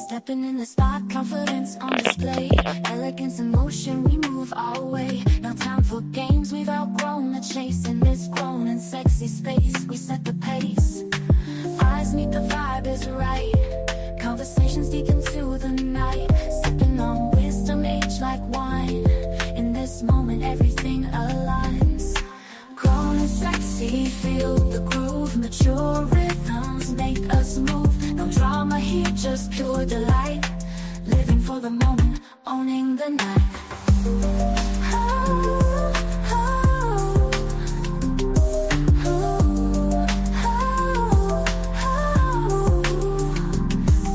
Stepping in the spot, confidence on display. Elegance in motion, we move our way. No time for games, we've outgrown the chase. In this grown and sexy space, we set the pace. Eyes meet, the vibe is right. Conversations deep into the night. Sipping on wisdom, age like wine. In this moment, everything aligns. Grown and sexy, feel the groove. Mature rhythms make us move. No drama here, just pure delight. Living for the moment, owning the night.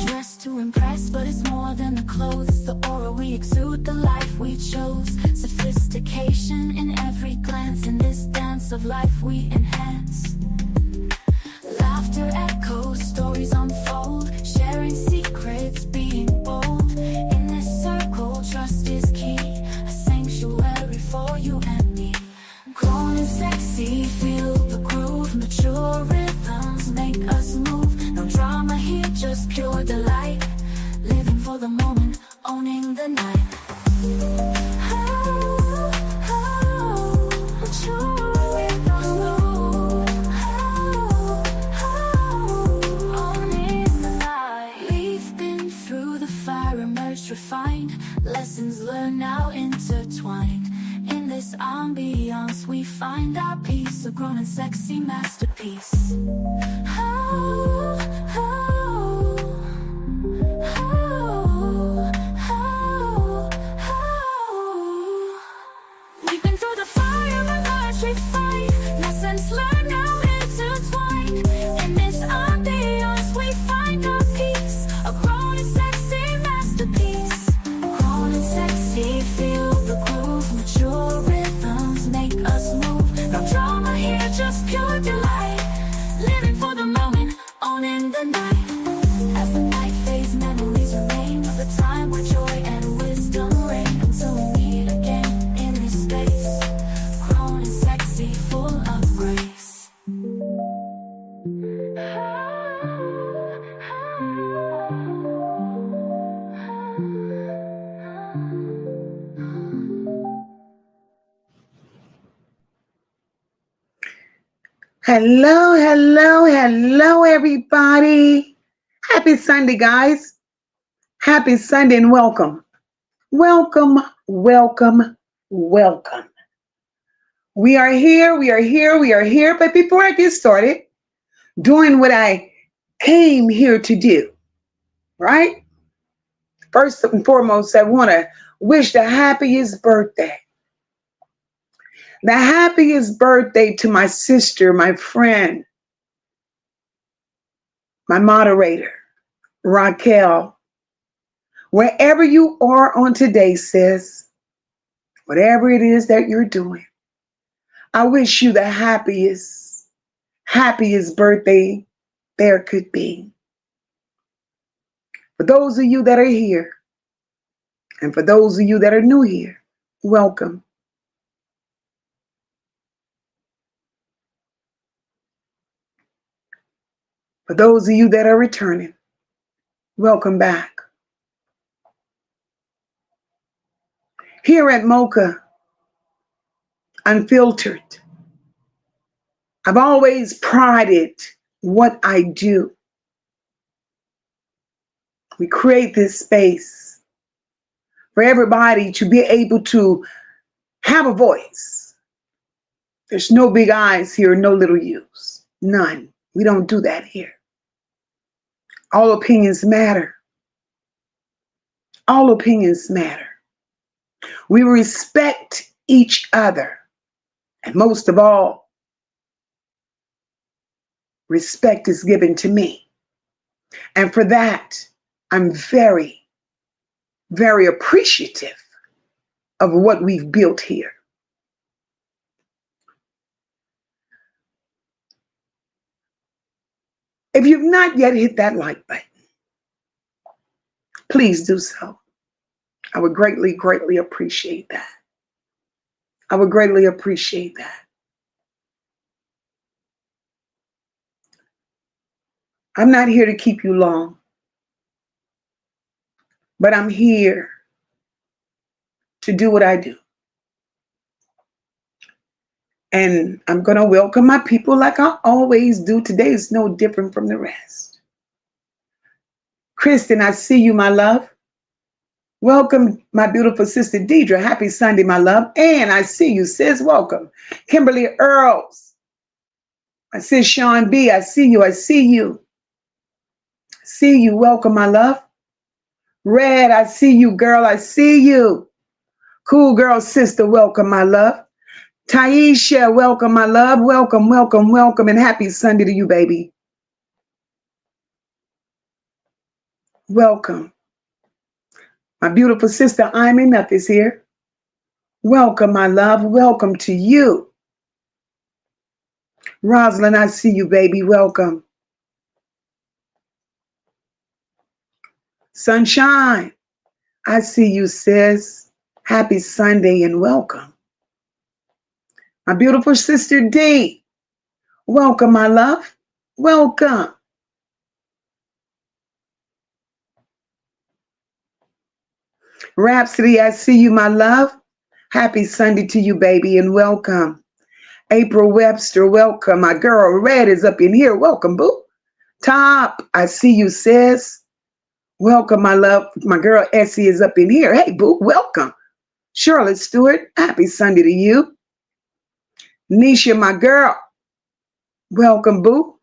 Dressed to impress, but it's more than the clothes. The aura we exude, the life we chose. Sophistication in every glance. In this dance of life we enhance. Laughter echoes, stories unfold. Sharing secrets, being bold. In this circle, trust is key. A sanctuary for you and me. Grown and sexy, feel the groove. Mature rhythms make us move. No drama here, just pure delight. Living for the moment, owning the night. Refined, lessons learned now intertwined. In this ambiance we find our peace. A grown and sexy masterpiece. We've been through the fire and earth refined. Lessons learned now intertwined. In this ambiance we find our peace. A grown and sexy masterpiece. Grown and sexy, feel the groove. Mature rhythms make us move. No drama here, just pure delight. Living for the moment, owning the night. As the night fades, memories remain of the time where joy and wisdom reign. Until we meet again in this space. Grown and sexy, full of grace. Hello, hello, hello, everybody. Happy Sunday, guys. Happy Sunday and welcome. Welcome, welcome, welcome. We are here, we are here, we are here. But before I get started doing what I came here to do, right? First and foremost, I want to wish the happiest birthday. The happiest birthday to my sister, my friend, my moderator, Raquel. Wherever you are on today, sis, whatever it is that you're doing, I wish you the happiest birthday there could be. For those of you that are here, and for those of you that are new here, welcome. For those of you that are returning, welcome back. Here at MOCA Unfiltered, I've always prided what I do. We create this space for everybody to be able to have a voice. There's no big I's here, no little U's. None. We don't do that here. All opinions matter. All opinions matter. We respect each other. And most of all, respect is given to me. And for that, I'm very, very appreciative of what we've built here. If you've not yet hit that like button, please do so. I would greatly, greatly appreciate that. I would greatly appreciate that. I'm not here to keep you long, but I'm here to do what I do. And I'm going to welcome my people like I always do. Today is no different from the rest. Kristen, I see you, my love. Welcome, my beautiful sister Deidre. Happy Sunday, my love. And I see you, sis. Welcome. Kimberly Earls. I see Sean B. I see you. I see you. See you. Welcome, my love. Red, I see you, girl. I see you. Cool girl, sister. Welcome, my love. Taisha, welcome, my love. Welcome, welcome, welcome. And happy Sunday to you, baby. Welcome. My beautiful sister, I'm Enough is here. Welcome, my love. Welcome to you. Rosalind, I see you, baby. Welcome. Sunshine, I see you, sis. Happy Sunday and welcome. My beautiful sister D, welcome, my love. Welcome. Rhapsody, I see you, my love. Happy Sunday to you, baby, and welcome. April Webster, welcome. My girl Red is up in here. Welcome, boo. Top, I see you, sis. Welcome, my love. My girl Essie is up in here. Hey, boo, welcome. Charlotte Stewart, happy Sunday to you. Nisha, my girl. Welcome, boo.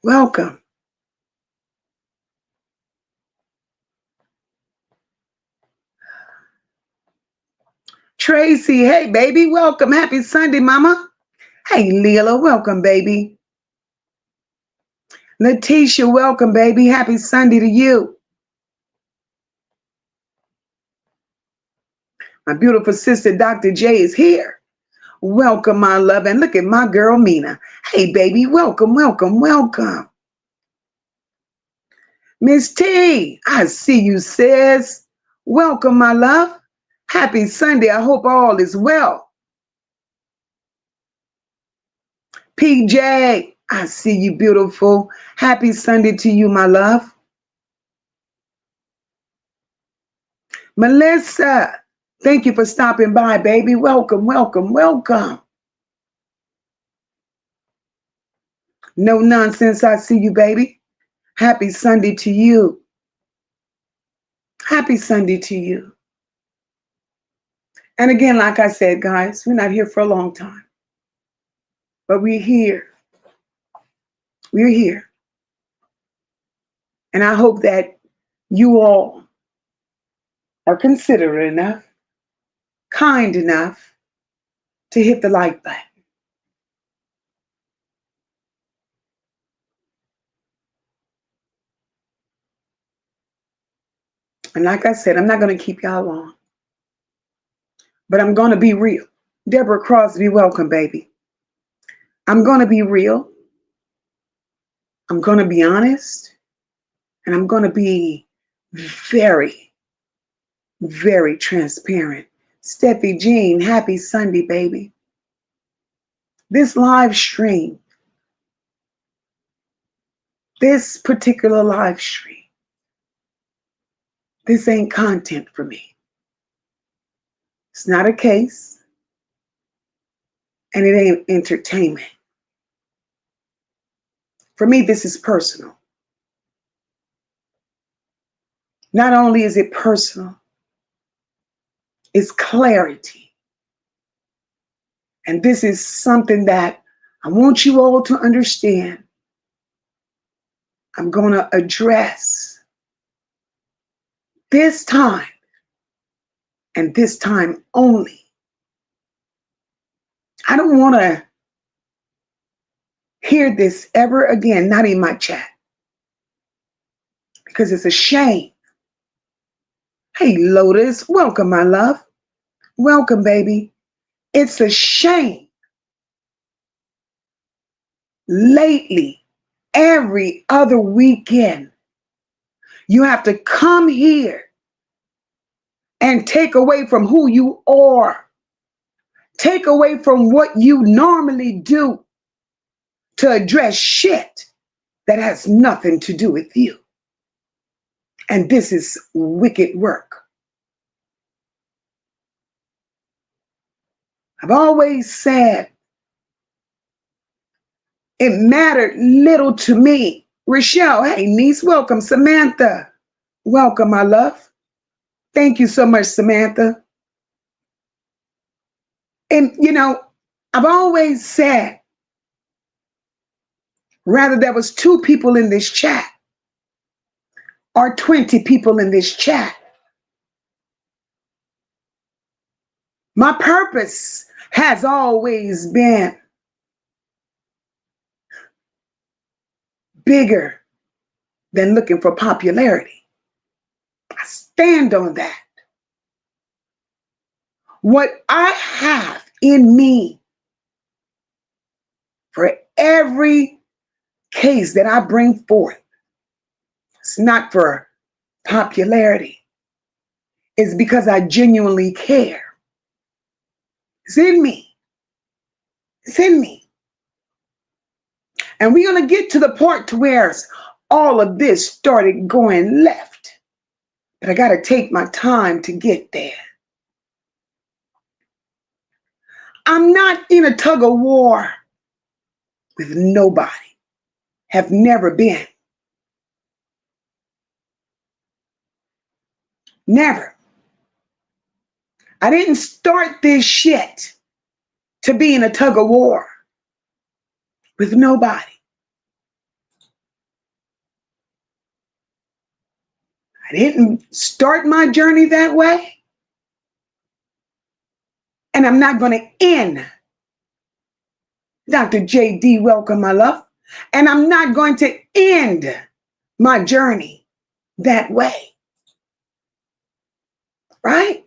Welcome. Tracy, hey, baby, welcome. Happy Sunday, mama. Hey, Leela, welcome, baby. Letitia, welcome, baby. Happy Sunday to you. My beautiful sister, Dr. J, is here. Welcome, my love. And look at my girl, Mina. Hey, baby, welcome, welcome, welcome. Miss T, I see you, sis. Welcome, my love. Happy Sunday. I hope all is well. PJ, I see you, beautiful. Happy Sunday to you, my love. Melissa, thank you for stopping by, baby. Welcome, welcome, welcome. No nonsense. I see you, baby. Happy Sunday to you. Happy Sunday to you. And again, like I said, guys, we're not here for a long time, but we're here. We're here. And I hope that you all are considerate enough, kind enough to hit the like button. And like I said, I'm not going to keep y'all long, but I'm going to be real. Deborah Crosby, welcome, baby. I'm going to be real. I'm going to be honest. And I'm going to be very, very transparent. Steffi Jean, happy Sunday, baby. This live stream, this particular live stream, this ain't content for me. It's not a case, and it ain't entertainment. For me, this is personal. Not only is it personal, it's clarity. And this is something that I want you all to understand. I'm going to address this time and this time only. I don't want to hear this ever again, not in my chat, because it's a shame. Hey, Lotus, welcome, my love. Welcome, baby. It's a shame. Lately, every other weekend, you have to come here and take away from who you are. Take away from what you normally do to address shit that has nothing to do with you. And this is wicked work. I've always said it mattered little to me. Rochelle, hey, niece, welcome. Samantha, welcome, my love. Thank you so much, Samantha. And, I've always said, rather there was 2 people in this chat or 20 people in this chat, my purpose has always been bigger than looking for popularity. I stand on that. What I have in me for every case that I bring forth, it's not for popularity. It's because I genuinely care. It's in me. It's in me. And we're going to get to the part to where all of this started going left. But I got to take my time to get there. I'm not in a tug of war with nobody. Have never been. Never. I didn't start this shit to be in a tug of war with nobody. I didn't start my journey that way. And I'm not going to end. Dr. J.D., welcome, my love. And I'm not going to end my journey that way. Right?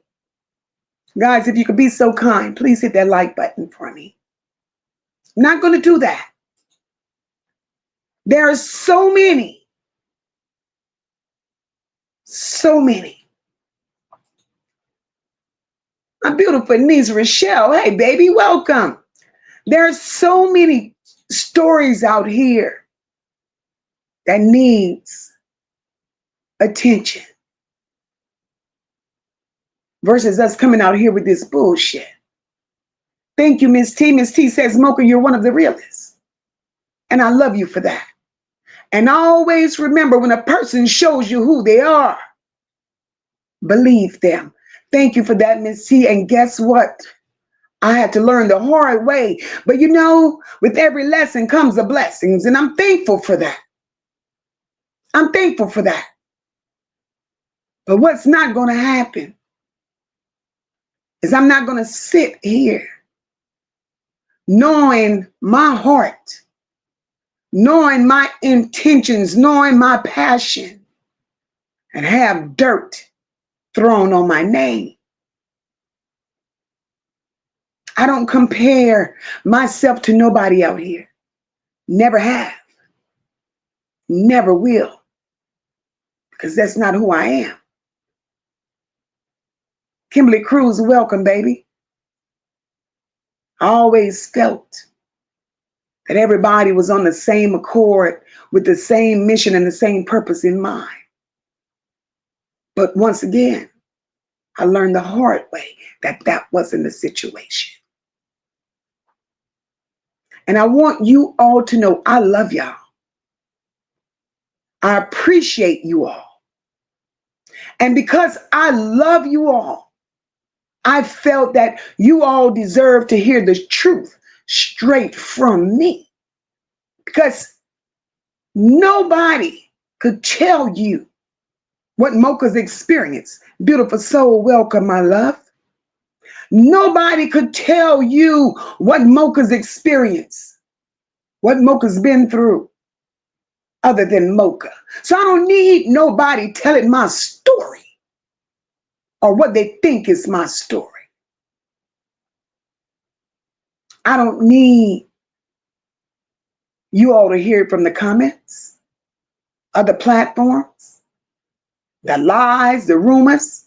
Guys, if you could be so kind, please hit that like button for me. I'm not going to do that. There are so many. My beautiful niece, Rochelle. Hey, baby, welcome. There are so many stories out here that needs attention versus us coming out here with this bullshit. Thank you, Miss T. Miss T says, MOCA, you're one of the realists. And I love you for that. And always remember, when a person shows you who they are, believe them. Thank you for that, Miss T. And guess what? I had to learn the hard way. But with every lesson comes the blessings. And I'm thankful for that. I'm thankful for that. But what's not going to happen is I'm not going to sit here knowing my heart, knowing my intentions, knowing my passion, and have dirt thrown on my name. I don't compare myself to nobody out here. Never have. Never will. Because that's not who I am. Kimberly Cruz, welcome, baby. I always felt that everybody was on the same accord with the same mission and the same purpose in mind. But once again, I learned the hard way that that wasn't the situation. And I want you all to know I love y'all. I appreciate you all. And because I love you all, I felt that you all deserve to hear the truth straight from me. Because nobody could tell you what MOCA's experience. Beautiful soul, welcome, my love. Nobody could tell you what MOCA's experience, what MOCA's been through, other than MOCA. So I don't need nobody telling my story or what they think is my story. I don't need you all to hear it from the comments, other platforms, the lies, the rumors.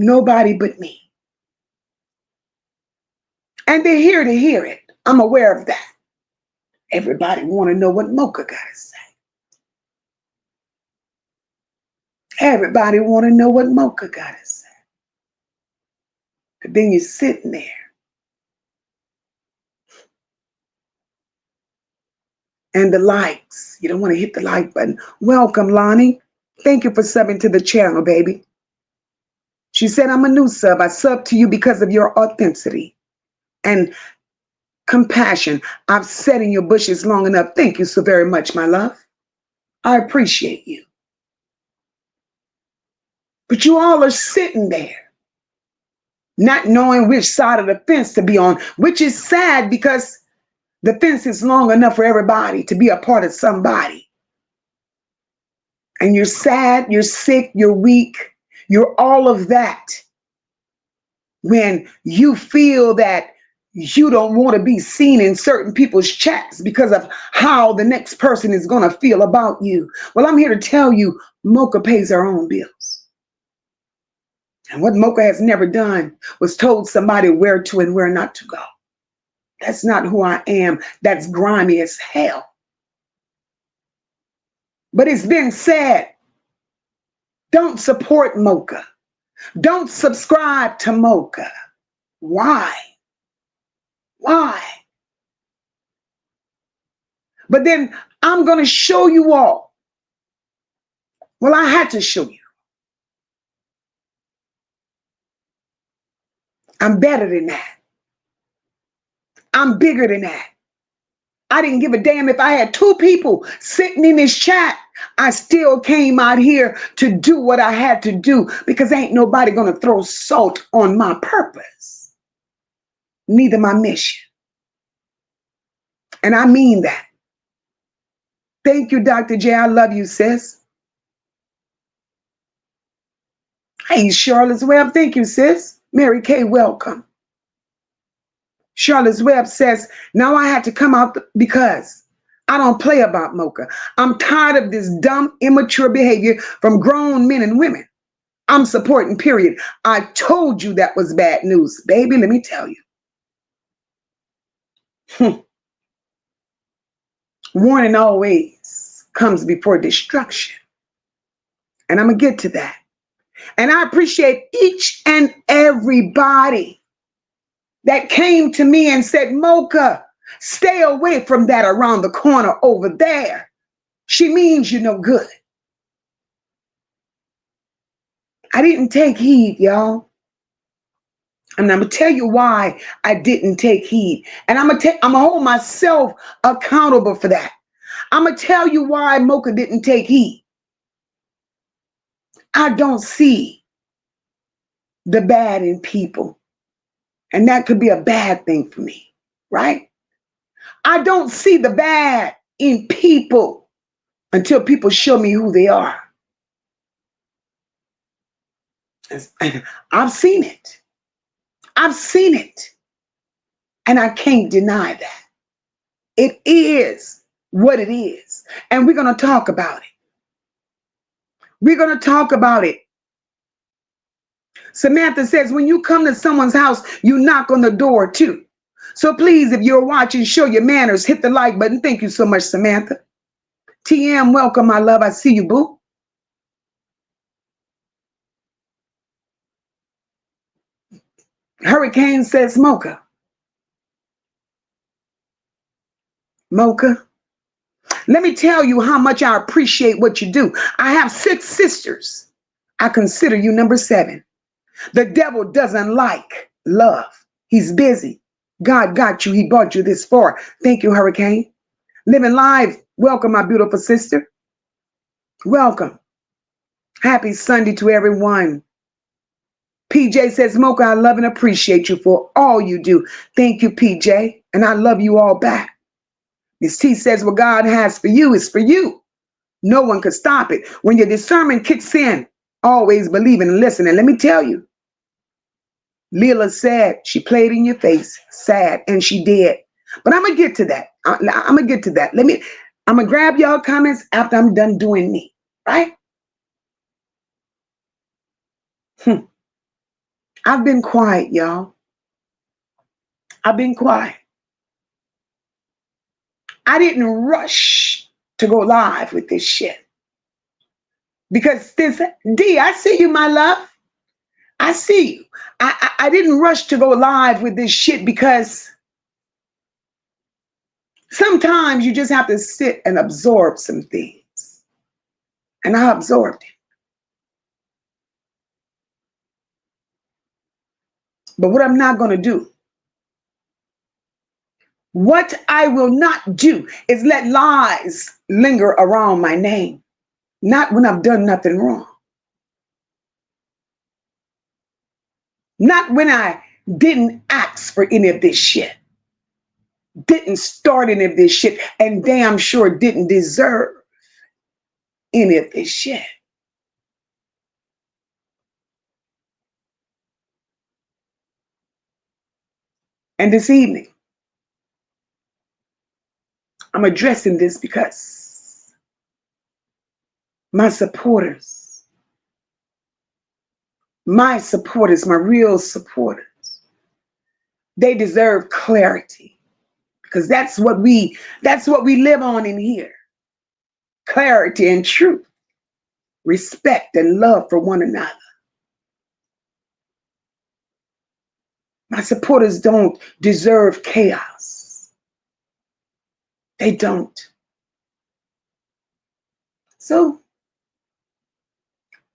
Nobody but me. And they're here to hear it. I'm aware of that. Everybody want to know what MOCA got to say. Everybody want to know what MOCA got to say. But then you're sitting there. And the likes. You don't want to hit the like button. Welcome, Lonnie. Thank you for subbing to the channel, baby. She said, I'm a new sub. I sub to you because of your authenticity and compassion. I've sat in your bushes long enough. Thank you so very much, my love. I appreciate you. But you all are sitting there, not knowing which side of the fence to be on, which is sad because the fence is long enough for everybody to be a part of somebody. And you're sad, you're sick, you're weak, you're all of that when you feel that you don't want to be seen in certain people's chats because of how the next person is going to feel about you. Well, I'm here to tell you, MOCA pays her own bills. And what MOCA has never done was told somebody where to and where not to go. That's not who I am. That's grimy as hell. But it's been said, don't support MOCA. Don't subscribe to MOCA. Why? Why? But then I'm going to show you all. Well, I had to show you. I'm better than that. I'm bigger than that. I didn't give a damn if I had 2 people sitting in this chat. I still came out here to do what I had to do because ain't nobody going to throw salt on my purpose. Neither my mission. And I mean that. Thank you, Dr. J. I love you, sis. Hey, Charlotte's Web. Thank you, sis. Mary Kay, welcome. Charlotte's Web says, now I had to come out because I don't play about MOCA. I'm tired of this dumb, immature behavior from grown men and women. I'm supporting, period. I told you that was bad news. Baby, let me tell you. Warning always comes before destruction. And I'm going to get to that. And I appreciate each and everybody that came to me and said, MOCA, stay away from that around the corner over there. She means you no good. I didn't take heed, y'all. And I'm going to tell you why I didn't take heed. And I'm going to hold myself accountable for that. I'm going to tell you why MOCA didn't take heed. I don't see the bad in people. And that could be a bad thing for me, right? I don't see the bad in people until people show me who they are. And I've seen it. I've seen it. And I can't deny that. It is what it is. And we're going to talk about it. We're going to talk about it. Samantha says, when you come to someone's house, you knock on the door too. So please, if you're watching, show your manners. Hit the like button. Thank you so much, Samantha. TM, welcome, my love. I see you, boo. Hurricane says, MOCA. MOCA. Let me tell you how much I appreciate what you do. I have 6 sisters. I consider you number 7. The devil doesn't like love. He's busy. God got you. He brought you this far. Thank you, Hurricane. Living live. Welcome, my beautiful sister. Welcome. Happy Sunday to everyone. PJ says, MOCA, I love and appreciate you for all you do. Thank you, PJ. And I love you all back. Miss T says, what God has for you is for you. No one could stop it. When your discernment kicks in, always believe and listen. And let me tell you, Leela said she played in your face, sad, and she did. But I'm going to get to that. I'm going to get to that. I'm going to grab y'all comments after I'm done doing me, right? I've been quiet, y'all. I've been quiet. I didn't rush to go live with this shit. Because this, D, I see you, my love. I see you. I didn't rush to go live with this shit because sometimes you just have to sit and absorb some things. And I absorbed it. But what I'm not going to do, what I will not do is let lies linger around my name. Not when I've done nothing wrong. Not when I didn't ask for any of this shit. Didn't start any of this shit. And damn sure didn't deserve any of this shit. And this evening, I'm addressing this because my supporters, my real supporters, they deserve clarity because that's what we live on in here. Clarity and truth, respect and love for one another. My supporters don't deserve chaos. They don't. So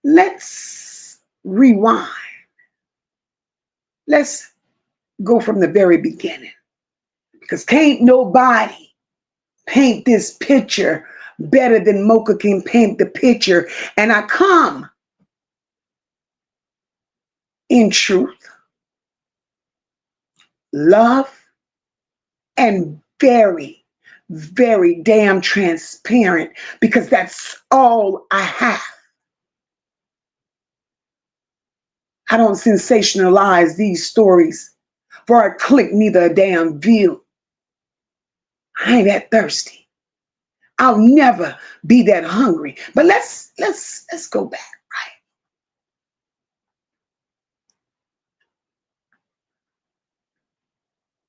let's rewind. Let's go from the very beginning. Because can't nobody paint this picture better than MOCA can paint the picture. And I come in truth, love, and very, very damn transparent because that's all I have. I don't sensationalize these stories for a click, neither a damn view. I ain't that thirsty. I'll never be that hungry. But let's go back, right?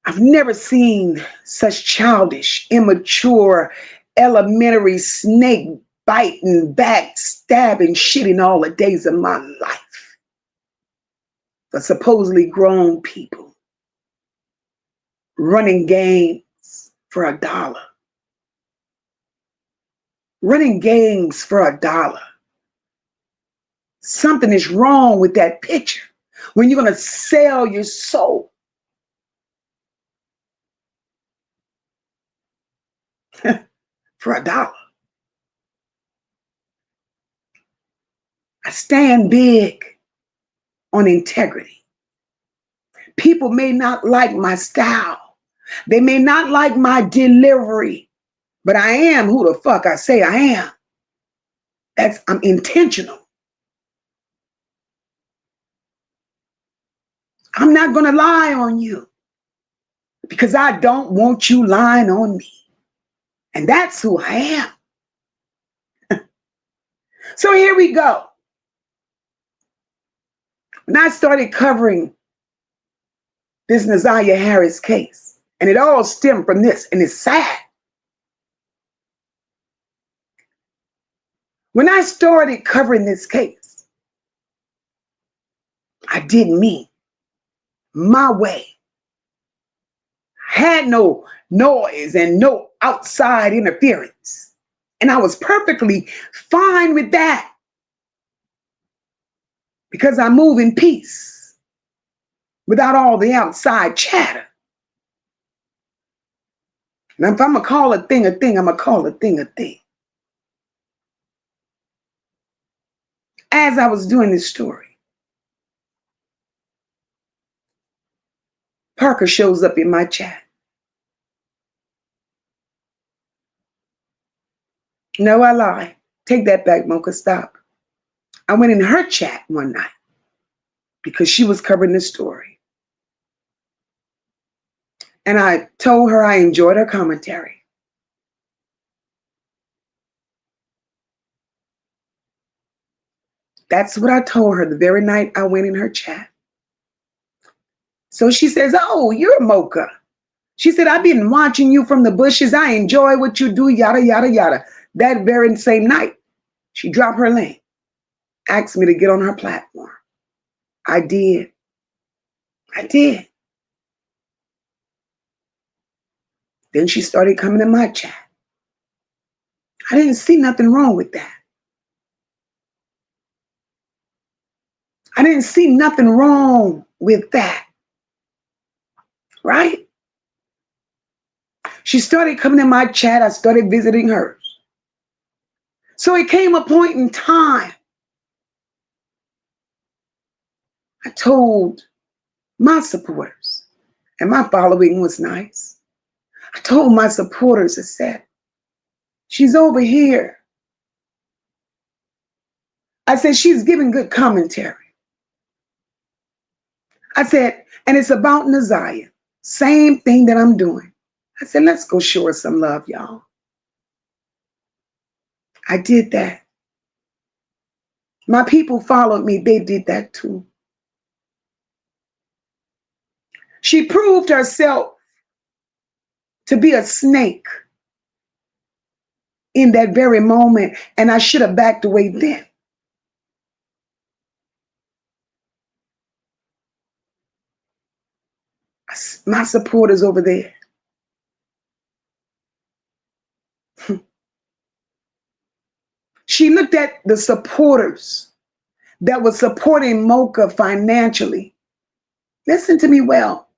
I've never seen such childish, immature, elementary snake biting, backstabbing shit in all the days of my life. For supposedly grown people running games for $1. Running games for $1. Something is wrong with that picture when you're going to sell your soul for $1. I stand big on integrity. People may not like my style. They may not like my delivery, but I am who the fuck I say I am. I'm intentional. I'm not going to lie on you because I don't want you lying on me. And that's who I am. So here we go. When I started covering this Nazaria Harris case, and it all stemmed from this, and it's sad. When I started covering this case, I did me, my way. I had no noise and no outside interference. And I was perfectly fine with that because I move in peace without all the outside chatter. Now, if I'm going to call a thing, I'm going to call a thing. As I was doing this story, Parker shows up in my chat. No, I lie. Take that back, MOCA. Stop. I went in her chat one night because she was covering this story. And I told her I enjoyed her commentary. That's what I told her the very night I went in her chat. So she says, oh, you're Mocha. She said, I've been watching you from the bushes. I enjoy what you do, yada, yada, yada. That very same night, she dropped her link, asked me to get on her platform. I did. I did. Then she started coming in my chat. I didn't see nothing wrong with that. I didn't see nothing wrong with that. Right? She started coming in my chat. I started visiting hers. So it came a point in time. I told my supporters, and my following was nice. I told my supporters, I said, she's over here. I said, she's giving good commentary. I said, and it's about Naziah. Same thing that I'm doing. I said, let's go show her some love, y'all. I did that. My people followed me. They did that too. She proved herself to be a snake in that very moment, and I should have backed away then. My supporters over there. She looked at the supporters that were supporting MOCA financially. Listen to me well.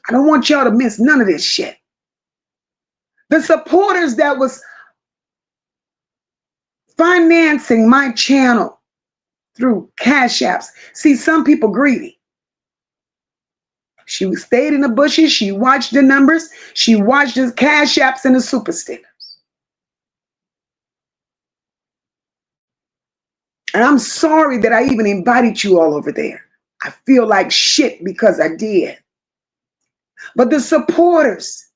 I don't want y'all to miss none of this shit. The supporters that was financing my channel through cash apps. See, some people greedy. She stayed in the bushes. She watched the numbers. She watched the cash apps and the super stickers. And I'm sorry that I even invited you all over there. I feel like shit because I did. But the supporters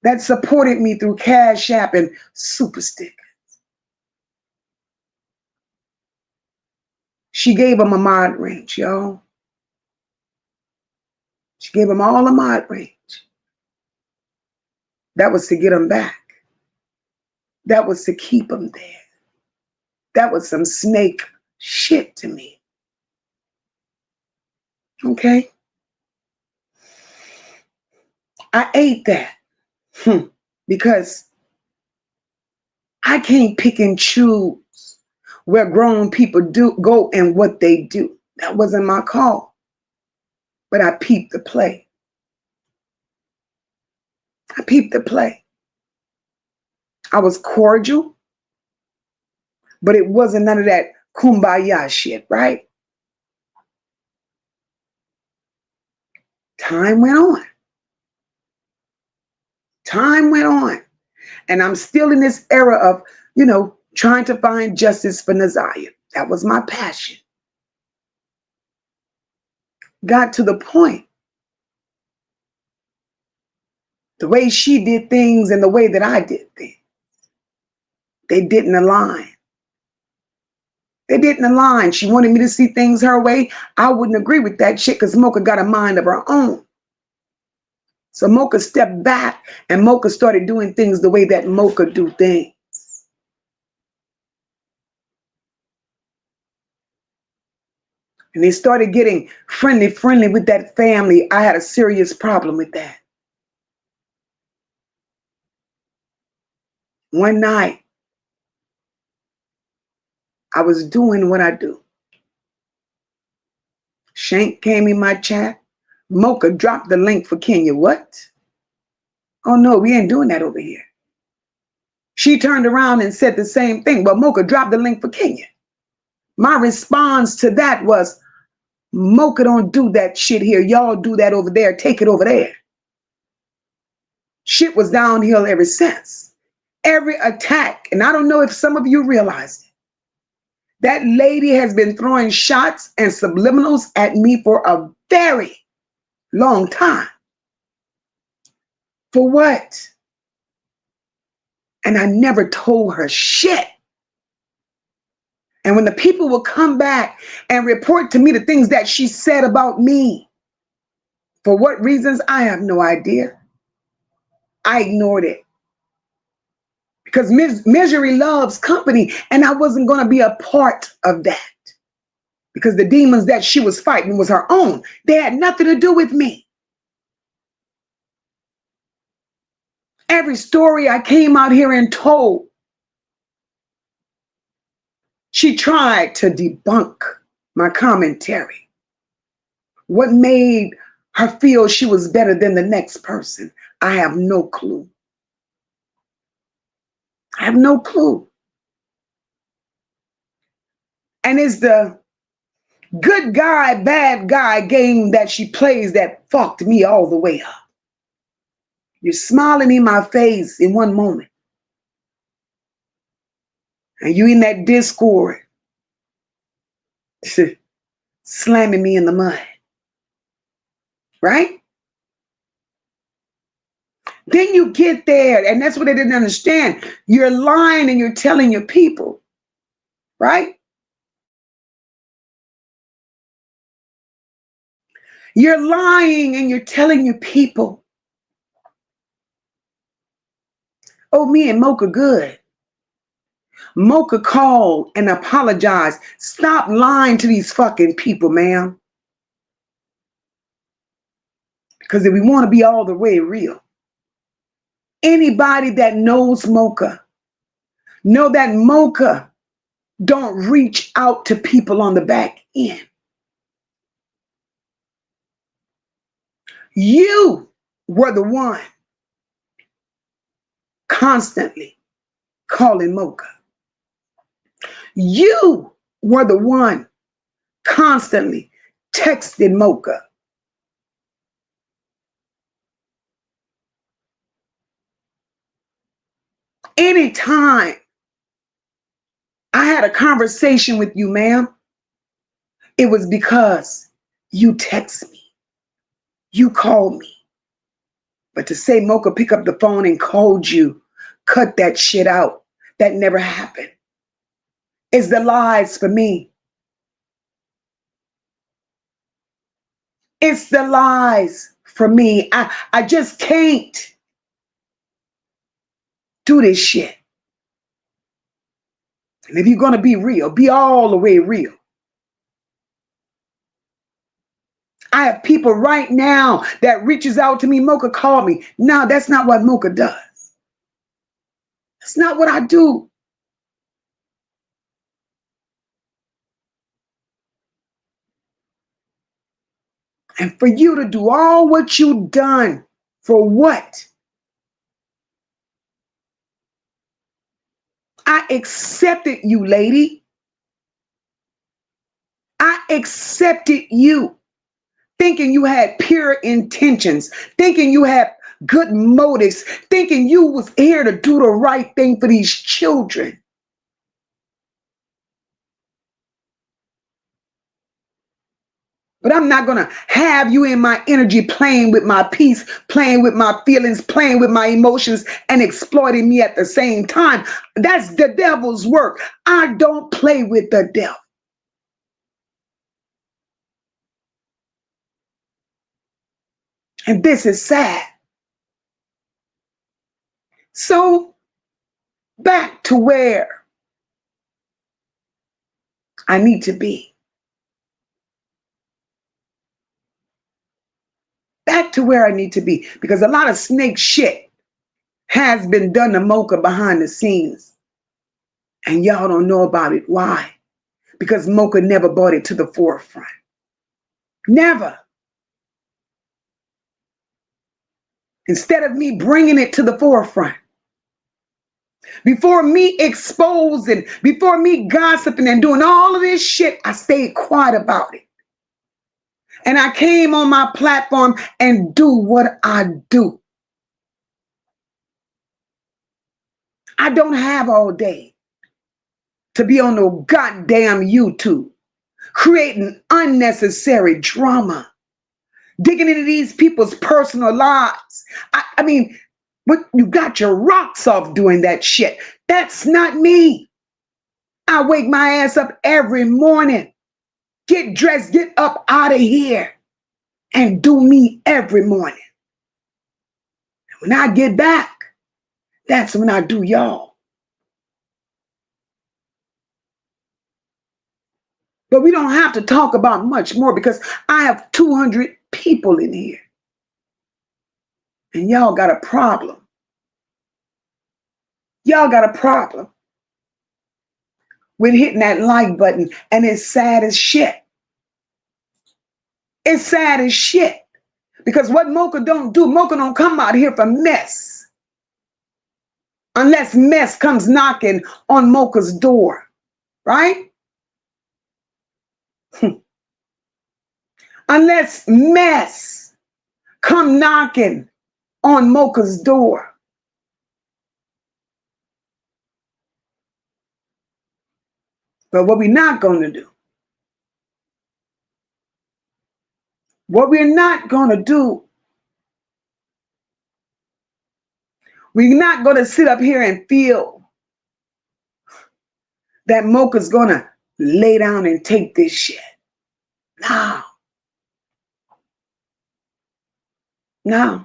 that supported me through cash app and super stickers, she gave them a mod range, y'all. She gave them all a mod range. That was to get them back. That was to keep them there. That was some snake shit to me. Okay? I ate that because I can't pick and choose where grown people do go and what they do. That wasn't my call. But I peeped the play. I peeped the play. I was cordial, but it wasn't none of that kumbaya shit, right? Time went on. Time went on. And I'm still in this era of, trying to find justice for Naziah. That was my passion. Got to the point. The way she did things and the way that I did things, they didn't align. They didn't align. She wanted me to see things her way. I wouldn't agree with that shit because MOCA got a mind of her own. So MOCA stepped back and MOCA started doing things the way that MOCA do things. And they started getting friendly with that family. I had a serious problem with that. One night, I was doing what I do. Shank came in my chat. MOCA dropped the link for Kenya. What? Oh no, we ain't doing that over here. She turned around and said the same thing. But MOCA dropped the link for Kenya. My response to that was, MOCA don't do that shit here. Y'all do that over there. Take it over there. Shit was downhill ever since. Every attack, and I don't know if some of you realize it, that lady has been throwing shots and subliminals at me for a very long time. For what? And I never told her shit. And when the people will come back and report to me the things that she said about me, For what reasons? I have no idea. I ignored it because misery loves company, and I wasn't going to be a part of that because the demons that she was fighting was her own. They had nothing to do with me. Every story I came out here and told, she tried to debunk my commentary. What made her feel she was better than the next person? I have no clue. I have no clue. And it's the good guy, bad guy game that she plays that fucked me all the way up. You're smiling in my face in one moment, and you in that discord slamming me in the mud, right? Then you get there, and that's what they didn't understand. You're lying and you're telling your people, right? You're lying and you're telling your people, oh, me and Mocha good. Mocha called and apologized. Stop lying to these fucking people, ma'am. Because if we want to be all the way real, anybody that knows Mocha, know that Mocha don't reach out to people on the back end. You were the one constantly calling Mocha. You were the one constantly texting Mocha. Anytime I had a conversation with you, ma'am, it was because you text me, you called me. But to say Mocha pick up the phone and called you, cut that shit out. That never happened. It's the lies for me. It's the lies for me. I just can't do this shit. And if you're going to be real, be all the way real. I have people right now that reaches out to me, Mocha, call me. No, that's not what Mocha does. That's not what I do. And for you to do all what you've done, for what? I accepted you, lady. I accepted you, thinking you had pure intentions, thinking you had good motives, thinking you was here to do the right thing for these children. But I'm not going to have you in my energy playing with my peace, playing with my feelings, playing with my emotions, and exploiting me at the same time. That's the devil's work. I don't play with the devil. And this is sad. So back to where I need to be. Back to where I need to be. Because a lot of snake shit has been done to Mocha behind the scenes. And y'all don't know about it. Why? Because Mocha never brought it to the forefront. Never. Instead of me bringing it to the forefront, before me exposing, before me gossiping and doing all of this shit, I stayed quiet about it. And I came on my platform and do what I do. I don't have all day to be on no goddamn YouTube creating unnecessary drama, digging into these people's personal lives. I mean, but you got your rocks off doing that shit. That's not me. I wake my ass up every morning, get dressed, get up out of here. and do me every morning. When I get back, that's when I do y'all. But we don't have to talk about much more because I have 200 people in here. And y'all got a problem. Y'all got a problem with hitting that like button, and it's sad as shit. It's sad as shit. Because what MOCA don't do, MOCA don't come out here for mess. Unless mess comes knocking on MOCA's door, right? Unless mess come knocking on MOCA's door. But what we're not going to do, what we're not going to do, we're not going to sit up here and feel that MOCA's going to lay down and take this shit. No. No.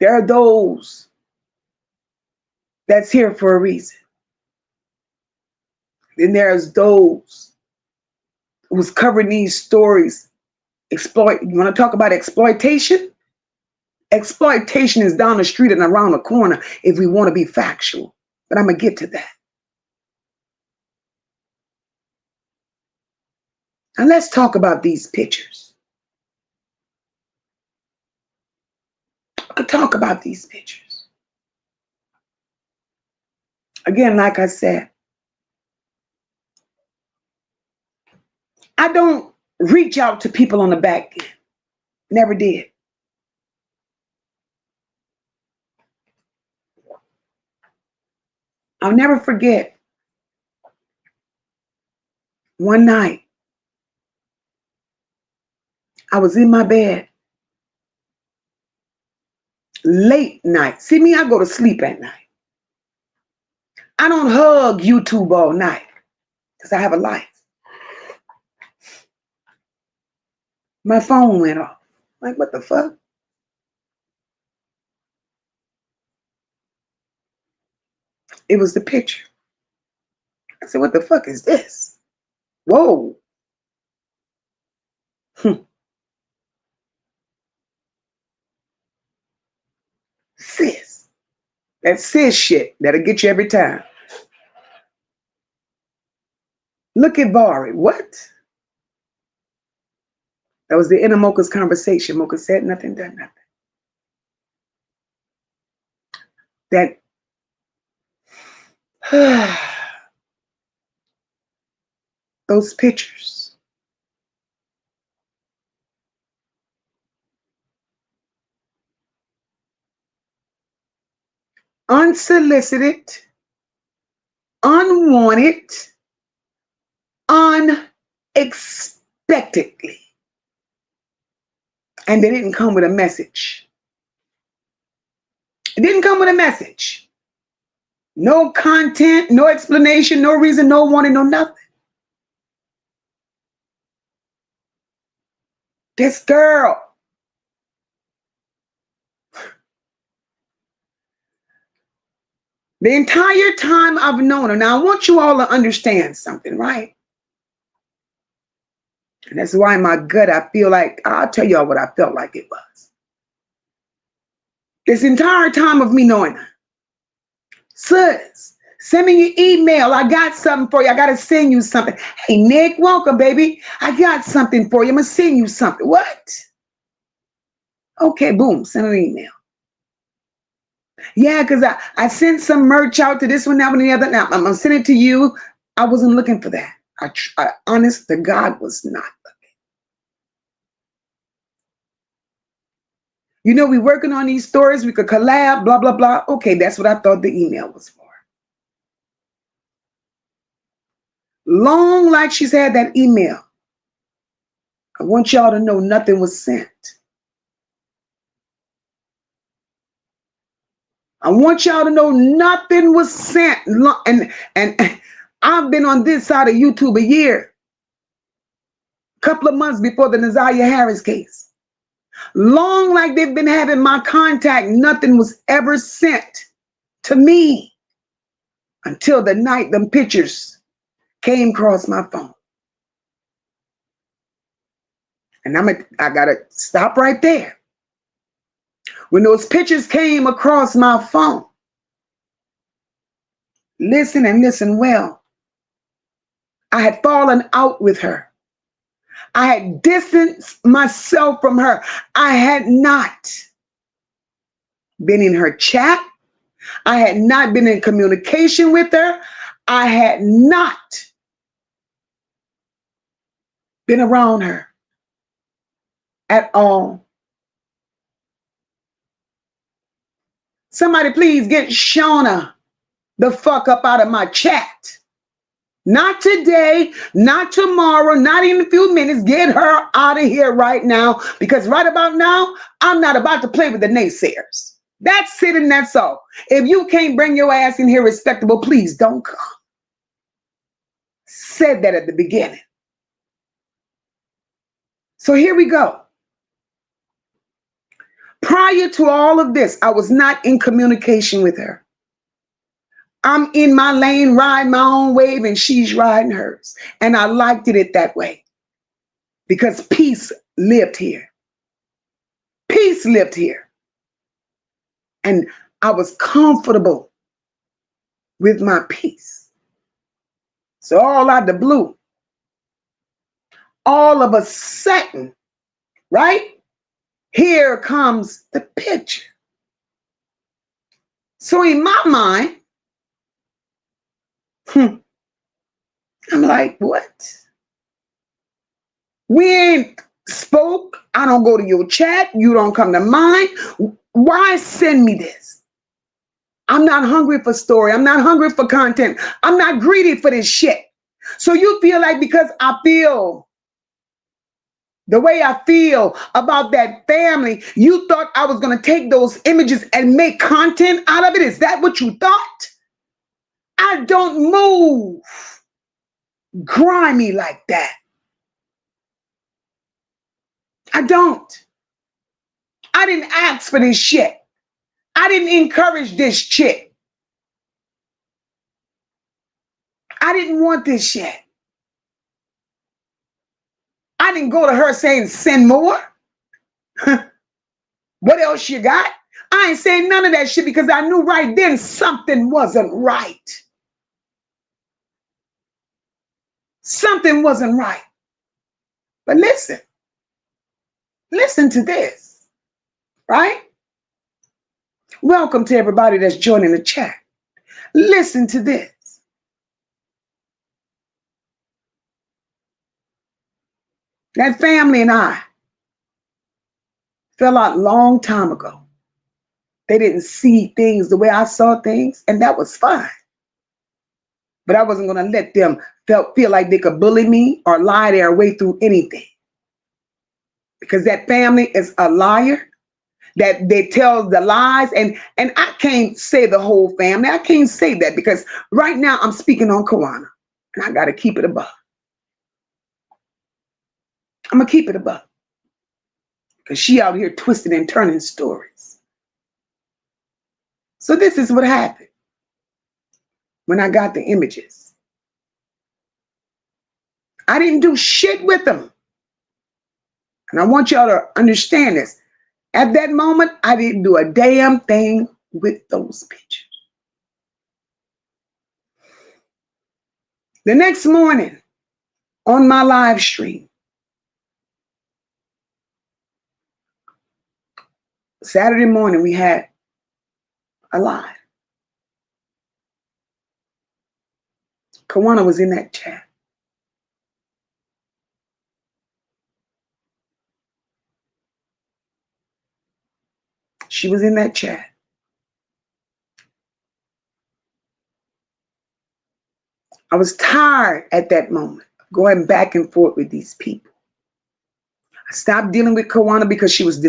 There are those that's here for a reason. Then there's those who's covering these stories. You want to talk about exploitation? Exploitation is down the street and around the corner if we want to be factual. But I'm going to get to that. And let's talk about these pictures. I could talk about these pictures. Again, like I said, I don't reach out to people on the back end. Never did. I'll never forget one night I was in my bed. Late night. See me, I go to sleep at night. I don't hug YouTube all night because I have a life. My phone went off. Like, what the fuck? It was the picture. I said, what the fuck is this? Whoa. Sis. That sis shit that'll get you every time. Look at Vari. What? That was the inner MOCA's conversation. MOCA said nothing, done nothing. That those pictures. Unsolicited, unwanted, unexpectedly. And they didn't come with a message. It didn't come with a message. No content, no explanation, no reason, no warning, no nothing. This girl. The entire time I've known her. Now, I want you all to understand something, right? And that's why in my gut, I feel like, I'll tell y'all what I felt like it was. This entire time of me knowing her. Sis, send me your email. I got something for you. I got to send you something. Hey, Nick, welcome, baby. I got something for you. I'm going to send you something. What? Okay, boom, send an email. Yeah, because I sent some merch out to this one, that one, and the other. Now, I'm going to send it to you. I wasn't looking for that. I honest to God was not looking. You know, we working on these stories. We could collab, blah, blah, blah. Okay, that's what I thought the email was for. Long like she's had that email, I want y'all to know nothing was sent. I want y'all to know nothing was sent. And I've been on this side of YouTube a year. couple of months before the Nazaria Harris case. Long like they've been having my contact, nothing was ever sent to me until the night them pictures came across my phone. And I gotta stop right there. When those pictures came across my phone, listen and listen well. I had fallen out with her. I had distanced myself from her. I had not been in her chat. I had not been in communication with her. I had not been around her at all. Somebody please get Shauna the fuck up out of my chat. Not today, not tomorrow, not in a few minutes. Get her out of here right now, because right about now, I'm not about to play with the naysayers. That's it and that's all. If you can't bring your ass in here respectable, please don't come. Said that at the beginning. So here we go. Prior to all of this, I was not in communication with her. I'm in my lane, riding my own wave, and she's riding hers. And I liked it that way because peace lived here. Peace lived here. And I was comfortable with my peace. So all out the blue, all of a sudden, right? Here comes the picture. So in my mind, I'm like, what? We ain't spoke. I don't go to your chat. You don't come to mine. Why send me this? I'm not hungry for story. I'm not hungry for content. I'm not greedy for this shit. So you feel like because I feel the way I feel about that family, you thought I was going to take those images and make content out of it? Is that what you thought? I don't move grimy like that. I don't. I didn't ask for this shit. I didn't encourage this shit. I didn't want this shit. I didn't go to her saying, send more. What else you got? I ain't saying none of that shit because I knew right then something wasn't right. Something wasn't right. But listen to this, right? Welcome to everybody that's joining the chat. Listen to this. That family and I fell out a long time ago. They didn't see things the way I saw things, and that was fine. But I wasn't going to let them feel like they could bully me or lie their way through anything. Because that family is a liar, that they tell the lies, and I can't say the whole family. I can't say that because right now I'm speaking on Kawana, and I got to keep it above. I'm going to keep it above because she out here twisting and turning stories. So this is what happened when I got the images. I didn't do shit with them. And I want y'all to understand this. At that moment, I didn't do a damn thing with those pictures. The next morning on my live stream, Saturday morning, we had a live. Kawana was in that chat. She was in that chat. I was tired at that moment of going back and forth with these people. I stopped dealing with Kawana because she was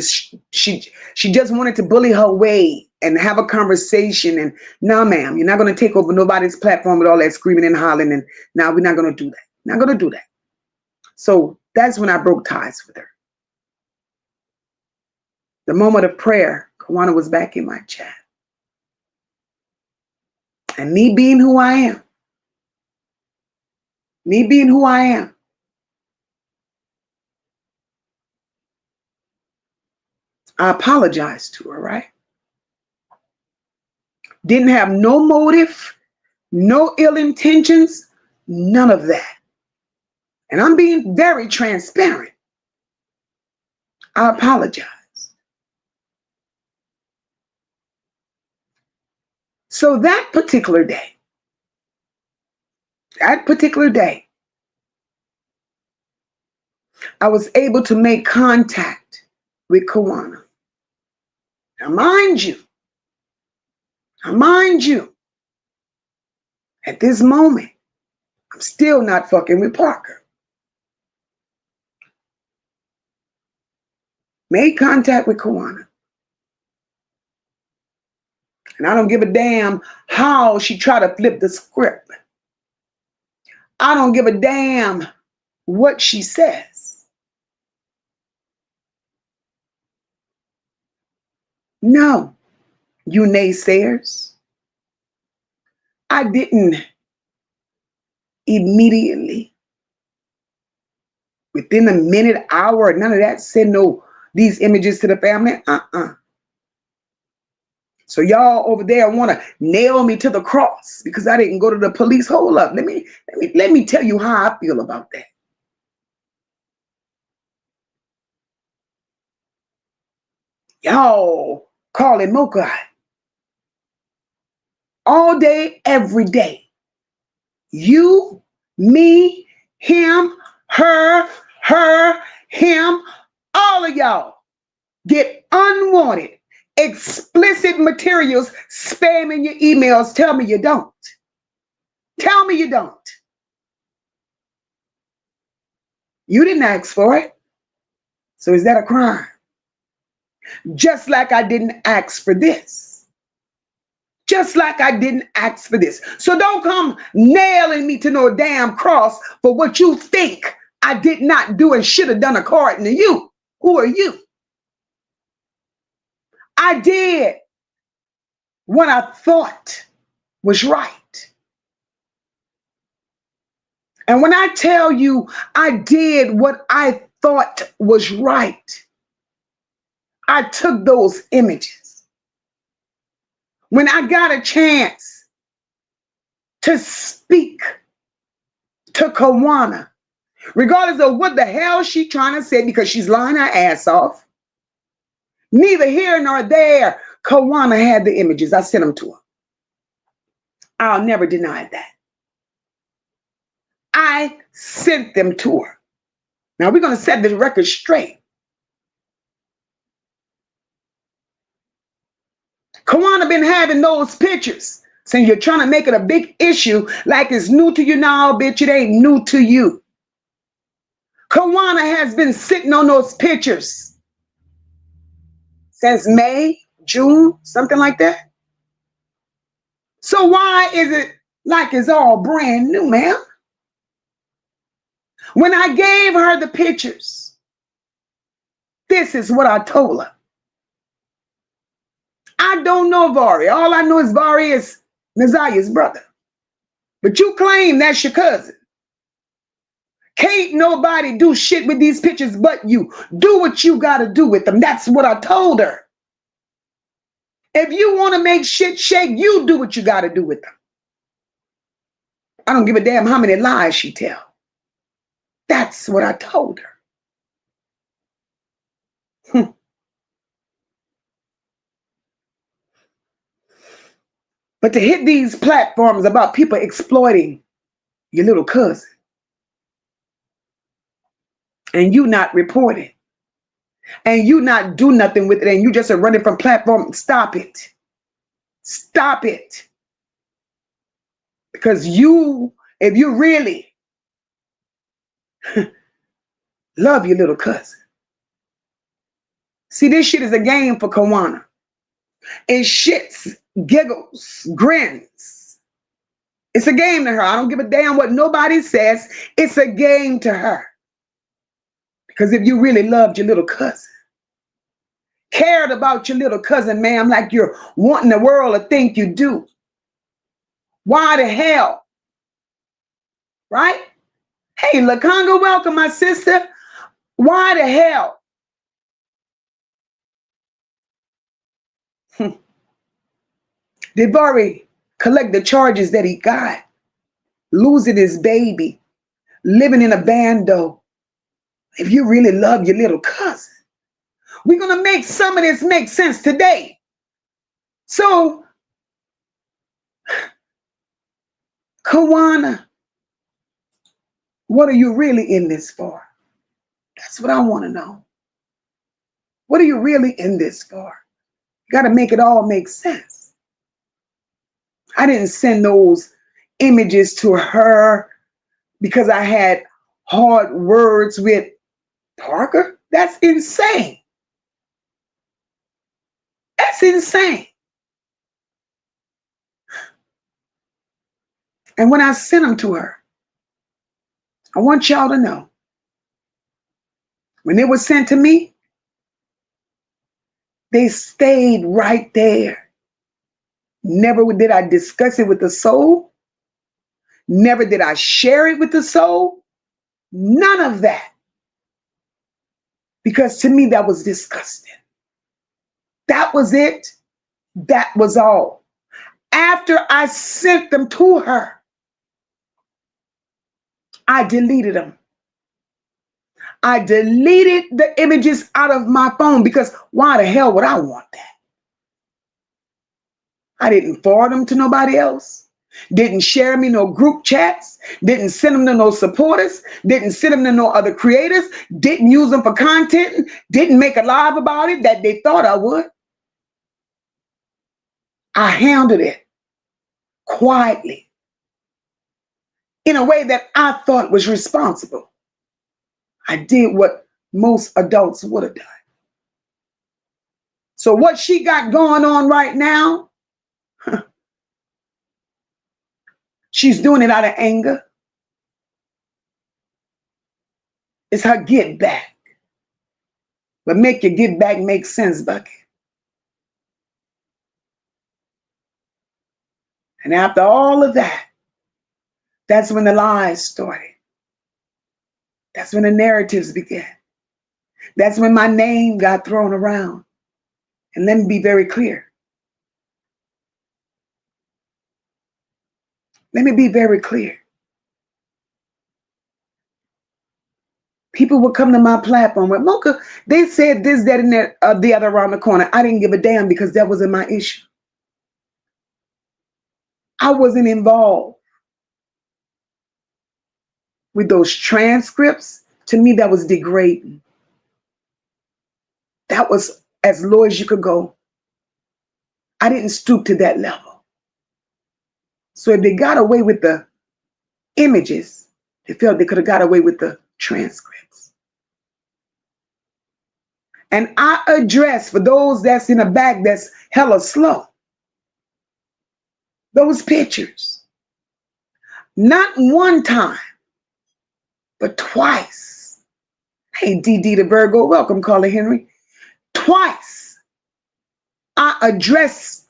she just wanted to bully her way and have a conversation. And no, ma'am, you're not going to take over nobody's platform with all that screaming and hollering. And now we're not going to do that. Not going to do that. So that's when I broke ties with her. The moment of prayer, Kawana was back in my chat. And me being who I am, I apologized to her, right? Didn't have no motive, no ill intentions, none of that. And I'm being very transparent. I apologize. So that particular day, I was able to make contact with Kawana. Now, mind you, at this moment, I'm still not fucking with Parker. Made contact with Kawana. And I don't give a damn how she tried to flip the script. I don't give a damn what she says. No, you naysayers. I didn't immediately, within a minute, hour, none of that, send no these images to the family. So y'all over there want to nail me to the cross because I didn't go to the police. Hold up. Let me tell you how I feel about that. Y'all call it MOCA all day, every day. You, me, him, her, him, all of y'all get unwanted, explicit materials spamming your emails. Tell me you don't. Tell me you don't. You didn't ask for it. So is that a crime? Just like I didn't ask for this. Just like I didn't ask for this. So don't come nailing me to no damn cross for what you think I did not do and should have done according to you. Who are you? I did what I thought was right. And when I tell you I did what I thought was right, I took those images. When I got a chance to speak to Kawana, regardless of what the hell she's trying to say, because she's lying her ass off, neither here nor there, Kawana had the images. I sent them to her. I'll never deny that. I sent them to her. Now we're going to set this record straight. Kawana been having those pictures. Saying you're trying to make it a big issue like it's new to you now, bitch. It ain't new to you. Kawana has been sitting on those pictures since May, June, something like that. So why is it like it's all brand new, ma'am? When I gave her the pictures, this is what I told her. I don't know Vari. All I know is Vari is Nazaya's brother. But you claim that's your cousin. Can't nobody do shit with these pictures but you. Do what you got to do with them. That's what I told her. If you want to make shit shake, you do what you got to do with them. I don't give a damn how many lies she tell. That's what I told her. But to hit these platforms about people exploiting your little cousin and you not report it and you not do nothing with it and you just are running from platform, stop it. Stop it. Because you, if you really love your little cousin. See, this shit is a game for Kawana. It shits, giggles, grins. It's a game to her. I don't give a damn what nobody says. It's a game to her. Because if you really loved your little cousin, cared about your little cousin, ma'am, like you're wanting the world to think you do, why the hell, right? Hey, Lakonga, welcome, my sister. Why the hell? They've already collected the charges that he got. Losing his baby, living in a bando. If you really love your little cousin, we're going to make some of this make sense today. So, Kawana, what are you really in this for? That's what I want to know. What are you really in this for? You got to make it all make sense. I didn't send those images to her because I had hard words with Parker. That's insane. That's insane. And when I sent them to her, I want y'all to know, when it was sent to me, they stayed right there. Never did I discuss it with the soul. Never did I share it with the soul. None of that. Because to me, that was disgusting. That was it. That was all. After I sent them to her, I deleted them. I deleted the images out of my phone because why the hell would I want that? I didn't forward them to nobody else. Didn't share them in no group chats. Didn't send them to no supporters. Didn't send them to no other creators. Didn't use them for content. Didn't make a live about it that they thought I would. I handled it quietly in a way that I thought was responsible. I did what most adults would have done. So what she got going on right now, she's doing it out of anger. It's her get back. But make your get back make sense, Bucky. And after all of that, that's when the lies started. That's when the narratives began. That's when my name got thrown around. And let me be very clear. Let me be very clear. People would come to my platform with, Mocha, they said this, that, and that, the other around the corner. I didn't give a damn because that wasn't my issue. I wasn't involved with those transcripts. To me, that was degrading. That was as low as you could go. I didn't stoop to that level. So if they got away with the images, they felt they could have got away with the transcripts. And I address, for those that's in the back that's hella slow, those pictures. Not one time, but twice. Hey, DD the Virgo, welcome, Carla Henry. Twice, I addressed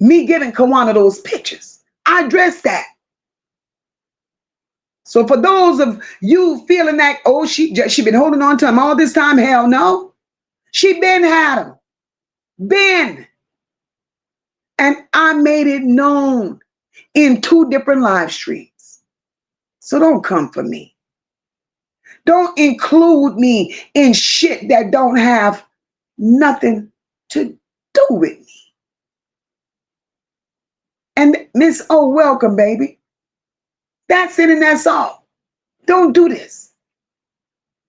me giving Kawana those pictures. I addressed that. So for those of you feeling that, oh, she been holding on to him all this time, hell no. She been had him. Been. And I made it known in 2 different live streams. So don't come for me. Don't include me in shit that don't have nothing to do with me. And Miss O, welcome, baby. That's it and that's all. Don't do this.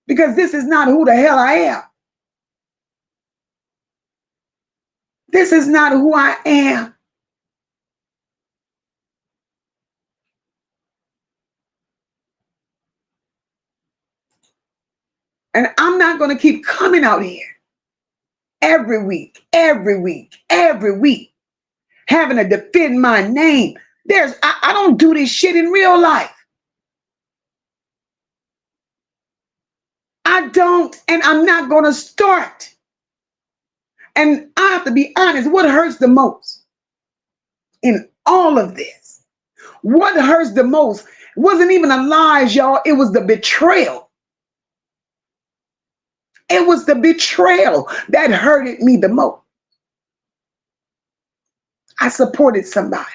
Because this is not who the hell I am. This is not who I am. And I'm not going to keep coming out here every week, having to defend my name. I don't do this shit in real life. I don't, and I'm not going to start. And I have to be honest, what hurts the most in all of this? What hurts the most wasn't even the lies, y'all. It was the betrayal. It was the betrayal that hurted me the most. I supported somebody.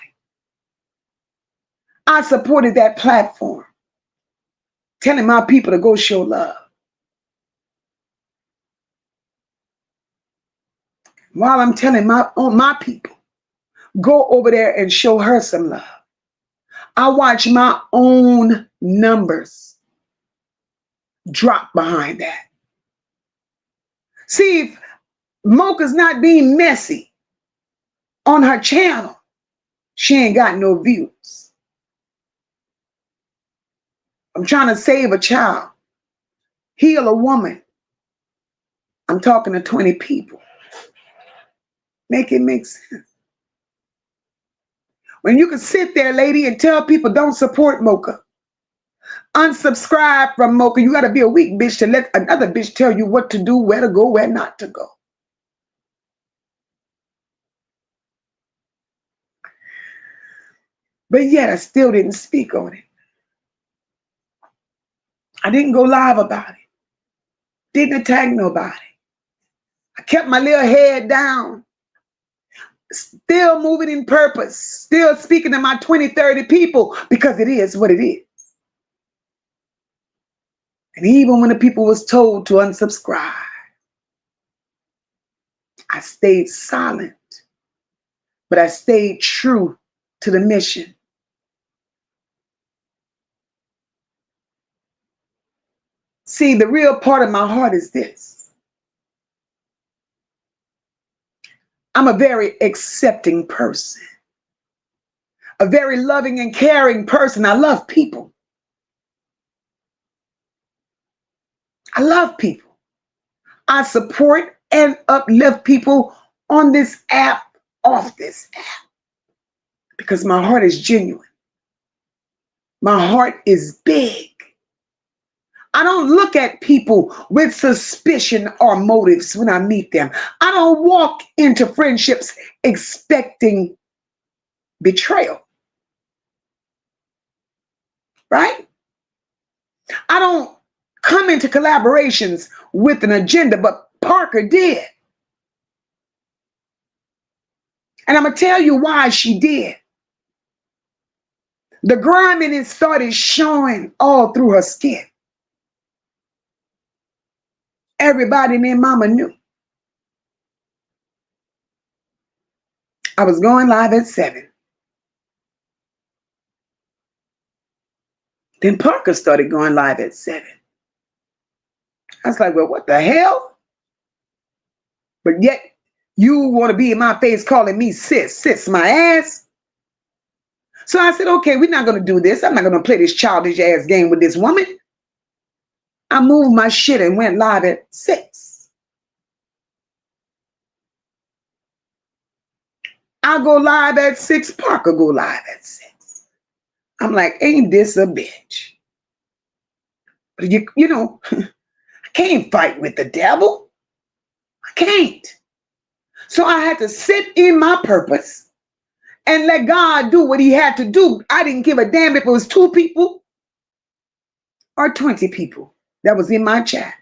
I supported that platform, telling my people to go show love. While I'm telling my people, go over there and show her some love. I watch my own numbers drop behind that. See, if Mocha's not being messy on her channel, she ain't got no views. I'm trying to save a child, heal a woman. I'm talking to 20 people. Make it make sense. When you can sit there, lady, and tell people don't support Mocha, unsubscribe from Mocha, you got to be a weak bitch to let another bitch tell you what to do, where to go, where not to go. But yet I still didn't speak on it. I didn't go live about it. Didn't attack nobody. I kept my little head down. Still moving in purpose. Still speaking to my 20, 30 people because it is what it is. And even when the people was told to unsubscribe, I stayed silent. But I stayed true to the mission. See, the real part of my heart is this. I'm a very accepting person, a very loving and caring person. I love people. I love people. I support and uplift people on this app, off this app, because my heart is genuine. My heart is big. I don't look at people with suspicion or motives when I meet them. I don't walk into friendships expecting betrayal. Right? I don't come into collaborations with an agenda, but Parker did. And I'm going to tell you why she did. The griminess started showing all through her skin. Everybody named Mama knew. I was going live at 7. Then Parker started going live at 7. I was like, well, what the hell? But yet you want to be in my face calling me sis my ass. So I said, okay, we're not going to do this. I'm not going to play this childish ass game with this woman. I moved my shit and went live at 6. I'll go live at 6. Parker go live at 6. I'm like, ain't this a bitch? But you know, I can't fight with the devil. I can't. So I had to sit in my purpose and let God do what he had to do. I didn't give a damn if it was 2 people or 20 people that was in my chat.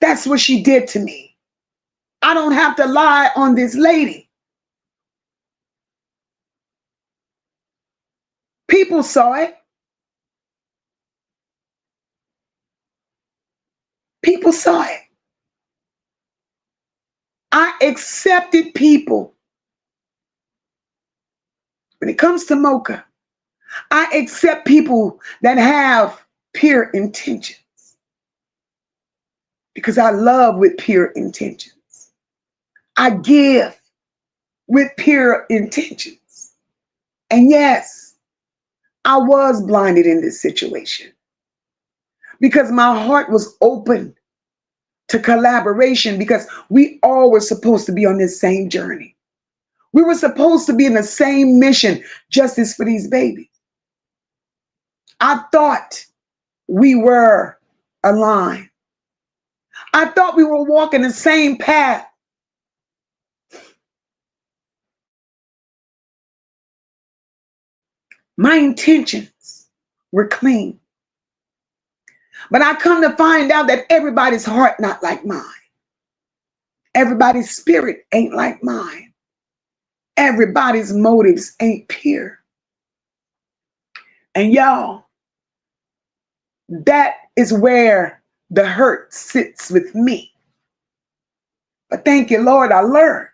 That's what she did to me. I don't have to lie on this lady. People saw it. People saw it. I accepted people. When it comes to MOCA, I accept people that have pure intentions because I love with pure intentions. I give with pure intentions. And yes, I was blinded in this situation because my heart was open to collaboration because we all were supposed to be on this same journey. We were supposed to be in the same mission, justice for these babies. I thought we were aligned. I thought we were walking the same path. My intentions were clean. But I come to find out that everybody's heart not like mine. Everybody's spirit ain't like mine. Everybody's motives ain't pure. And y'all, that is where the hurt sits with me. But thank you, Lord, I learned.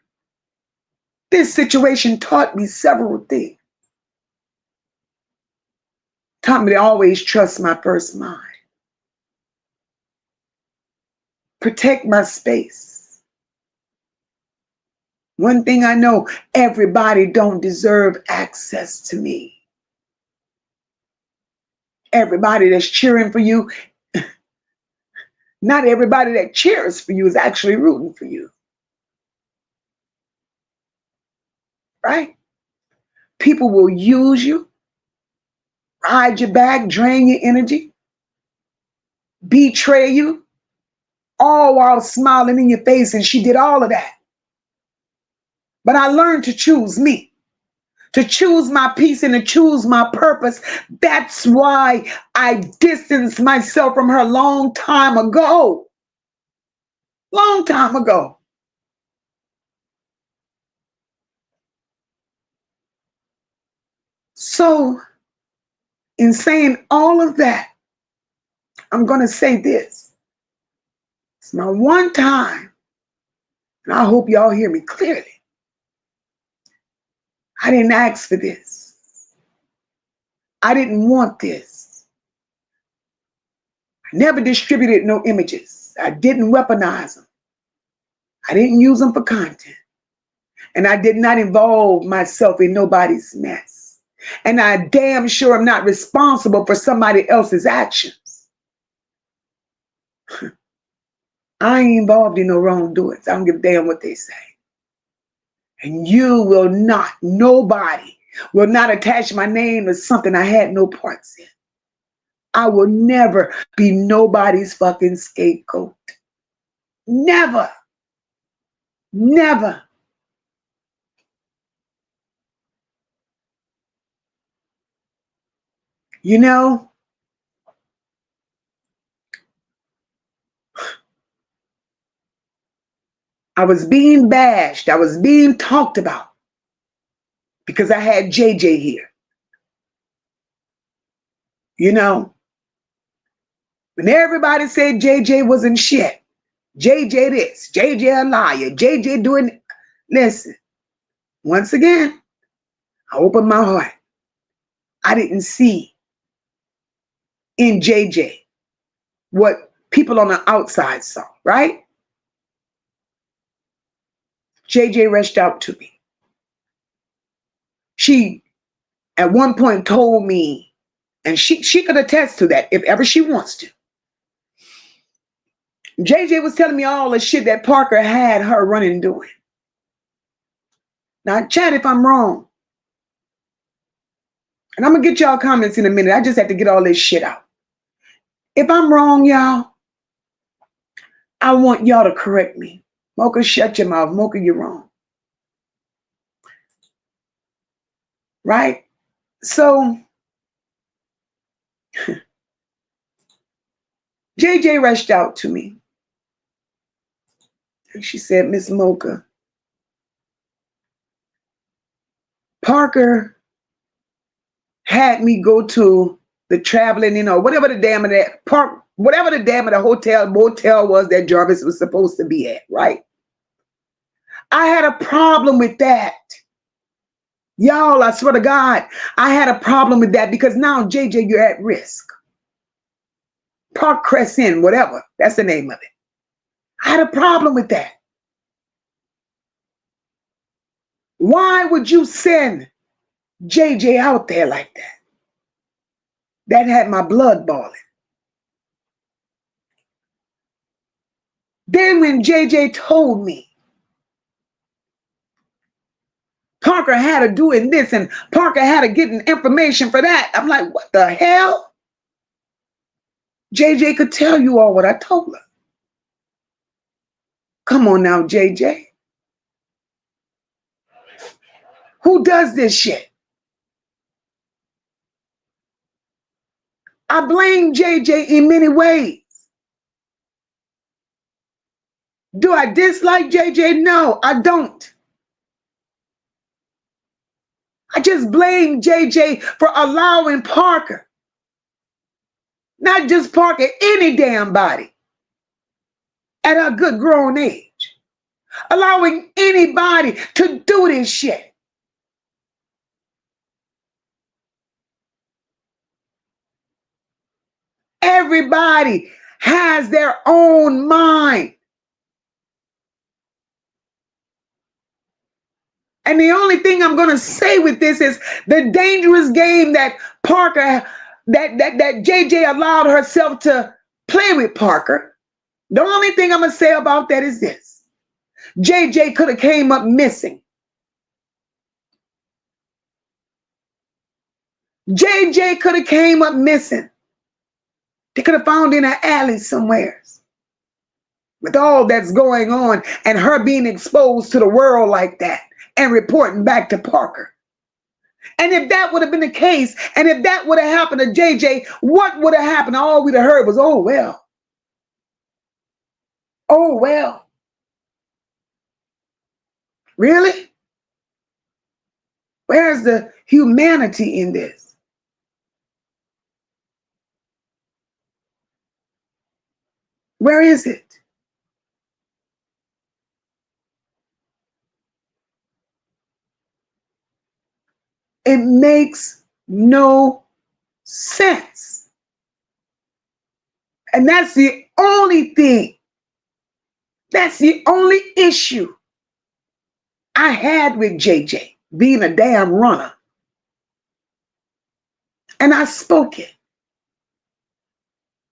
This situation taught me several things. Taught me to always trust my first mind. Protect my space. One thing I know, everybody don't deserve access to me. Everybody that's cheering for you, not everybody that cheers for you is actually rooting for you. Right? People will use you, ride your back, drain your energy, betray you, all while smiling in your face, and she did all of that. But I learned to choose me, to choose my peace and to choose my purpose. That's why I distanced myself from her long time ago. Long time ago. So, in saying all of that, I'm going to say this. It's my one time, and I hope y'all hear me clearly. I didn't ask for this. I didn't want this. I never distributed no images. I didn't weaponize them. I didn't use them for content. And I did not involve myself in nobody's mess. And I damn sure am not responsible for somebody else's actions. I ain't involved in no wrongdoings. I don't give a damn what they say. And you will not, nobody will not attach my name to something I had no parts in. I will never be nobody's fucking scapegoat. Never. Never. You know, I was being bashed. I was being talked about because I had JJ here. You know, when everybody said JJ wasn't shit, JJ this, JJ a liar, JJ doing, listen, once again, I opened my heart. I didn't see in JJ what people on the outside saw, right? JJ reached out to me. She, at one point, told me, and she could attest to that if ever she wants to. JJ was telling me all the shit that Parker had her running doing. Now, chat if I'm wrong. And I'm going to get y'all comments in a minute. I just have to get all this shit out. If I'm wrong, y'all, I want y'all to correct me. Mocha, shut your mouth. Mocha, you're wrong. Right? So, JJ rushed out to me. And she said, Miss Mocha, Parker had me go to the traveling, whatever the damn of that park, whatever the damn of the hotel, motel was that Jarvis was supposed to be at, right? I had a problem with that. Y'all, I swear to God, I had a problem with that because now, JJ, you're at risk. Park Crescent, whatever. That's the name of it. I had a problem with that. Why would you send JJ out there like that? That had my blood boiling. Then when JJ told me Parker had to doing this and Parker had to getting information for that, I'm like, what the hell? JJ could tell you all what I told her. Come on now, JJ. Who does this shit? I blame JJ in many ways. Do I dislike JJ? No, I don't. I just blame JJ for allowing Parker, not just Parker, any damn body at a good grown age, allowing anybody to do this shit. Everybody has their own mind. And the only thing I'm going to say with this is the dangerous game that Parker, that JJ allowed herself to play with Parker. The only thing I'm going to say about that is this. JJ could have came up missing. JJ could have came up missing. They could have found in an alley somewhere. With all that's going on and her being exposed to the world like that and reporting back to Parker. And if that would have been the case, and if that would have happened to JJ, what would have happened? All we'd have heard was, oh, well. Oh, well. Really? Where's the humanity in this? Where is it? It makes no sense. And that's the only thing. That's the only issue I had with JJ being a damn runner. And I spoke it.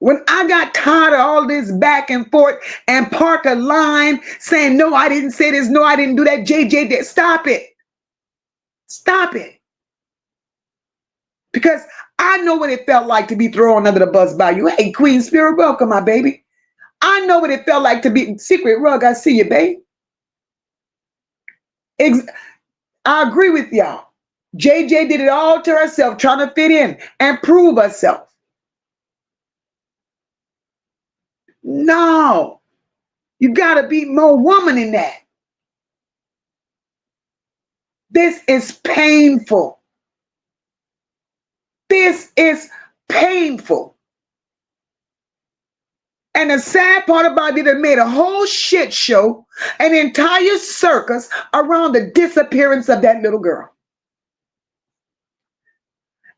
When I got tired of all this back and forth and Parker lying, saying, no, I didn't say this, no, I didn't do that, JJ did. Stop it. Stop it. Because I know what it felt like to be thrown under the bus by you. Hey, Queen Spirit, welcome, my baby. I know what it felt like to be Secret Rug. I see you, babe. I agree with y'all. JJ did it all to herself, trying to fit in and prove herself. No, you got to be more woman in that. This is painful. This is painful. And the sad part about it, it made a whole shit show, an entire circus around the disappearance of that little girl.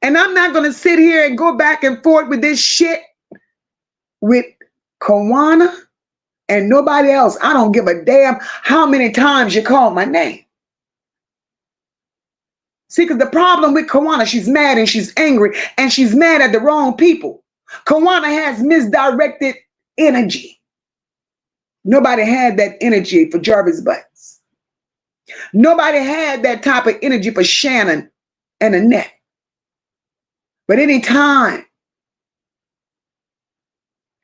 And I'm not going to sit here and go back and forth with this shit with Kawana and nobody else. I don't give a damn how many times you call my name. See, because the problem with Kawana, she's mad and she's angry and she's mad at the wrong people. Kawana has misdirected energy. Nobody had that energy for Jarvis Butts. Nobody had that type of energy for Shannon and Annette. But anytime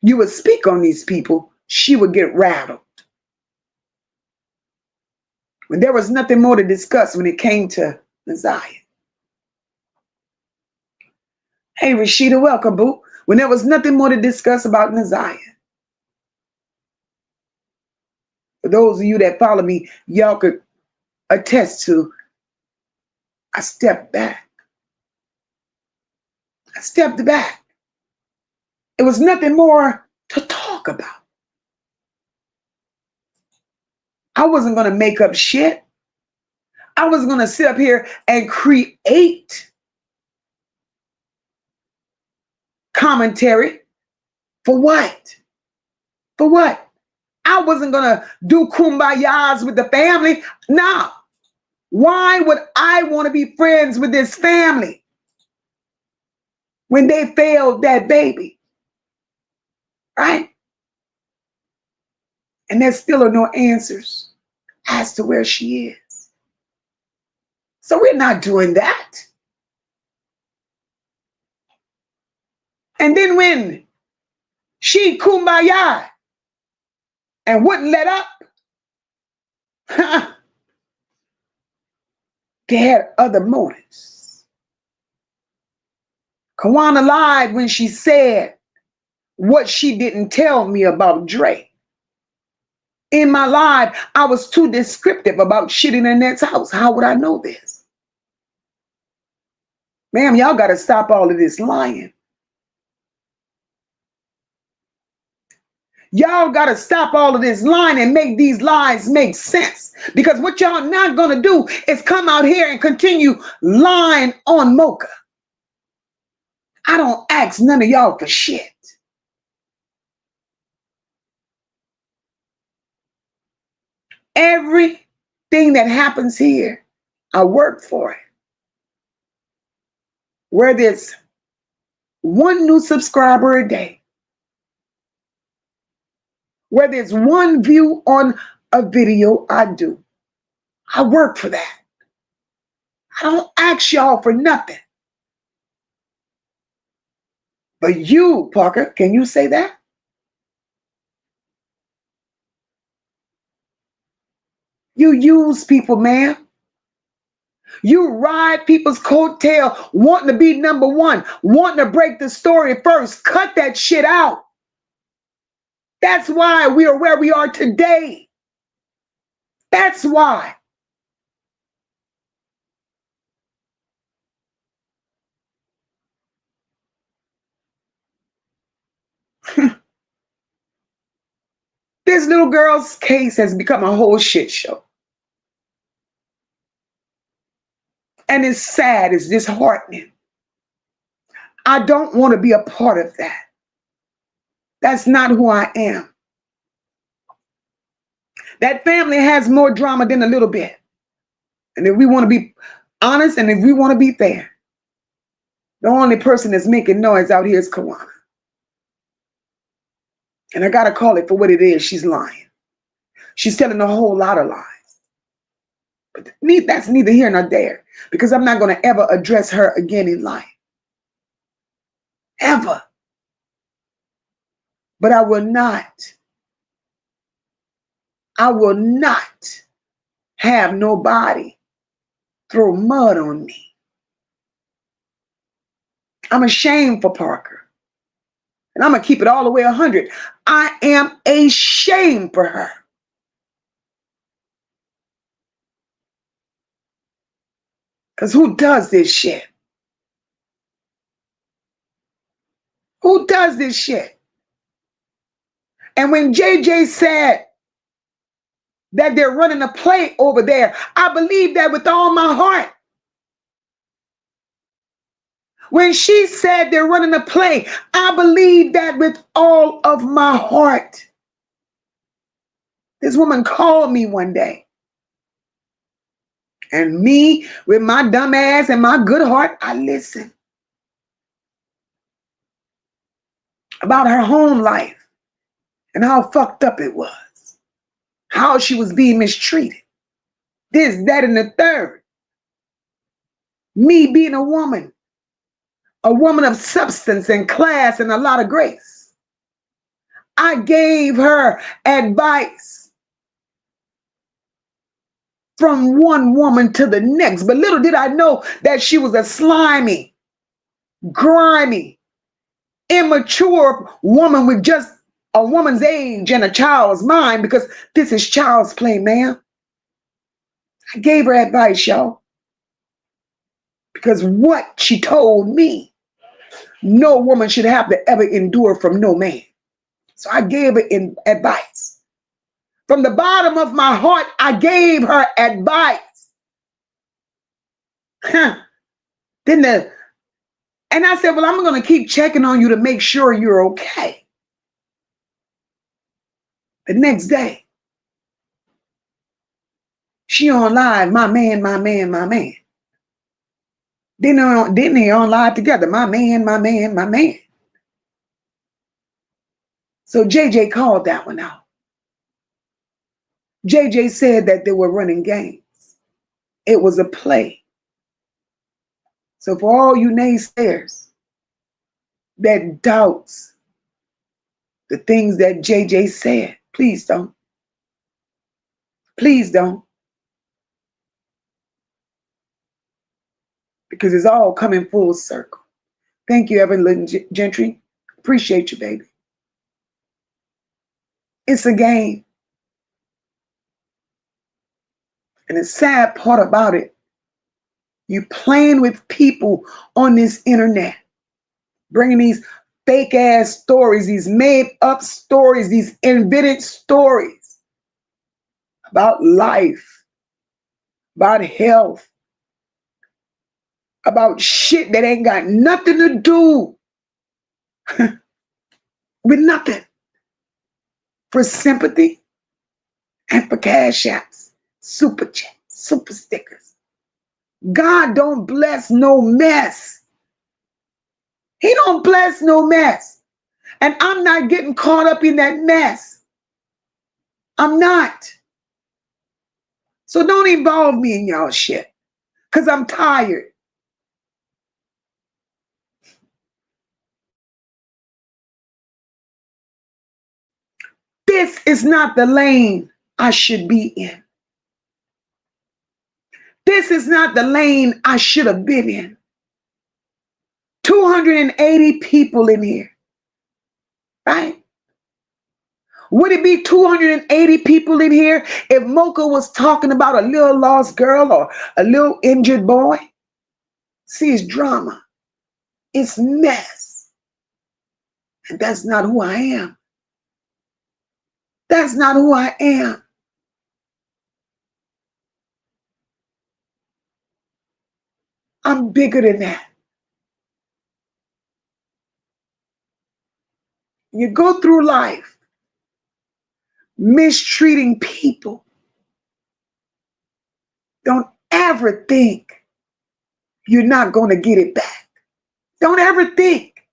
you would speak on these people, she would get rattled. When there was nothing more to discuss when it came to Naziah. Hey, Rashida, welcome, boo. When there was nothing more to discuss about Naziah. For those of you that follow me, y'all could attest to, I stepped back. I stepped back. It was nothing more to talk about. I wasn't going to make up shit. I was going to sit up here and create commentary. For what? For what? I wasn't going to do kumbayas with the family. No. Why would I want to be friends with this family when they failed that baby? Right? And there still are no answers as to where she is. So we're not doing that. And then when She kumbaya and wouldn't let up. They had other motives. Kawana lied when she said what she didn't tell me about Dre. In my life, I was too descriptive about shit in Annette's house. How would I know this? Ma'am, y'all got to stop all of this lying. Y'all got to stop all of this lying and make these lies make sense. Because what y'all not going to do is come out here and continue lying on MOCA. I don't ask none of y'all for shit. Everything that happens here, I work for it. Where there's one new subscriber a day, where there's one view on a video, I do. I work for that. I don't ask y'all for nothing. But you, Parker, can you say that? You use people, man. You ride people's coattail, wanting to be number one, wanting to break the story first. Cut that shit out. That's why we are where we are today. That's why. This little girl's case has become a whole shit show. And it's sad, it's disheartening. I don't want to be a part of that. That's not who I am. That family has more drama than a little bit. And if we want to be honest and if we want to be fair, the only person that's making noise out here is Kawana. And I got to call it for what it is. She's lying. She's telling a whole lot of lies. But that's neither here nor there, because I'm not going to ever address her again in life. Ever. But I will not have nobody throw mud on me. I'm ashamed for Parker. And I'm going to keep it all the way 100. I am ashamed for her. Because who does this shit? Who does this shit? And when JJ said that they're running a play over there, I believe that with all my heart. When she said they're running a play, I believe that with all of my heart. This woman called me one day. And me, with my dumb ass and my good heart, I listened. About her home life and how fucked up it was. How she was being mistreated. This, that, and the third. Me being a woman of substance and class and a lot of grace. I gave her advice from one woman to the next. But little did I know that she was a slimy, grimy, immature woman with just a woman's age and a child's mind, because this is child's play, ma'am. I gave her advice, y'all. Because what she told me, no woman should have to ever endure from no man. So I gave her advice. From the bottom of my heart, I gave her advice. And I said, well, I'm going to keep checking on you to make sure you're okay. The next day, she on live, my man, my man, my man. Didn't they on live together? My man, my man, my man. So JJ called that one out. JJ said that they were running games. It was a play. So for all you naysayers that doubts the things that JJ said. Please don't. Please don't. Because it's all coming full circle. Thank you, Evelyn Gentry. Appreciate you, baby. It's a game. And the sad part about it, you playing with people on this internet, bringing these fake ass stories, these made up stories, these invented stories about life, about health, about shit that ain't got nothing to do with nothing, for sympathy and for cash apps, super chats, super stickers. God don't bless no mess. He don't bless no mess. And I'm not getting caught up in that mess. I'm not. So don't involve me in y'all shit, because I'm tired. This is not the lane I should be in. This is not the lane I should have been in. 280 people in here, right? Would it be 280 people in here if MOCA was talking about a little lost girl or a little injured boy? See, it's drama. It's mess. And that's not who I am. That's not who I am. I'm bigger than that. You go through life mistreating people. Don't ever think you're not going to get it back. Don't ever think.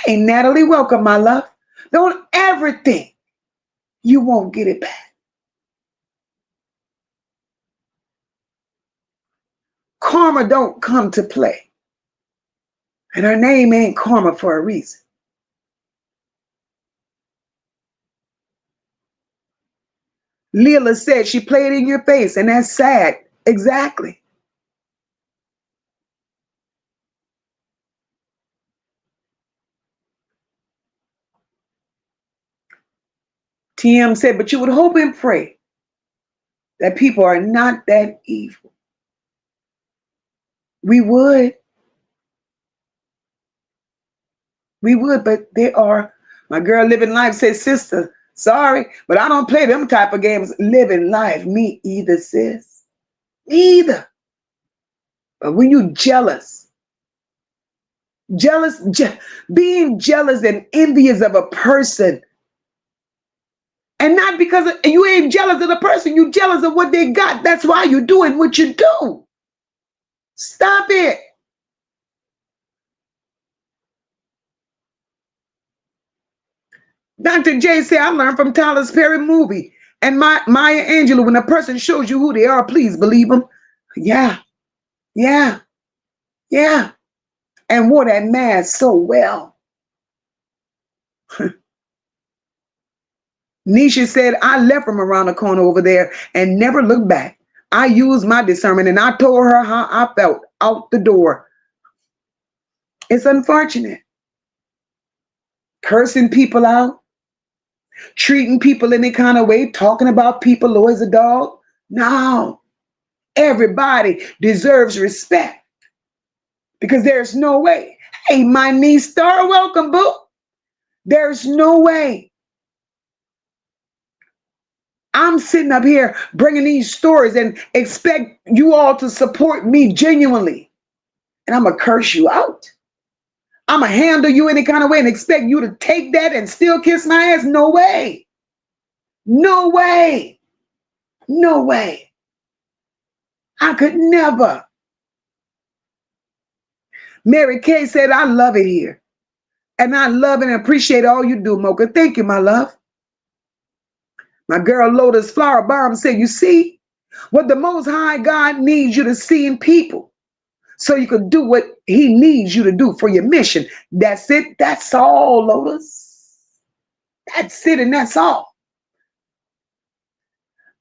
Hey, Natalie, welcome, my love. Don't ever think you won't get it back. Karma don't come to play. And her name ain't Karma for a reason. Leela said she played in your face, and that's sad. Exactly. TM said, but you would hope and pray that people are not that evil. We would. We would, but they are. My girl Living Life says, sister, sorry, but I don't play them type of games. Living life, me either, sis. Me either. But when you jealous, being jealous and envious of a person, and not because you ain't jealous of the person, you jealous of what they got. That's why you're doing what you do. Stop it. Dr. J said, I learned from Tyler Perry movie. And Maya Angelou, when a person shows you who they are, please believe them. Yeah, yeah, yeah. And wore that mask so well. Nisha said, I left from around the corner over there and never looked back. I used my discernment and I told her how I felt out the door. It's unfortunate. Cursing people out, treating people any kind of way, talking about people low as a dog. No. Everybody deserves respect because there's no way. Hey, my niece Star, welcome, boo. There's no way I'm sitting up here bringing these stories and expect you all to support me genuinely. And I'm going to curse you out. I'm going to handle you any kind of way and expect you to take that and still kiss my ass. No way. No way. No way. I could never. Mary Kay said, I love it here. And I love and appreciate all you do, MOCA. Thank you, my love. My girl Lotus Flower Bomb said, you see what the Most High God needs you to see in people so you can do what he needs you to do for your mission. That's it. That's all, Lotus. That's it, and that's all.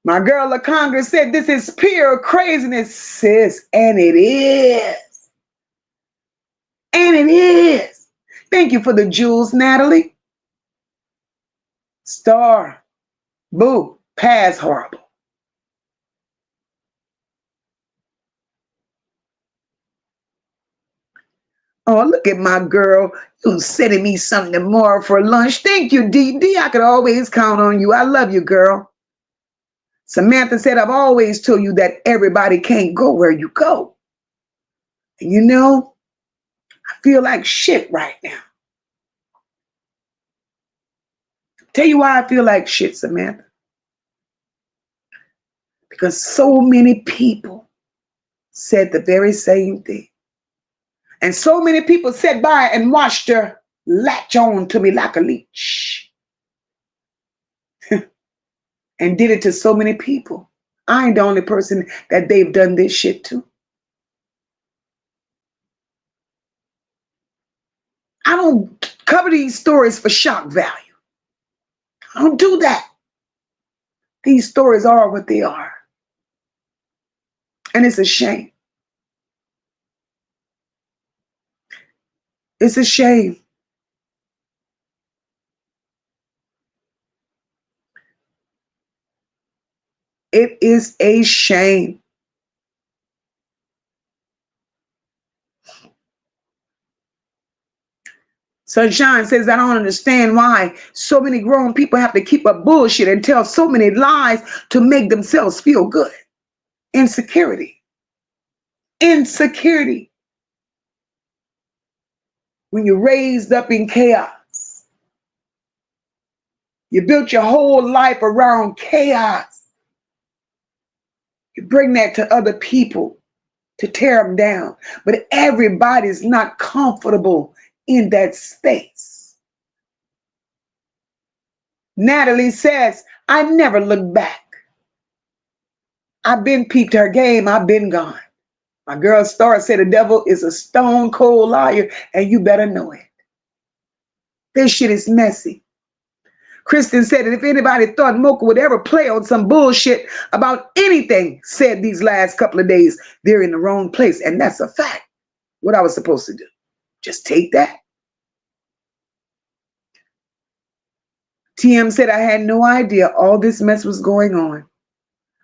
My girl LaCongra said this is pure craziness, sis, and it is. And it is. Thank you for the jewels, Natalie. Star, boo, pass horrible. Oh, look at my girl. You sending me something tomorrow for lunch. Thank you, Dee. Dee, I could always count on you. I love you, girl. Samantha said, I've always told you that everybody can't go where you go. And you know, I feel like shit right now. Tell you why I feel like shit, Samantha. Because so many people said the very same thing. And so many people sat by and watched her latch on to me like a leech. And did it to so many people. I ain't the only person that they've done this shit to. I don't cover these stories for shock value. I don't do that. These stories are what they are. And it's a shame. It's a shame. It is a shame. Sunshine says, I don't understand why so many grown people have to keep up bullshit and tell so many lies to make themselves feel good. Insecurity. Insecurity. When you're raised up in chaos, you built your whole life around chaos. You bring that to other people to tear them down. But everybody's not comfortable in that space. Natalie says, I never look back. I've been peeped her game. I've been gone. My girl Star said the devil is a stone cold liar, and you better know it. This shit is messy. Kristen said that if anybody thought MOCA would ever play on some bullshit about anything said these last couple of days, they're in the wrong place. And that's a fact. What I was supposed to do. Just take that. TM said, I had no idea all this mess was going on.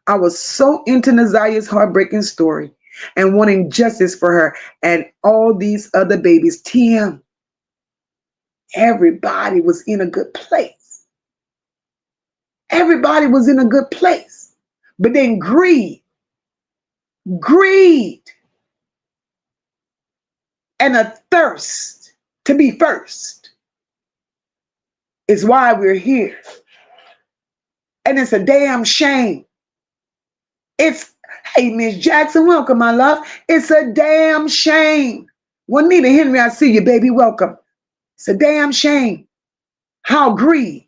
I was so into Nazaya's heartbreaking story and wanting justice for her and all these other babies. TM, everybody was in a good place. Everybody was in a good place. But then greed, and a thirst to be first is why we're here. And it's a damn shame. Hey, Miss Jackson, welcome, my love. It's a damn shame. Juanita Henry, I see you, baby, welcome. It's a damn shame. How greed.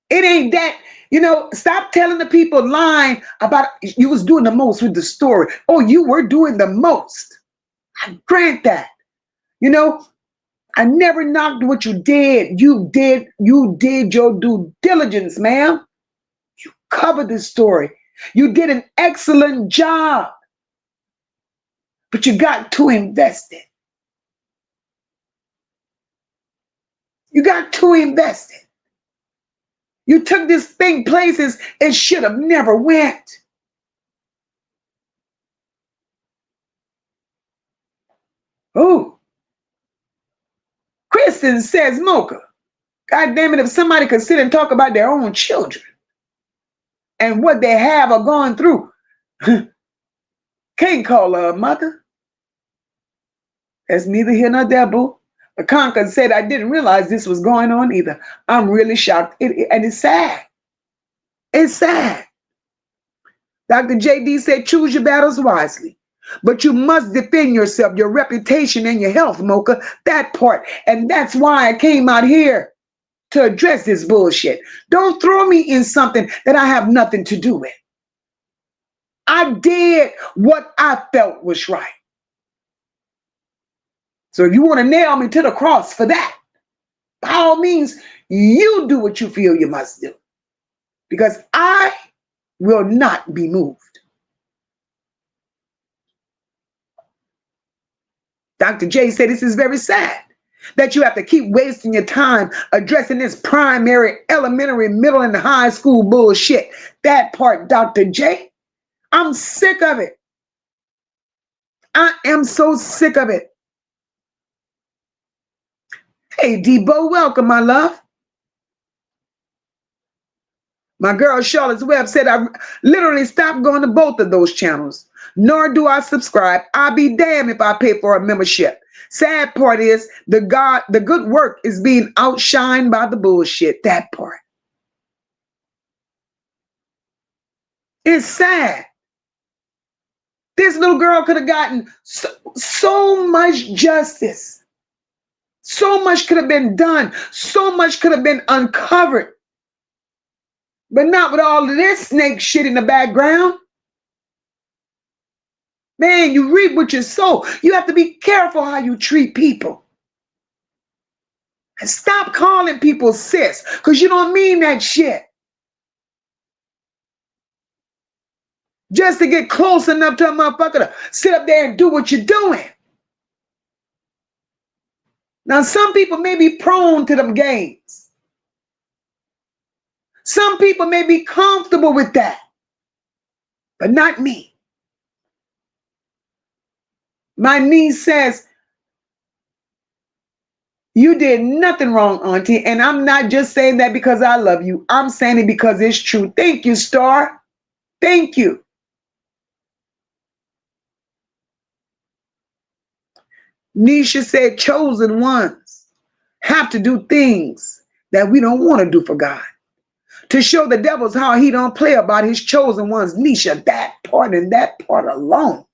It ain't that, stop telling the people lying about you was doing the most with the story. Oh, you were doing the most. I grant that. I never knocked what you did. You did your due diligence, ma'am. You covered the story. You did an excellent job. But you got too invested. You got too invested. You took this thing places it should have never went. Oh. Kristen says, MOCA, God damn it, if somebody could sit and talk about their own children and what they have or gone through, can't call her a mother. That's neither here nor there, boo. But Concord said, I didn't realize this was going on either. I'm really shocked. And it's sad. It's sad. Dr. JD said, choose your battles wisely. But you must defend yourself, your reputation, and your health, MOCA. That part. And that's why I came out here to address this bullshit. Don't throw me in something that I have nothing to do with. I did what I felt was right. So if you want to nail me to the cross for that, by all means, You do what you feel you must do. Because I will not be moved. Dr. J said this is very sad that you have to keep wasting your time addressing this primary, elementary, middle, and high school bullshit. That part, Dr. J, I'm sick of it. I am so sick of it. Hey, Debo, welcome, my love. My girl Charlotte's Web said I literally stopped going to both of those channels, nor do I subscribe. I'll be damned if I pay for a membership. Sad part is the good work is being outshined by the bullshit. That part. It's sad. This little girl could have gotten so much justice. So much could have been done. So much could have been uncovered. But not with all of this snake shit in the background. Man, you reap what you sow. You have to be careful how you treat people. And stop calling people sis, because you don't mean that shit. Just to get close enough to a motherfucker to sit up there and do what you're doing. Now, some people may be prone to them games. Some people may be comfortable with that, but not me. My niece says, you did nothing wrong, Auntie. And I'm not just saying that because I love you. I'm saying it because it's true. Thank you, Star. Thank you. Nisha said, chosen ones have to do things that we don't want to do for God. To show the devils how he don't play about his chosen ones. Nisha, that part and that part alone.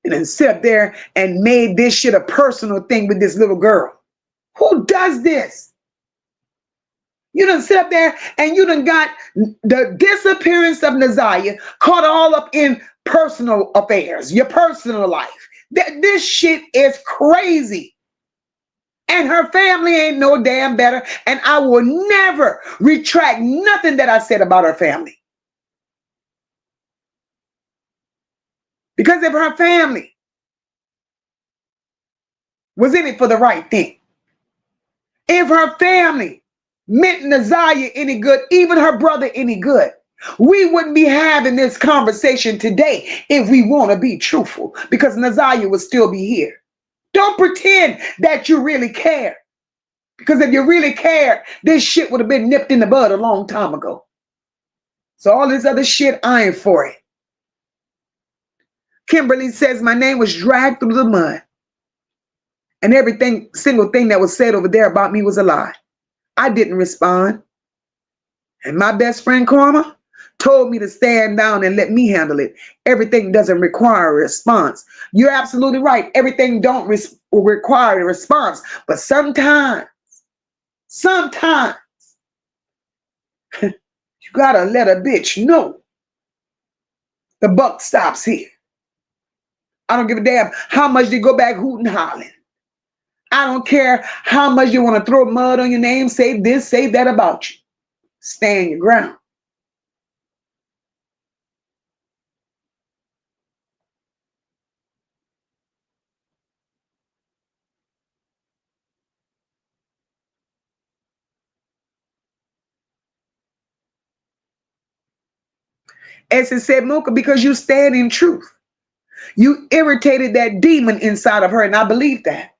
And then sit up there and made this shit a personal thing with this little girl. Who does this? You done sit up there and you done got the disappearance of Naziah caught all up in personal affairs, your personal life. This shit is crazy. And her family ain't no damn better. And I will never retract nothing that I said about her family. Because if her family was in it for the right thing, if her family meant Naziah any good, even her brother any good, we wouldn't be having this conversation today if we want to be truthful, because Naziah would still be here. Don't pretend that you really care, because if you really cared, this shit would have been nipped in the bud a long time ago. So all this other shit, I ain't for it. Kimberly says my name was dragged through the mud, and everything, single thing that was said over there about me was a lie. I didn't respond. And my best friend Karma told me to stand down and let me handle it. Everything doesn't require a response. You're absolutely right. Everything don't require a response. But sometimes, you gotta let a bitch know the buck stops here. I don't give a damn how much they go back hooting hollering. I don't care how much you want to throw mud on your name, say this, say that about you. Stand your ground. As it said, Mocha, because you stand in truth. You irritated that demon inside of her, and I believe that.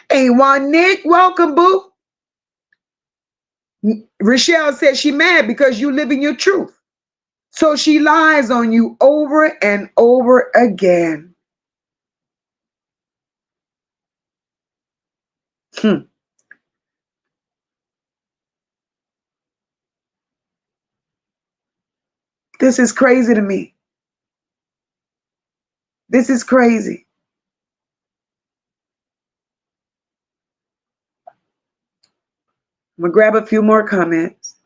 Hey, Juan Nick, welcome, boo. Rochelle said she mad because you live in your truth. So she lies on you over and over again. This is crazy to me. This is crazy. I'm going to grab a few more comments.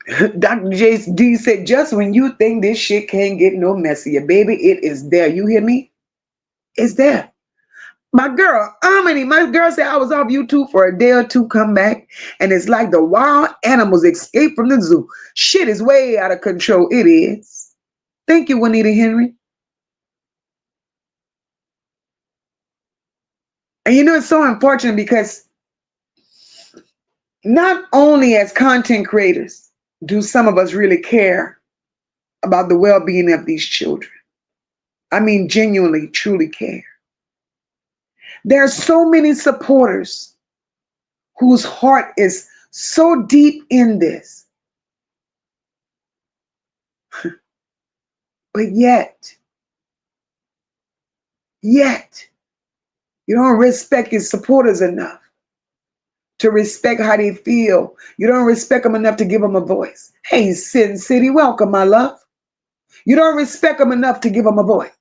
Dr. JD said, just when you think this shit can't get no messier, baby, it is there. You hear me? It's there. My girl, my girl said I was off YouTube for a day or two, come back, and it's like the wild animals escape from the zoo. Shit is way out of control. It is. Thank you, Juanita Henry. And you know, it's so unfortunate because not only as content creators do some of us really care about the well-being of these children. I mean, genuinely, truly care. There are so many supporters whose heart is so deep in this, but yet, you don't respect your supporters enough to respect how they feel. You don't respect them enough to give them a voice. Hey, Sin City, welcome, my love. You don't respect them enough to give them a voice.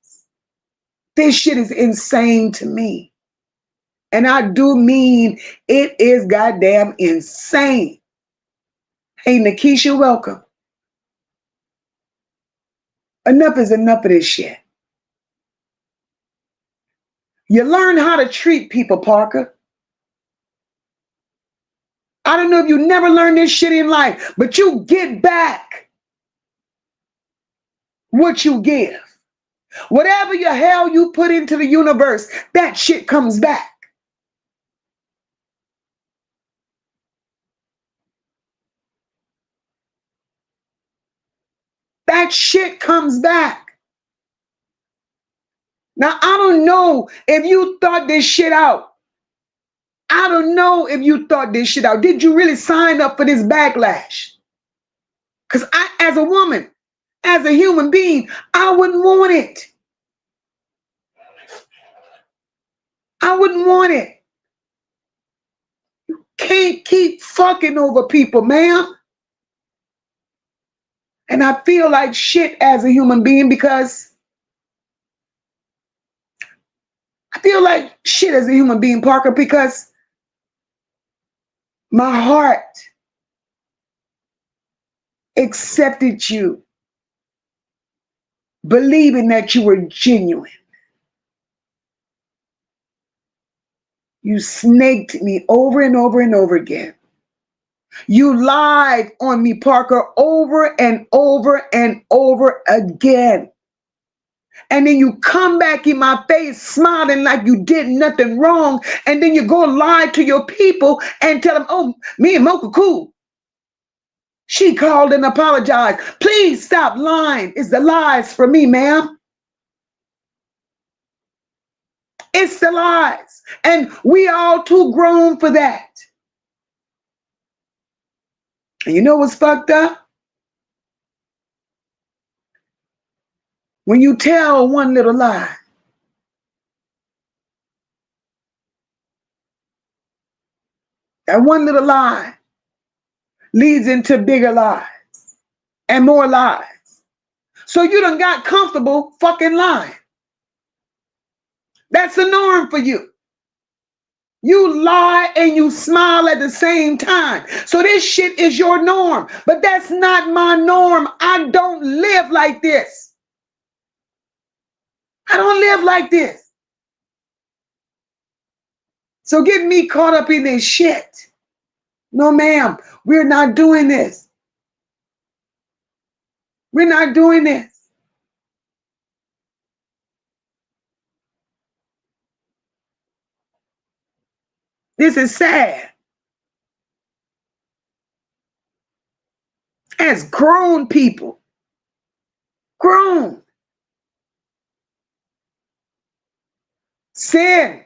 This shit is insane to me. And I do mean it is goddamn insane. Hey, Nikisha, welcome. Enough is enough of this shit. You learn how to treat people, Parker. I don't know if you never learned this shit in life, but you get back what you give. Whatever your hell you put into the universe, that shit comes back. That shit comes back. Now, I don't know if you thought this shit out. I don't know if you thought this shit out. Did you really sign up for this backlash? Because I, as a woman, as a human being, I wouldn't want it. I wouldn't want it. You can't keep fucking over people, ma'am. And I feel like shit as a human being because I feel like shit as a human being, Parker, because my heart accepted you, believing that you were genuine. You snaked me over and over and over again. You lied on me, Parker, over and over and over again. And then you come back in my face smiling like you did nothing wrong. And then you go lie to your people and tell them, oh, me and MOCA cool. She called and apologized. Please stop lying. It's the lies for me, ma'am. It's the lies. And we all too grown for that. And you know what's fucked up? When you tell one little lie, that one little lie leads into bigger lies and more lies. So you done got comfortable fucking lying. That's the norm for you. You lie and you smile at the same time. So this shit is your norm. But that's not my norm. I don't live like this. I don't live like this. So get me caught up in this shit. No, ma'am, we're not doing this. We're not doing this. This is sad. As grown people, grown. Sin.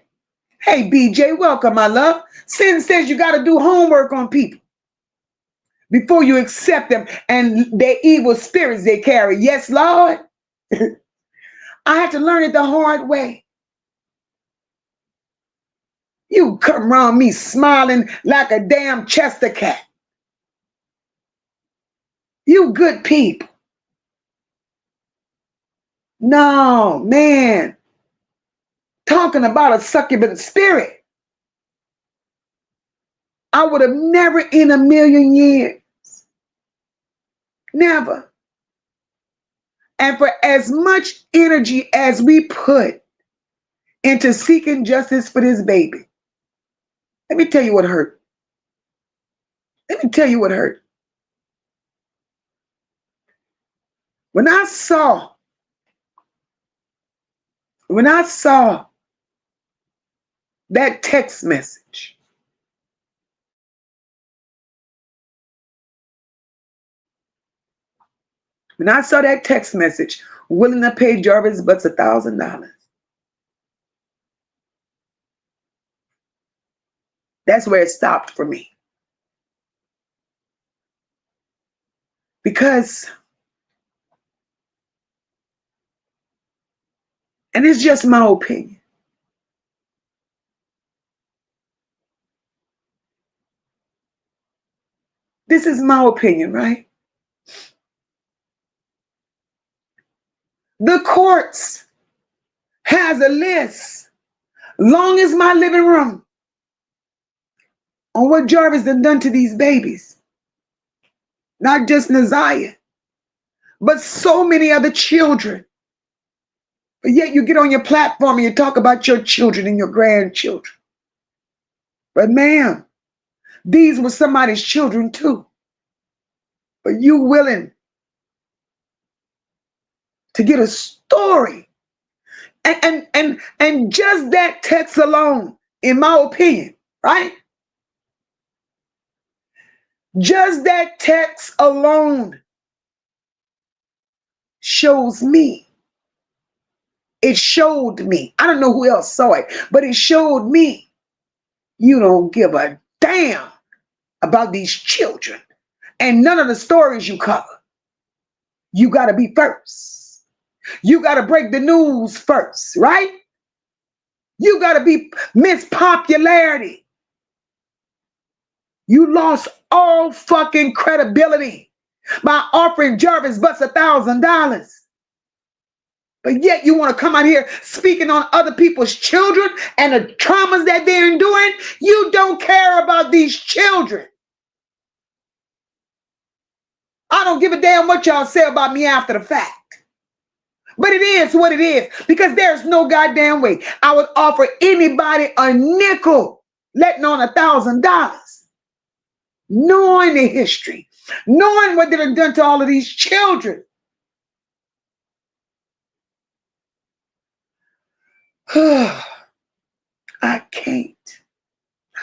Hey, BJ, welcome, my love. Sin says you got to do homework on people before you accept them and their evil spirits they carry. Yes, Lord. I had to learn it the hard way. You come around me smiling like a damn Chester cat. You good people. No, man. Talking about a succubant spirit. I would have never in a million years Never. And for as much energy as we put into seeking justice for this baby, let me tell you what hurt. Let me tell you what hurt. When I saw, when I saw that text message, when I saw that text message, willing to pay Jarvis Butts $1,000, that's where it stopped for me. Because, and it's just my opinion, this is my opinion, right? The courts has a list, long as my living room, on what Jarvis done to these babies. Not just Naziah, but so many other children. But yet you get on your platform and you talk about your children and your grandchildren. But ma'am, these were somebody's children too. But you willing to get a story. And just that text alone, in my opinion, right? Just that text alone shows me. It showed me. I don't know who else saw it, but it showed me you don't give a damn about these children and none of the stories you cover. You got to be first. You got to break the news first, right? You got to be Miss Popularity. You lost all fucking credibility by offering Jarvis Butts $1,000. But yet you want to come out here speaking on other people's children and the traumas that they're enduring. You don't care about these children. I don't give a damn what y'all say about me after the fact. But it is what it is, because there's no goddamn way I would offer anybody a nickel, letting on $1,000, knowing the history, knowing what they've done to all of these children. I can't.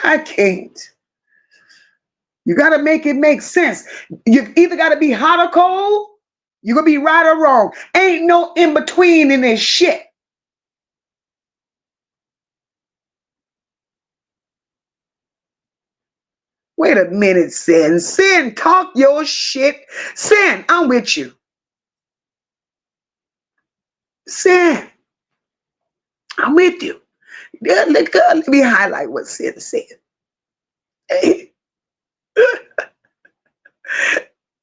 I can't. You got to make it make sense. You either got to be hot or cold. You're going to be right or wrong. Ain't no in between in this shit. Wait a minute, Sin. Sin, talk your shit. Sin, I'm with you. Sin, I'm with you. Let me highlight what Sin said. Hey.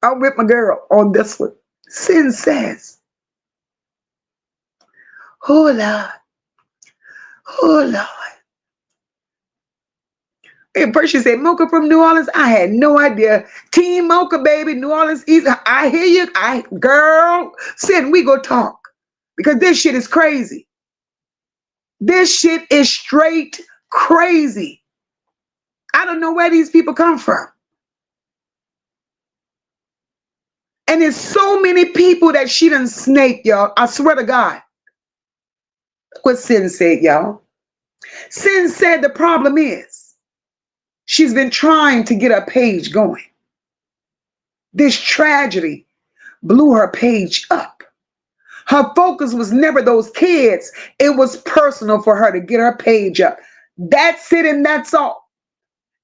I'm with my girl on this one. Sin says, oh Lord, oh Lord. And first she said, Mocha from New Orleans. I had no idea. Team Mocha, baby, New Orleans East. I hear you. Girl, Sin, we go talk. Because this shit is crazy. This shit is straight crazy. I don't know where these people come from. And there's so many people that she done snaked, y'all. I swear to God. Look what Sin said, y'all. Sin said the problem is she's been trying to get her page going. This tragedy blew her page up. Her focus was never those kids. It was personal for her to get her page up. That's it and that's all.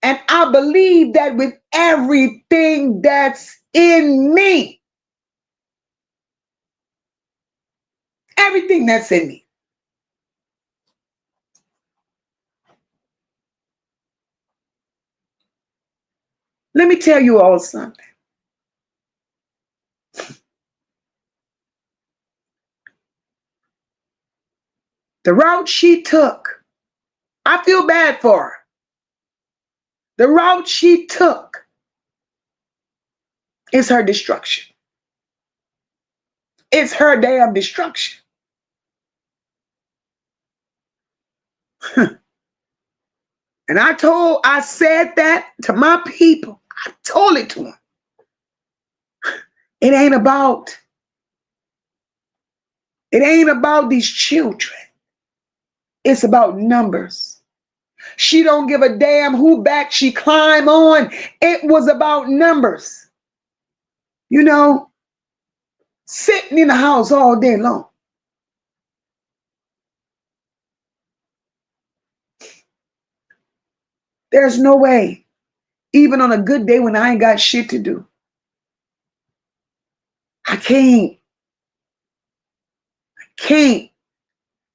And I believe that with everything that's in me. Everything that's in me. Let me tell you all something. The route she took, I feel bad for her. The route she took is her destruction. It's her damn destruction. And I said that to my people. I told it to them. It ain't about, it ain't about these children. It's about numbers. She don't give a damn who back she climb on. It was about numbers. You know, sitting in the house all day long. There's no way, even on a good day when I ain't got shit to do. I can't.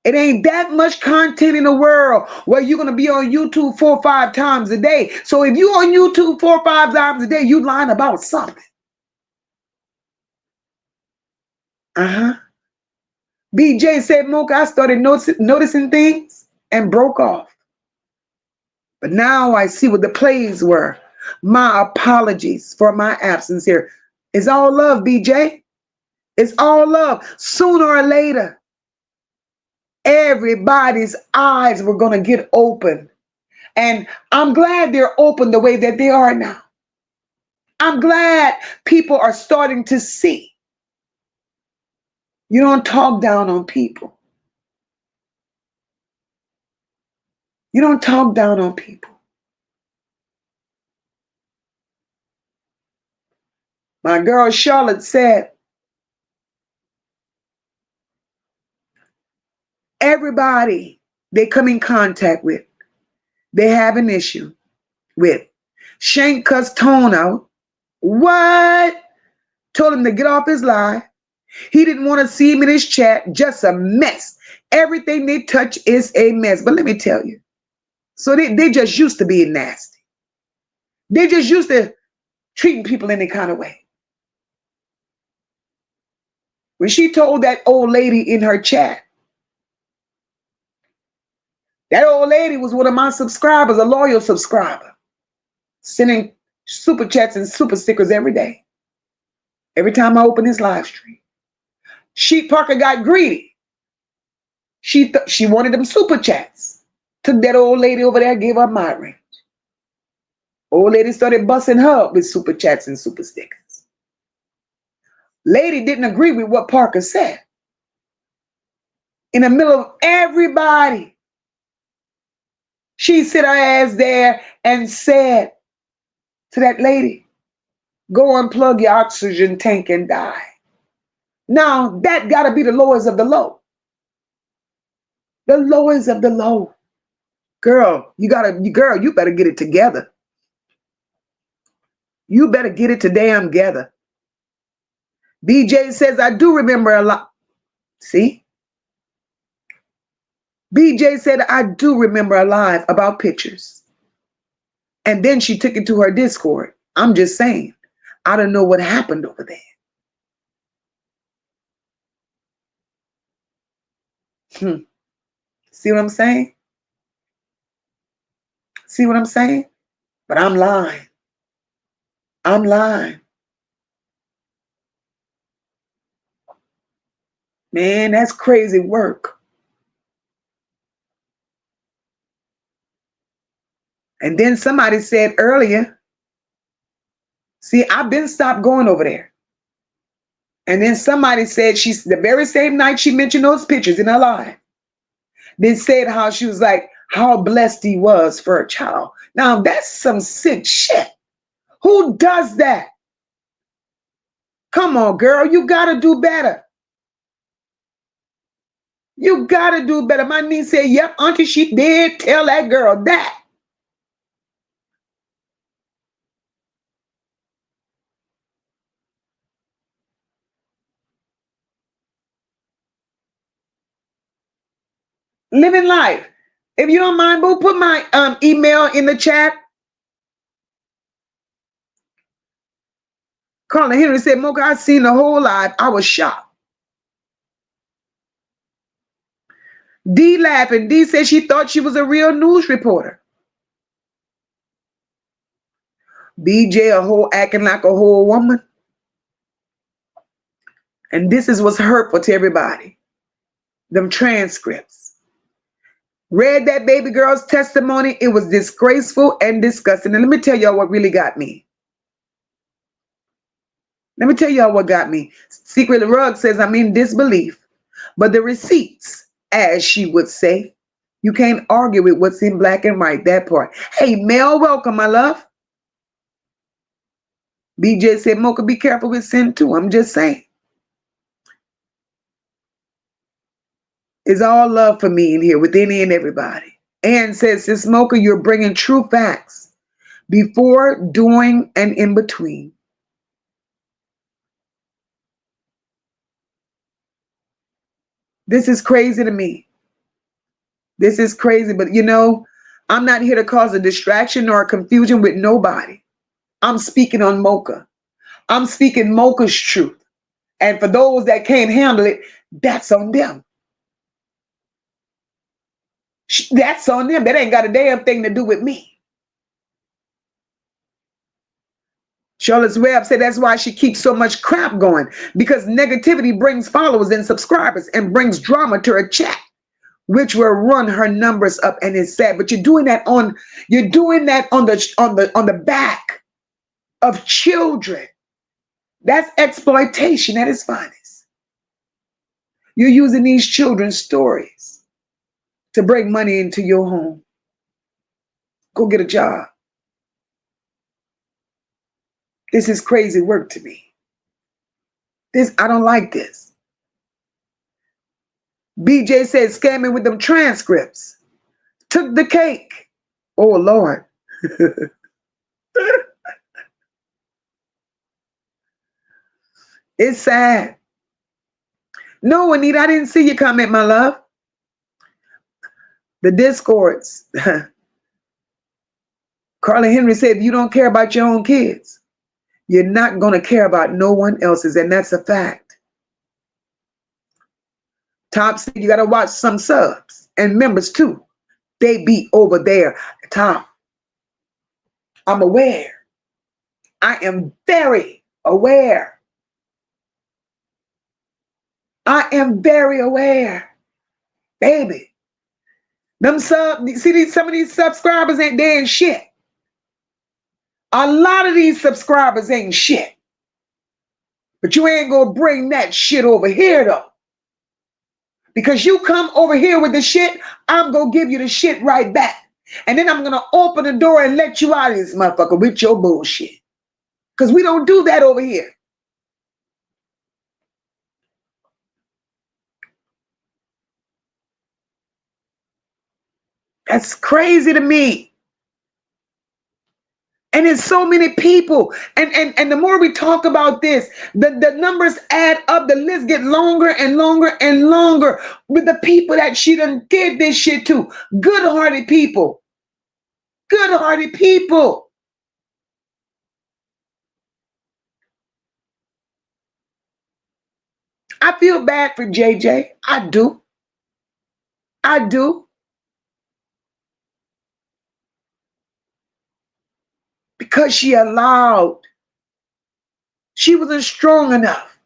It ain't that much content in the world where you're going to be on YouTube 4 or 5 times a day. So if you on YouTube 4 or 5 times a day, you lying about something. Uh-huh. BJ said, Mocha, I started noticing things and broke off. But now I see what the plays were. My apologies for my absence here. It's all love, BJ. It's all love. Sooner or later, everybody's eyes were going to get open. And I'm glad they're open the way that they are now. I'm glad people are starting to see. You don't talk down on people. You don't talk down on people. My girl Charlotte said, everybody they come in contact with, they have an issue with. Shank cussed Tone out. What? Told him to get off his lie. He didn't want to see him in his chat. Just a mess. Everything they touch is a mess. But let me tell you. So they just used to being nasty. They just used to treating people any kind of way. When she told that old lady in her chat, that old lady was one of my subscribers, a loyal subscriber, sending super chats and super stickers every day. Every time I open his live stream. She Parker got greedy. She wanted them super chats. Took that old lady over there, gave her my range. Old lady started busting her up with super chats and super stickers. Lady didn't agree with what Parker said. In the middle of everybody, she sit her ass there and said to that lady, go unplug your oxygen tank and die. Now, that got to be the lowest of the low. The lowest of the low. Girl, you better get it together. You better get it together. BJ says, I do remember a lot. See? BJ said, I do remember a live about pictures. And then she took it to her Discord. I'm just saying, I don't know what happened over there. See what I'm saying? See what I'm saying? But I'm lying. I'm lying. Man, that's crazy work. And then somebody said earlier, see, I've been stopped going over there. And then somebody said she's the very same night she mentioned those pictures in her life. They said how she was like, how blessed he was for a child. Now that's some sick shit. Who does that? Come on, girl, you gotta do better. You gotta do better. My niece said, yep, auntie, she did tell that girl that. Living life. If you don't mind, boo, put my email in the chat. Carla Henry said, Mocha, I seen the whole live. I was shocked. D laughing. D said she thought she was a real news reporter. BJ a whole acting like a whole woman. And this is what's hurtful to everybody. Them transcripts. Read that baby girl's testimony. It was disgraceful and disgusting. And let me tell y'all what really got me. Let me tell y'all what got me. Secret Rug says, I'm in disbelief. But the receipts, as she would say, you can't argue with what's in black and white, that part. Hey, Mel, welcome, my love. BJ said, Mocha, be careful with sin too. I'm just saying. It's all love for me in here with any and everybody. Ann says, Sis Mocha, you're bringing true facts before, during, and in between. This is crazy to me. This is crazy, but you know, I'm not here to cause a distraction or a confusion with nobody. I'm speaking on Mocha. I'm speaking Mocha's truth. And for those that can't handle it, that's on them. That's on them. That ain't got a damn thing to do with me. Charlotte's Web said that's why she keeps so much crap going, because negativity brings followers and subscribers and brings drama to her chat, which will run her numbers up, and it's sad. But you're doing that on the back of children. That's exploitation at its finest. You're using these children's stories to bring money into your home. Go get a job. This is crazy work to me. I don't like this. BJ said scamming with them transcripts. Took the cake. Oh, Lord. It's sad. No, Anita, I didn't see your comment, my love. The discords. Carla Henry said, if you don't care about your own kids, you're not going to care about no one else's, and that's a fact. Top said you got to watch some subs and members too. They be over there. Top, I'm aware. I am very aware. I am very aware. Baby. Some of these subscribers ain't shit. A lot of these subscribers ain't shit. But you ain't gonna bring that shit over here though. Because you come over here with the shit, I'm gonna give you the shit right back. And then I'm gonna open the door and let you out of this motherfucker with your bullshit. Because we don't do that over here. That's crazy to me. And it's so many people. And the more we talk about this, the numbers add up. The list get longer and longer and longer with the people that she done did this shit to. Good-hearted people. Good-hearted people. I feel bad for JJ. I do. I do. Because she wasn't strong enough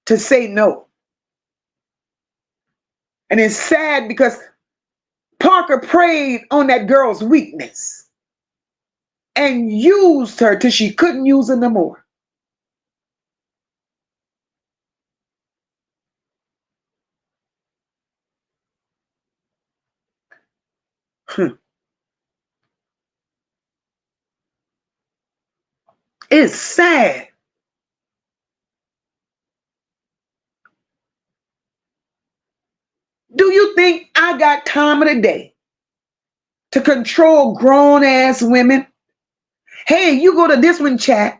to say no. And it's sad because Parker preyed on that girl's weakness and used her till she couldn't use her no more. It's sad. Do you think I got time of the day to control grown-ass women? Hey, you go to this one chat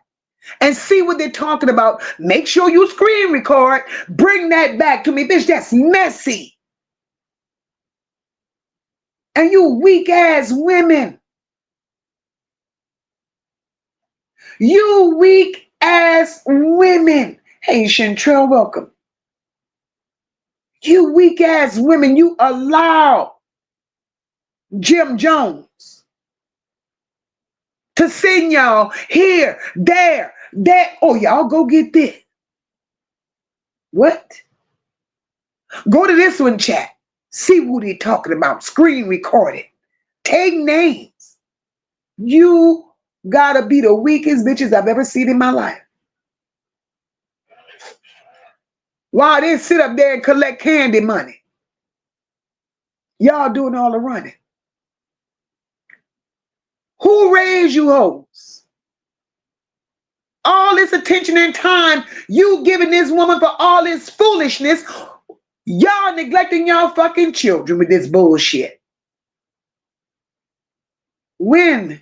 and see what they're talking about. Make sure you screen record. Bring that back to me. Bitch, that's messy. And you weak-ass women. You weak-ass women. Hey, Chantrell, welcome. You weak-ass women, you allow Jim Jones to send y'all here, there. Oh, y'all go get this. What? Go to this one chat. See who they talking about. Screen recorded. Take names. You gotta be the weakest bitches I've ever seen in my life. While they sit up there and collect candy money. Y'all doing all the running. Who raised you hoes? All this attention and time you giving this woman for all this foolishness. Y'all neglecting y'all fucking children with this bullshit. When?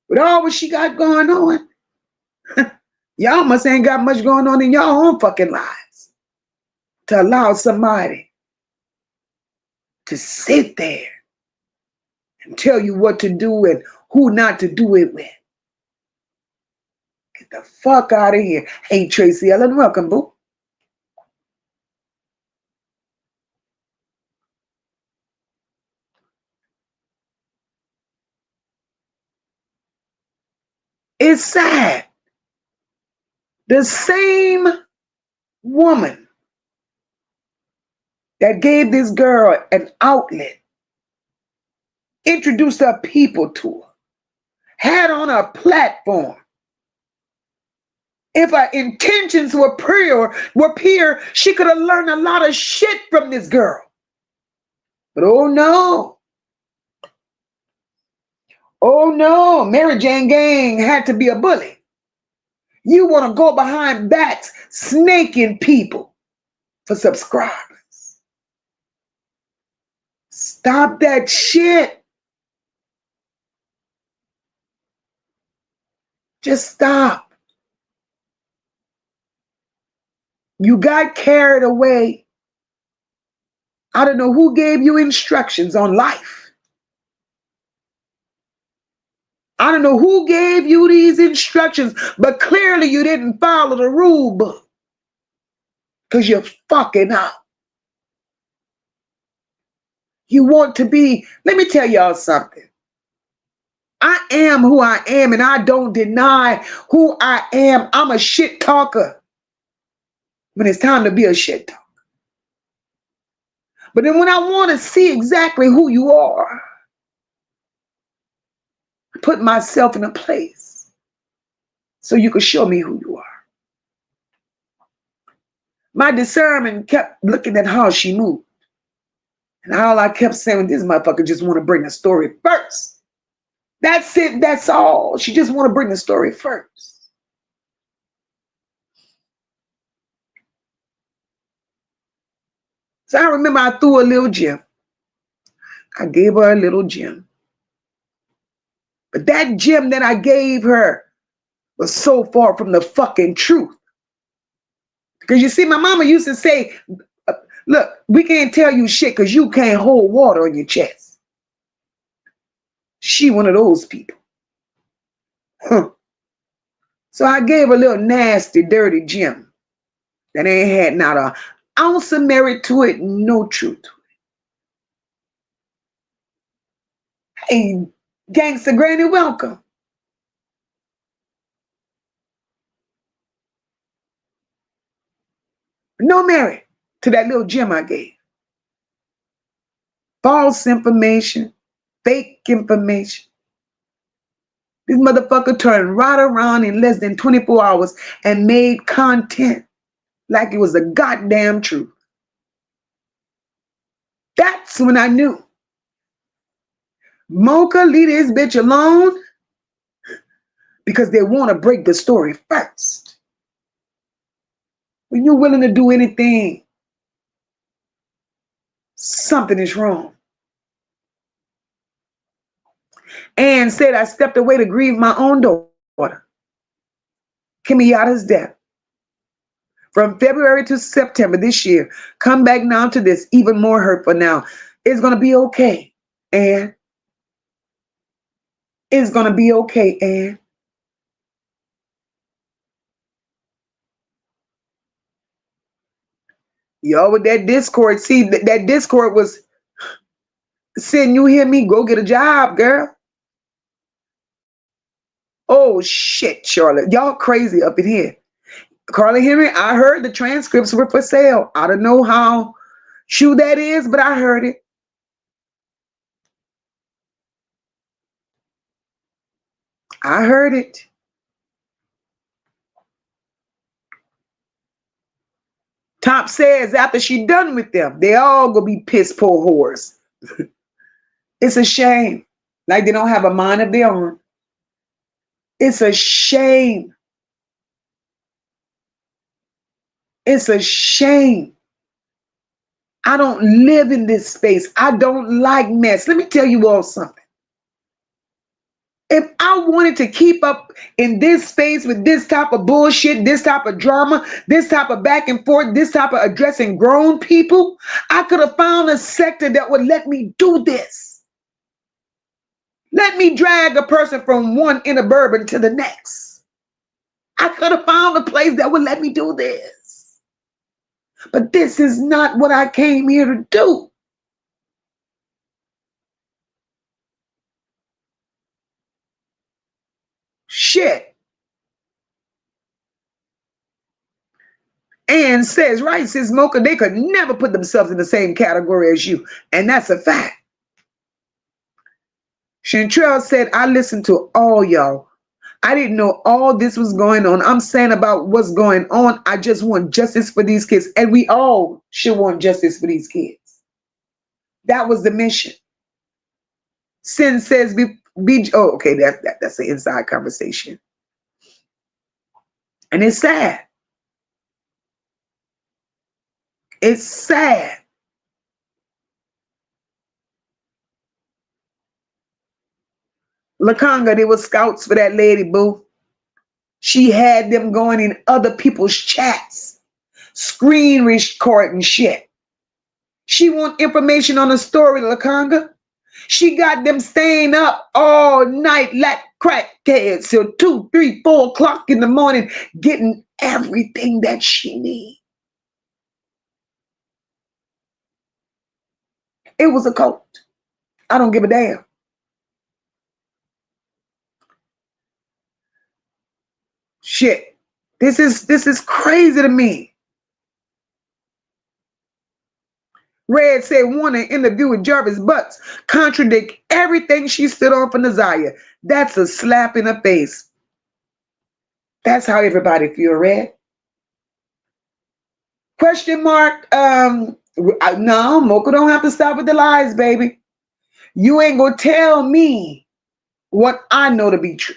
With all what she got going on, y'all must ain't got much going on in y'all own fucking lives to allow somebody to sit there and tell you what to do and who not to do it with. Get the fuck out of here. Hey, Tracy Ellen, welcome, boo. It's sad. The same woman that gave this girl an outlet, introduced her people to her, had on a platform. If her intentions were pure, she could have learned a lot of shit from this girl. But oh no, Mary Jane Gang had to be a bully. You want to go behind backs, snaking people for subscribers. Stop that shit. Just stop. You got carried away. I don't know who gave you instructions on life. I don't know who gave you these instructions, but clearly you didn't follow the rule book because you're fucking up. You want to be, let me tell y'all something. I am who I am and I don't deny who I am. I'm a shit talker when it's time to be a shit talker. But then when I want to see exactly who you are, I put myself in a place so you can show me who you are. My discernment kept looking at how she moved. And all I kept saying, this motherfucker just want to bring the story first. That's it, that's all. She just want to bring the story first. So I remember I threw a little gem. I gave her a little gem. But that gem that I gave her was so far from the fucking truth. Because you see, my mama used to say, look, we can't tell you shit because you can't hold water on your chest. She one of those people. Huh. So I gave her a little nasty, dirty gem that ain't had not an ounce of merit to it, no truth to it. Hey, Gangster Granny, welcome. No merit to that little gem I gave. False information, fake information. This motherfucker turned right around in less than 24 hours and made content like it was the goddamn truth. That's when I knew. MOCA, leave this bitch alone because they want to break the story first. When you're willing to do anything, something is wrong. Ann said I stepped away to grieve my own daughter, Kimiata's death. From February to September this year, come back now to this, even more hurtful now. It's going to be okay, Ann. It's going to be okay, Ann. Y'all with that Discord, see, that Discord was saying, you hear me? Go get a job, girl. Oh, shit, Charlotte. Y'all crazy up in here. Carly Henry, I heard the transcripts were for sale. I don't know how true that is, but I heard it. I heard it. Top says after she done with them, they all gonna be piss poor whores. It's a shame. Like they don't have a mind of their own. It's a shame. It's a shame. I don't live in this space. I don't like mess. Let me tell you all something. If I wanted to keep up in this space with this type of bullshit, this type of drama, this type of back and forth, this type of addressing grown people, I could have found a sector that would let me do this. Let me drag a person from one inner bourbon to the next. I could have found a place that would let me do this. But this is not what I came here to do. Shit. And says, right, says Mocha, they could never put themselves in the same category as you. And that's a fact. Chantrell said, I listened to all y'all. I didn't know all this was going on. I'm saying about what's going on. I just want justice for these kids. And we all should want justice for these kids. That was the mission. Sin says, oh, okay, that's an inside conversation. And it's sad. It's sad. Lakanga, there was scouts for that lady, boo. She had them going in other people's chats, screen recording shit. She want information on the story, Lakanga. She got them staying up all night like crackheads till 2, 3, 4 o'clock in the morning, getting everything that she needs. It was a cult. I don't give a damn. Shit. This is crazy to me. Red said one in an interview with Jarvis Butts contradict everything she stood on for Nazaya. That's a slap in the face. That's how everybody feel, Red. Question mark. No, Mocha don't have to stop with the lies, baby. You ain't gonna tell me what I know to be true.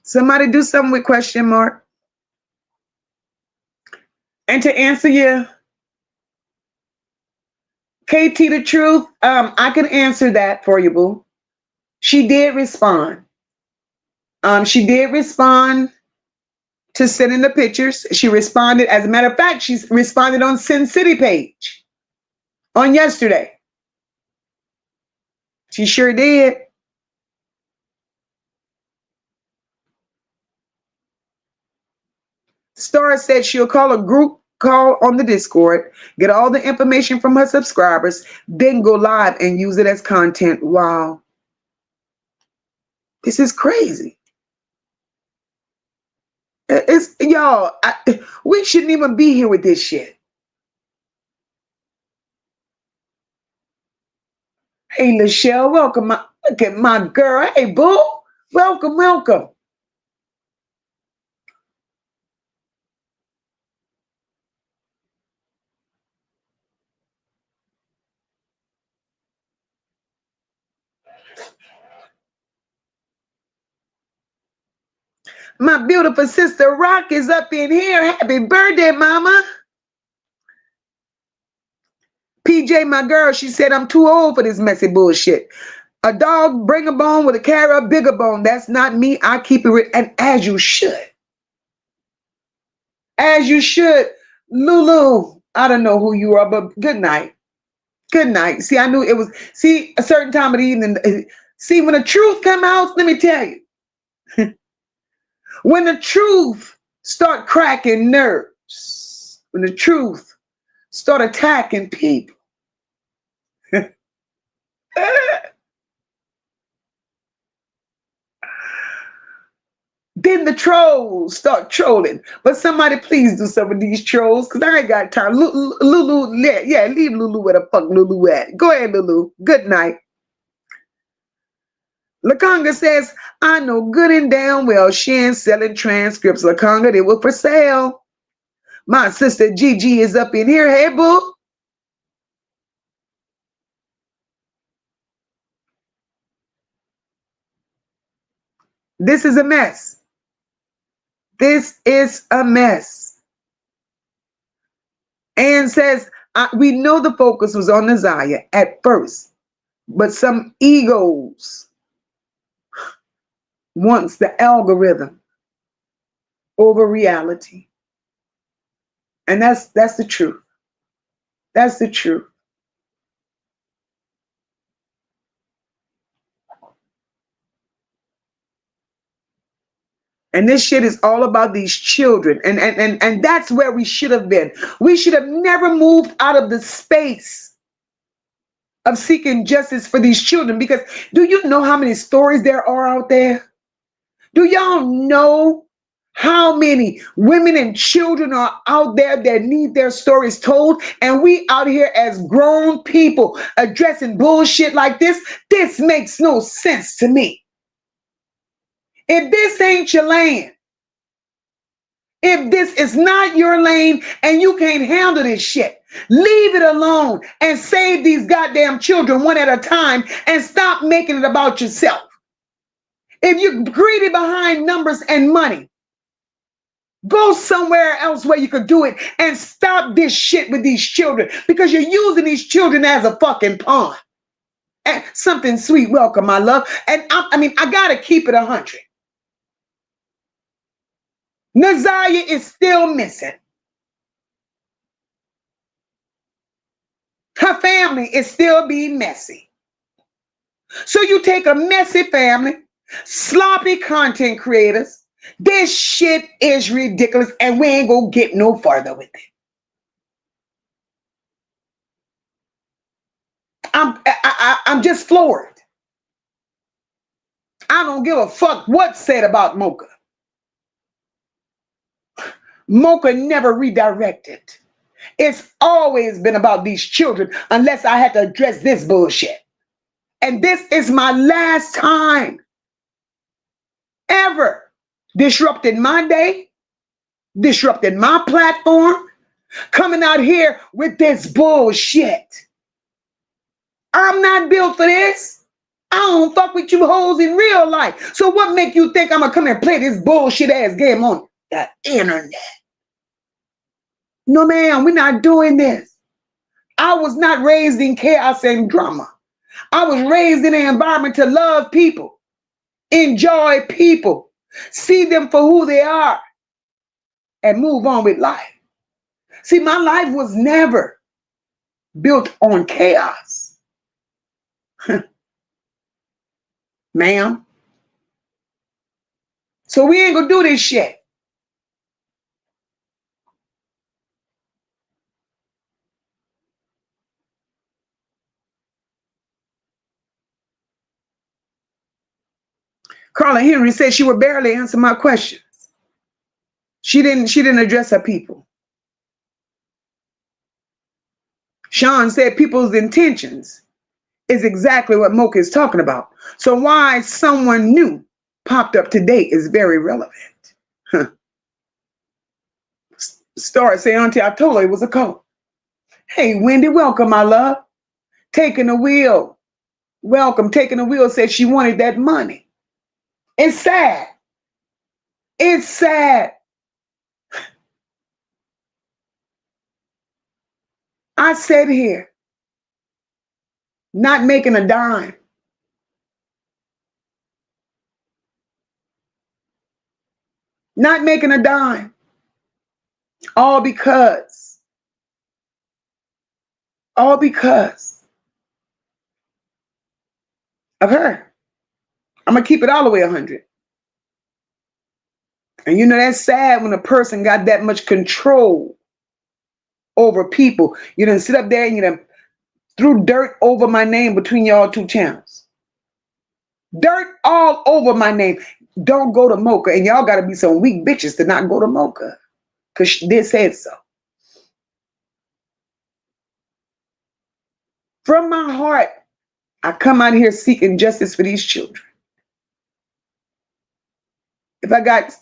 Somebody do something with question mark. And to answer you, KT the truth, I can answer that for you, boo. She did respond. She did respond to sending the pictures. She responded. As a matter of fact, she responded on Sin City page on yesterday. She sure did. Star said she'll call a group call on the Discord, get all the information from her subscribers, then go live and use it as content. Wow. This is crazy. It's y'all, we shouldn't even be here with this shit. Hey, Lachelle, welcome. Look at my girl. Hey, boo. Welcome, welcome. My beautiful sister Rock is up in here. Happy birthday, mama. PJ, my girl, she said, I'm too old for this messy bullshit. A dog bring a bone with a carry a bigger bone. That's not me. I keep it and as you should. As you should. Lulu, I don't know who you are, but good night. Good night. See, I knew it was, see, a certain time of the evening. See, when the truth come out, let me tell you. When the truth start cracking nerves, when the truth start attacking people. Then the trolls start trolling. But somebody please do some of these trolls, because I ain't got time. Lulu, yeah, leave Lulu where the fuck Lulu at. Go ahead, Lulu. Good night. Lakonga says, I know good and damn well she ain't selling transcripts. Lakonga, they were for sale. My sister Gigi is up in here. Hey, boo. This is a mess. This is a mess. Ann says, we know the focus was on Nazaya at first, but some egos wants the algorithm over reality. And that's the truth. That's the truth. And this shit is all about these children. And that's where we should have been. We should have never moved out of the space of seeking justice for these children. Because do you know how many stories there are out there? Do y'all know how many women and children are out there that need their stories told? And we out here as grown people addressing bullshit like this? This makes no sense to me. If this ain't your lane, if this is not your lane and you can't handle this shit, leave it alone and save these goddamn children one at a time and stop making it about yourself. If you're greedy behind numbers and money, go somewhere else where you could do it and stop this shit with these children, because you're using these children as a fucking pawn. And something sweet, welcome, my love. And I gotta keep it 100. Nazaya is still missing. Her family is still being messy. So you take a messy family, sloppy content creators. This shit is ridiculous, and we ain't gonna get no farther with it. I'm just floored. I don't give a fuck what's said about MOCA. MOCA never redirected. It's always been about these children, unless I had to address this bullshit. And this is my last time ever disrupting my day, disrupting my platform, coming out here with this bullshit. I'm not built for this. I don't fuck with you hoes in real life. So what make you think I'm gonna come and play this bullshit ass game on the internet? No, ma'am, we're not doing this. I was not raised in chaos and drama. I was raised in an environment to love people, enjoy people, see them for who they are, and move on with life. See, my life was never built on chaos. Ma'am. So we ain't gonna do this shit. Carla Henry said she would barely answer my questions. She didn't address her people. Sean said people's intentions is exactly what MOCA is talking about. So why someone new popped up today is very relevant. Huh. Star say, Auntie, I told her it was a cult. Hey, Wendy, welcome, my love. Taking the wheel. Welcome. Taking the wheel said she wanted that money. It's sad. It's sad. I sat here, not making a dime. Not making a dime. All because of her. I'm going to keep it all the way 100. And you know, that's sad when a person got that much control over people. You done sit up there and you done threw dirt over my name between y'all two channels. Dirt all over my name. Don't go to MOCA. And y'all got to be some weak bitches to not go to MOCA. Because they said so. From my heart, I come out here seeking justice for these children. If I got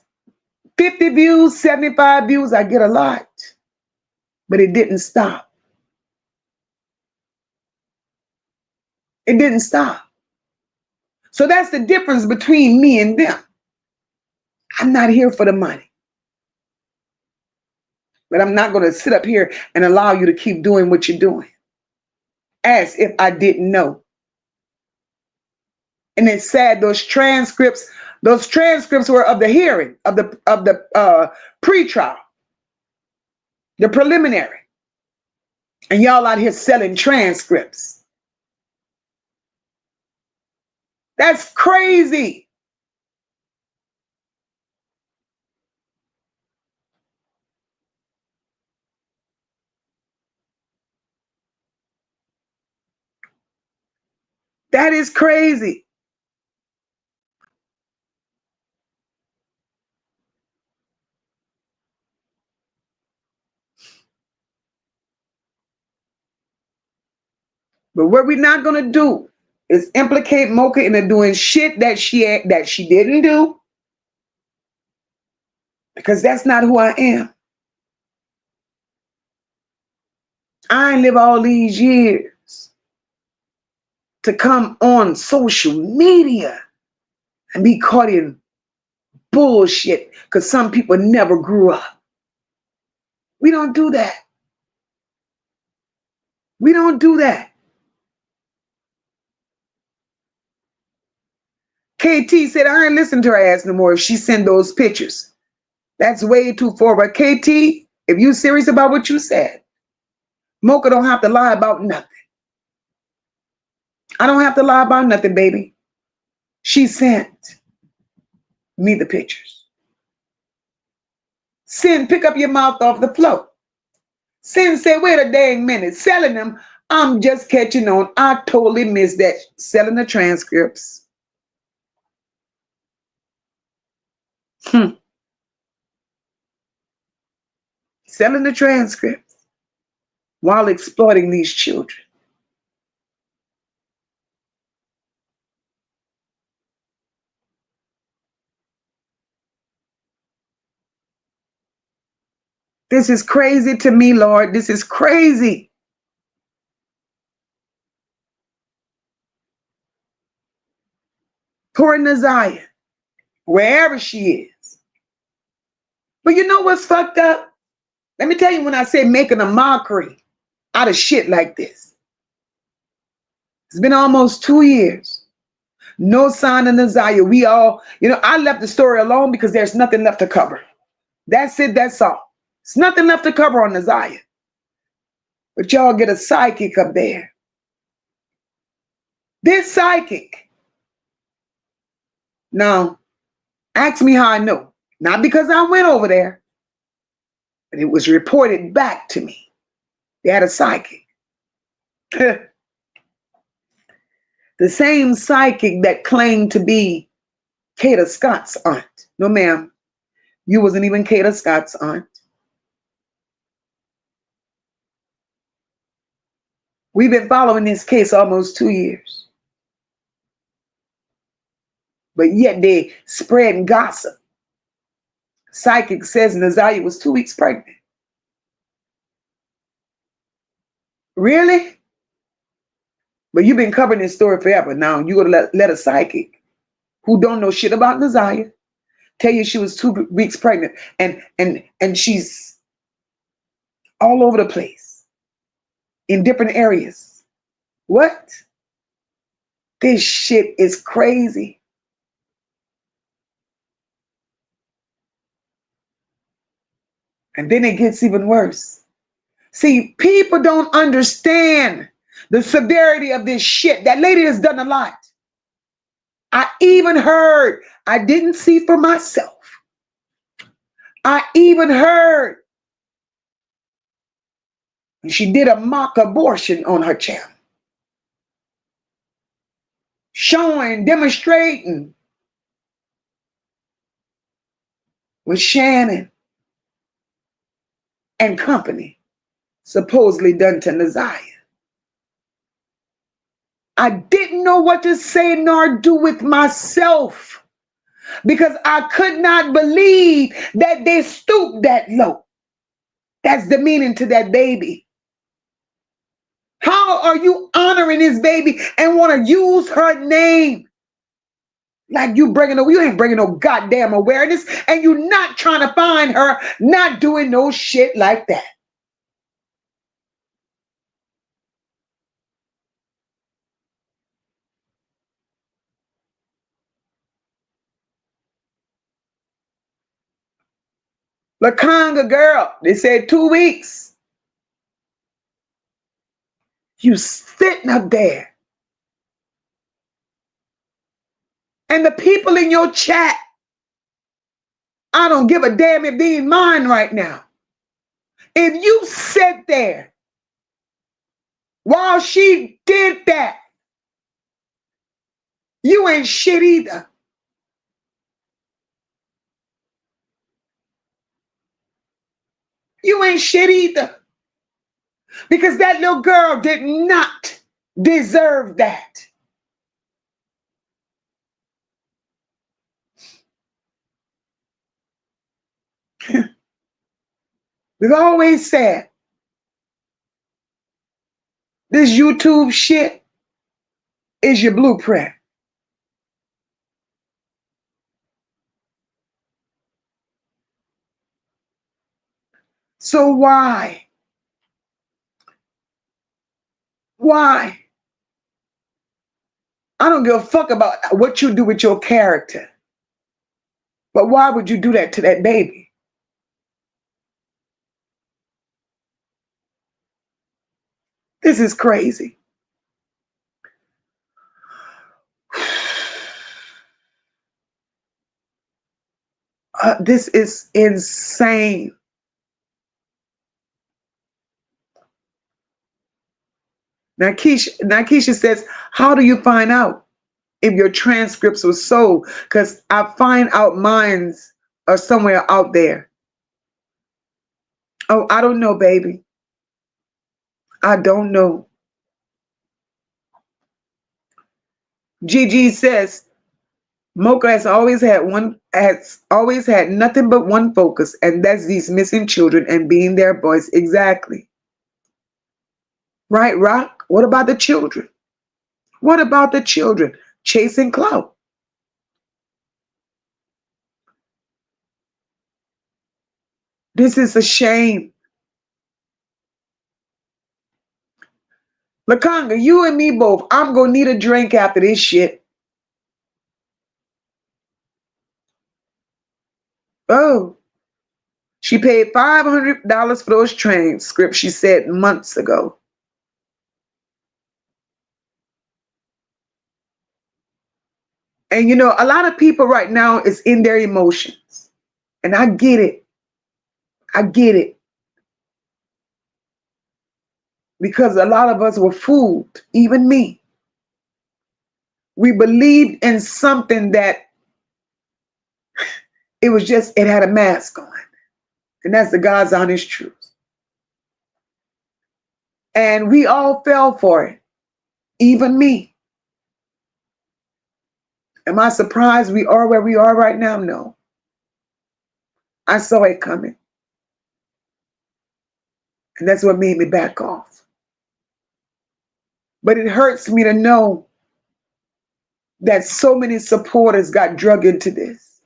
50 views, 75 views, I get a lot. But it didn't stop. It didn't stop. So that's the difference between me and them. I'm not here for the money. But I'm not going to sit up here and allow you to keep doing what you're doing. As if I didn't know. And it's sad, those transcripts were of the hearing, of the pre-trial, the preliminary. And y'all out here selling transcripts. That's crazy. That is crazy. But what we're not going to do is implicate MOCA into doing shit that she didn't do. Because that's not who I am. I ain't live all these years to come on social media and be caught in bullshit because some people never grew up. We don't do that. We don't do that. KT said, I ain't listen to her ass no more if she send those pictures. That's way too forward. KT, if you serious about what you said, MOCA don't have to lie about nothing. I don't have to lie about nothing, baby. She sent me the pictures. Sin, pick up your mouth off the floor. Sin said, wait a dang minute. Selling them, I'm just catching on. I totally missed that. Selling the transcripts. Selling the transcripts while exploiting these children. This is crazy to me, Lord. This is crazy. Poor Naziah, wherever she is. But you know what's fucked up? Let me tell you, when I say making a mockery out of shit like this. It's been almost 2 years. No sign of Naziah. We all, I left the story alone because there's nothing left to cover. That's it. That's all. There's nothing left to cover on Naziah. But y'all get a psychic up there. This psychic. Now, ask me how I know. Not because I went over there, but it was reported back to me. They had a psychic. The same psychic that claimed to be Kata Scott's aunt. No, ma'am. You wasn't even Kata Scott's aunt. We've been following this case almost 2 years. But yet they spread gossip. Psychic says Naziah was 2 weeks pregnant. Really? But you've been covering this story forever. Now you're going to let a psychic who don't know shit about Naziah tell you she was 2 weeks pregnant. And she's all over the place in different areas. What? This shit is crazy. And then it gets even worse. See, people don't understand the severity of this shit. That lady has done a lot. I even heard, I didn't see for myself. I even heard And she did a mock abortion on her channel, showing, demonstrating with Shannon and company, supposedly done to Naziah. I didn't know what to say nor do with myself because I could not believe that they stooped that low. That's the meaning to that baby. How are you honoring this baby and want to use her name? Like you ain't bringing no goddamn awareness, and you not trying to find her, not doing no shit like that. Lakanga girl, they said 2 weeks. You sitting up there. And the people in your chat, I don't give a damn if they in mine right now. If you sit there while she did that, you ain't shit either. You ain't shit either. Because that little girl did not deserve that. We've always said this YouTube shit is your blueprint. So why? Why? I don't give a fuck about what you do with your character. But why would you do that to that baby? This is crazy. This is insane. Now Keisha says, how do you find out if your transcripts were sold? Because I find out mines are somewhere out there. Oh, I don't know, baby. I don't know. Gigi says, MOCA has always had nothing but one focus, and that's these missing children and being their voice. Exactly. Right, Rock? What about the children? What about the children? Chasing clout. This is a shame. Lakanga, you and me both. I'm gonna need a drink after this shit. Oh. She paid $500 for those transcripts, she said months ago. And you know, a lot of people right now is in their emotions. And I get it. I get it. Because a lot of us were fooled, even me. We believed in something that it had a mask on. And that's the God's honest truth. And we all fell for it, even me. Am I surprised we are where we are right now? No. I saw it coming. And that's what made me back off. But it hurts me to know that so many supporters got drug into this.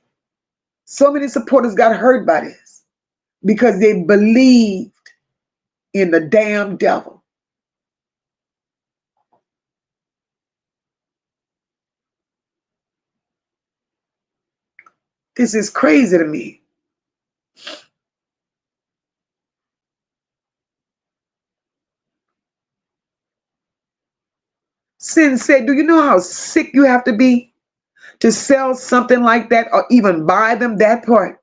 So many supporters got hurt by this because they believed in the damn devil. This is crazy to me. Sin said, do you know how sick you have to be to sell something like that or even buy them? That part.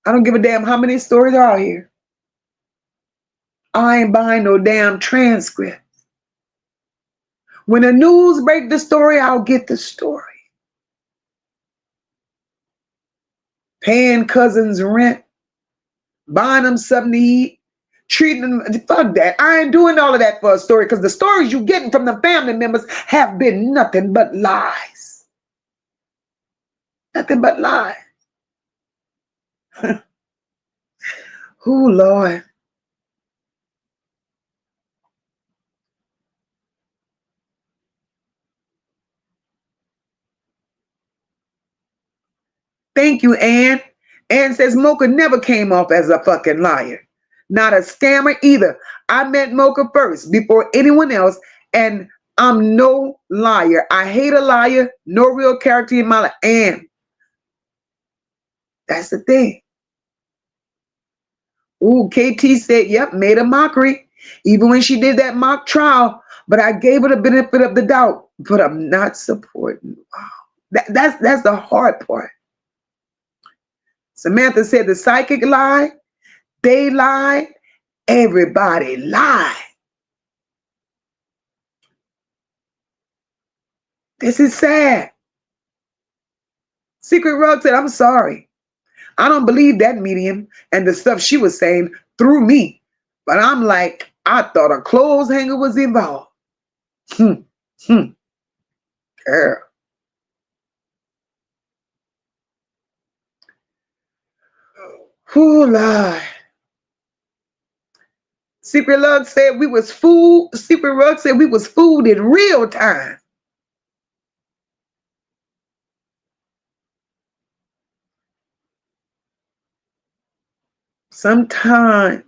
I don't give a damn how many stories are out here. I ain't buying no damn transcript. When the news break the story, I'll get the story. Paying cousins rent, buying them something to eat, treating them, fuck that. I ain't doing all of that for a story, because the stories you getting from the family members have been nothing but lies. Nothing but lies. Oh, Lord. Thank you, Ann. Ann says Mocha never came off as a fucking liar. Not a scammer either. I met Mocha first before anyone else, and I'm no liar. I hate a liar. No real character in my life. And that's the thing. Ooh, KT said, yep, made a mockery. Even when she did that mock trial, but I gave her the benefit of the doubt. But I'm not supporting. Wow. That's the hard part. Samantha said the psychic lied, they lied, everybody lied. This is sad. Secret Rug said, I'm sorry. I don't believe that medium and the stuff she was saying through me. But I'm like, I thought a clothes hanger was involved. Girl. Who lied? Secret Rug said we was fooled. Secret Rug said we was fooled in real time. Sometimes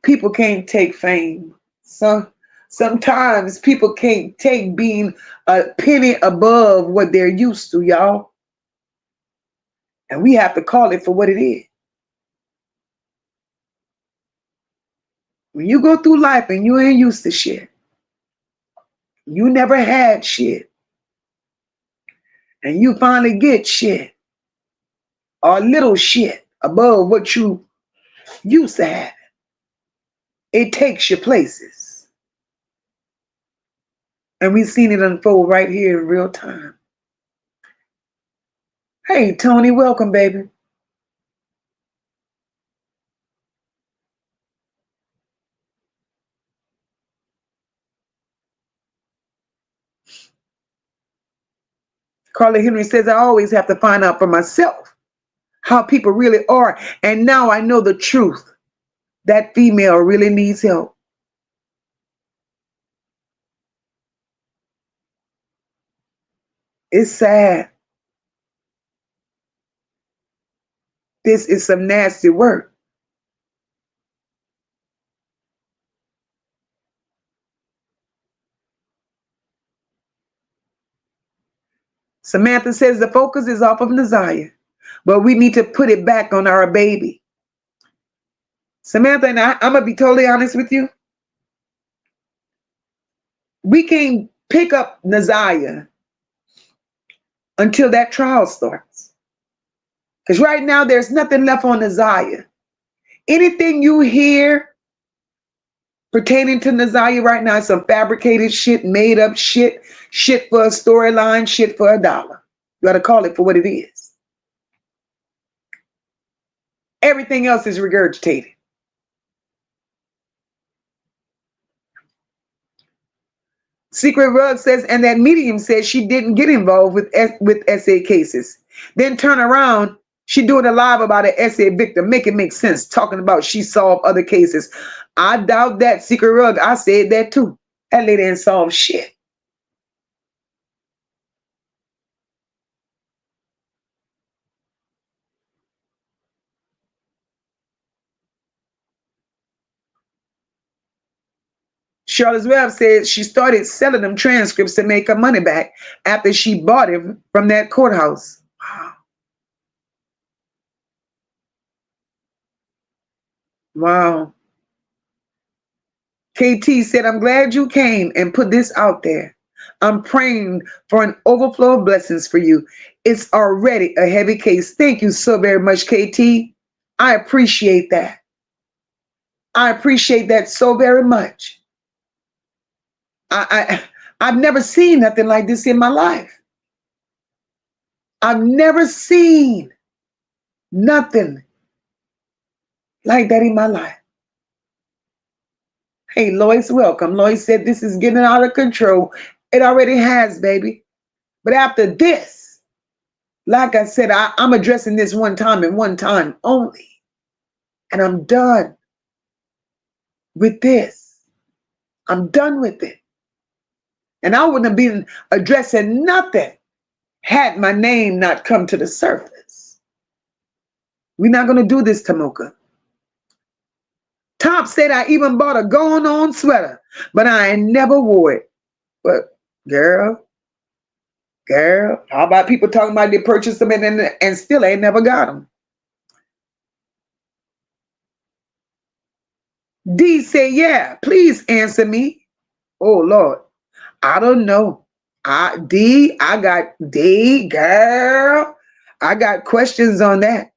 people can't take fame. Sometimes people can't take being a penny above what they're used to, y'all. And we have to call it for what it is. When you go through life and you ain't used to shit, you never had shit, and you finally get shit or little shit above what you used to have, it takes you places. And we've seen it unfold right here in real time. Hey, Tony, welcome, baby. Carla Henry says, I always have to find out for myself how people really are. And now I know the truth. That female really needs help. It's sad. This is some nasty work. Samantha says the focus is off of Naziah, but we need to put it back on our baby. Samantha and I'm going to be totally honest with you. We can't pick up Naziah until that trial starts. Because right now there's nothing left on Naziah. Anything you hear pertaining to Naziah right now is some fabricated shit, made up shit, shit for a storyline, shit for $1. You got to call it for what it is. Everything else is regurgitated. Secret Rug says, and that medium says she didn't get involved with SA cases. Then turn around, she doing a live about an SA victim. Make it make sense, talking about she solved other cases. I doubt that, Secret Rug. I said that too. That lady ain't solved shit. Charlotte's Web says she started selling them transcripts to make her money back after she bought him from that courthouse. Wow. KT said, I'm glad you came and put this out there. I'm praying for an overflow of blessings for you. It's already a heavy case. Thank you so very much, KT. I appreciate that. I appreciate that so very much. I've never seen nothing like this in my life. I've never seen nothing like that in my life. Hey, Lois, welcome. Lois said this is getting out of control. It already has, baby. But after this, like I said, I'm addressing this one time and one time only. And I'm done with this. I'm done with it. And I wouldn't have been addressing nothing had my name not come to the surface. We're not going to do this, Tamoka. Top said I even bought a going on sweater, but I ain't never wore it. But girl, how about people talking about they purchased them and still ain't never got them? D said, yeah, please answer me. Oh Lord, I don't know. I got D, girl. I got questions on that.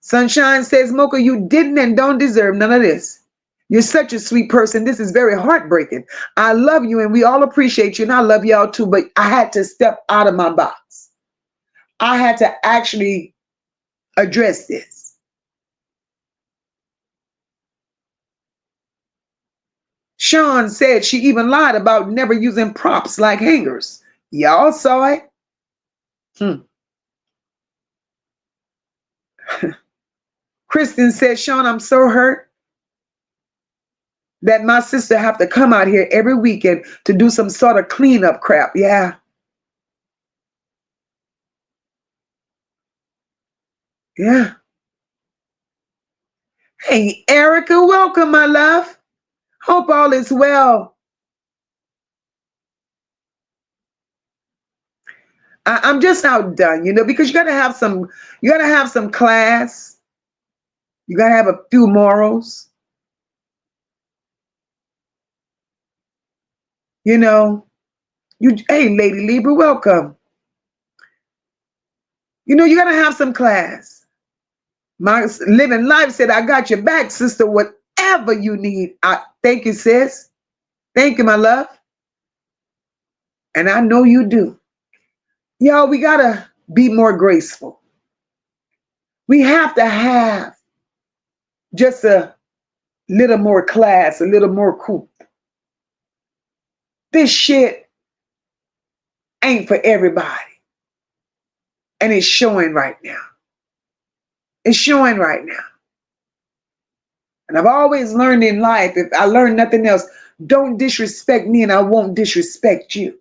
Sunshine says, Mocha, you didn't and don't deserve none of this. You're such a sweet person. This is very heartbreaking. I love you and we all appreciate you and I love y'all too, but I had to step out of my box. I had to actually address this. Sean said she even lied about never using props like hangers. Y'all saw it? Kristen said, Sean, I'm so hurt that my sister have to come out here every weekend to do some sort of cleanup crap. Yeah. Yeah. Hey, Erica, welcome, my love. Hope all is well. I'm just outdone, because you gotta have some class. You gotta have a few morals. Hey, Lady Libra, welcome. You gotta have some class. My living life said, I got your back, sister, whatever you need. Thank you, sis. Thank you, my love. And I know you do. Y'all, we gotta be more graceful. We have to have just a little more class, a little more cool. This shit ain't for everybody. And it's showing right now. It's showing right now. And I've always learned in life, if I learn nothing else, don't disrespect me and I won't disrespect you.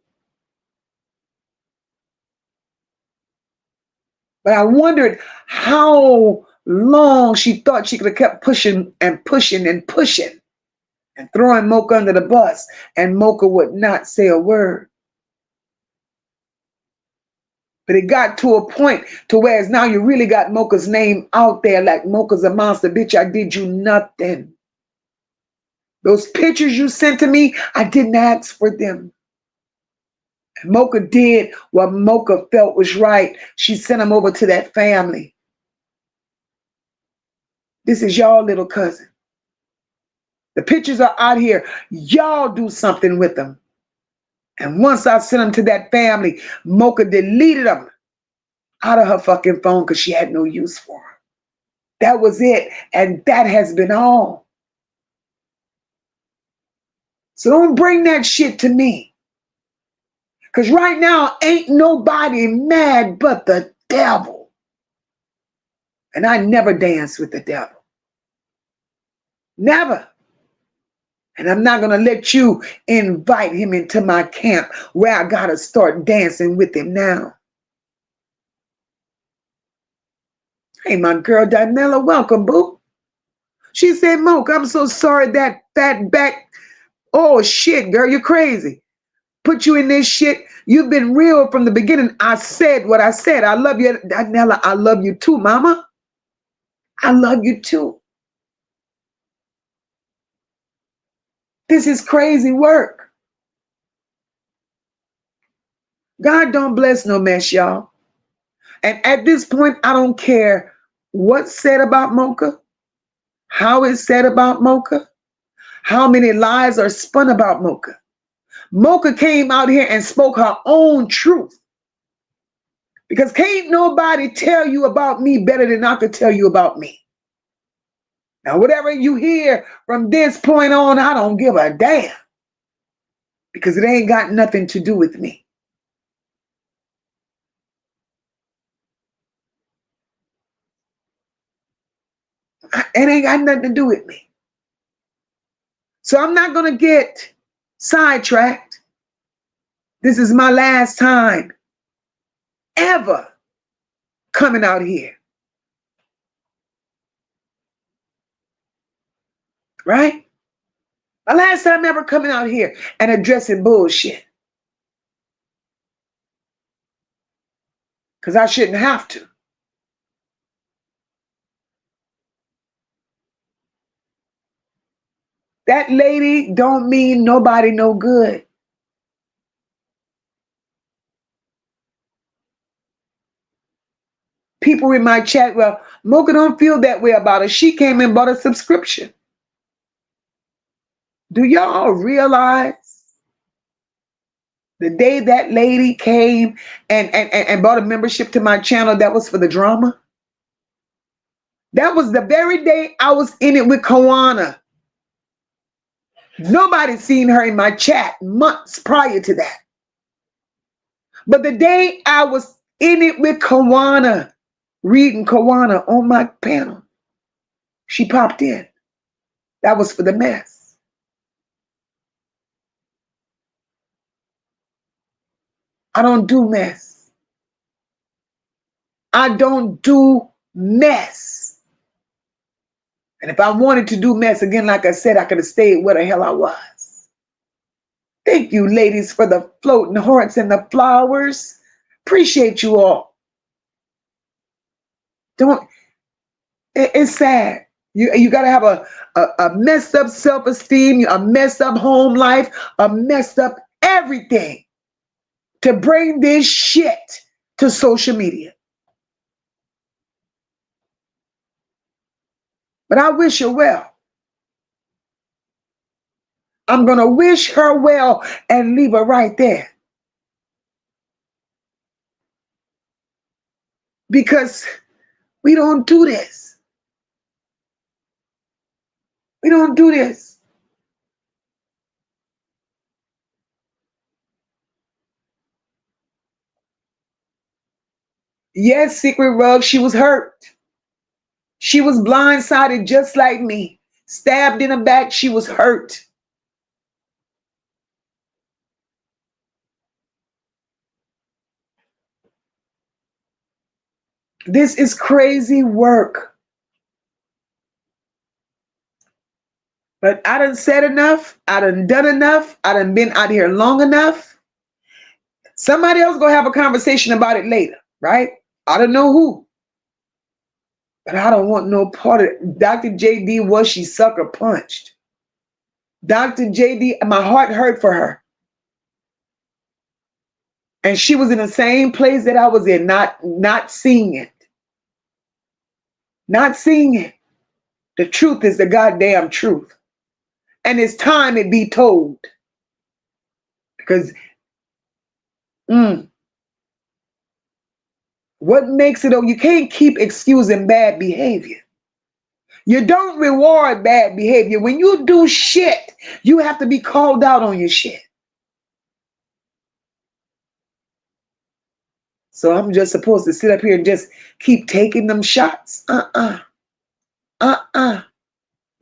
But I wondered how long she thought she could have kept pushing and pushing and pushing and throwing Mocha under the bus, and Mocha would not say a word. But it got to a point to where now you really got Mocha's name out there like Mocha's a monster. Bitch, I did you nothing. Those pictures you sent to me, I didn't ask for them. And Mocha did what Mocha felt was right. She sent them over to that family. This is y'all little cousin. The pictures are out here. Y'all do something with them. And once I sent them to that family, Mocha deleted them out of her fucking phone because she had no use for them. That was it. And that has been all. So don't bring that shit to me. Because right now, ain't nobody mad but the devil. And I never dance with the devil. Never. And I'm not going to let you invite him into my camp where I got to start dancing with him now. Hey, my girl, Dinella, welcome, boo. She said, Moke, I'm so sorry that fat back. Oh, shit, girl, you're crazy. Put you in this shit. You've been real from the beginning. I said what I said. I love you, Dinella. I love you too, mama. I love you too. This is crazy work. God don't bless no mess, y'all. And at this point, I don't care what's said about Mocha, how it's said about MOCA, how many lies are spun about MOCA. MOCA came out here and spoke her own truth. Because can't nobody tell you about me better than I could tell you about me. Now, whatever you hear from this point on, I don't give a damn. Because it ain't got nothing to do with me. It ain't got nothing to do with me. So I'm not going to get sidetracked. This is my last time ever coming out here. Right? My last time ever coming out here and addressing bullshit. Because I shouldn't have to. That lady don't mean nobody no good. People in my chat, well, MOCA don't feel that way about her. She came and bought a subscription. Do y'all realize the day that lady came and bought a membership to my channel, that was for the drama? That was the very day I was in it with Kawana. Nobody seen her in my chat months prior to that. But the day I was in it with Kawana, reading Kawana on my panel, she popped in. That was for the mess. I don't do mess. I don't do mess. And if I wanted to do mess again, like I said, I could have stayed where the hell I was. Thank you, ladies, for the floating hearts and the flowers. Appreciate you all. It's sad. You got to have a messed up self-esteem, a messed up home life, a messed up everything to bring this shit to social media. But I wish her well. I'm going to wish her well and leave her right there. Because we don't do this. We don't do this. Yes, Secret Rug, she was hurt. She was blindsided just like me. Stabbed in the back, she was hurt. This is crazy work. But I done said enough. I done done enough. I done been out here long enough. Somebody else gonna have a conversation about it later, right? I don't know who. But I don't want no part of it. Dr. JD, was she sucker punched? Dr. JD, my heart hurt for her. And she was in the same place that I was in, not seeing it. Not seeing it. The truth is the goddamn truth. And it's time it be told. Because what makes it, you can't keep excusing bad behavior. You don't reward bad behavior. When you do shit, you have to be called out on your shit. So I'm just supposed to sit up here and just keep taking them shots? We're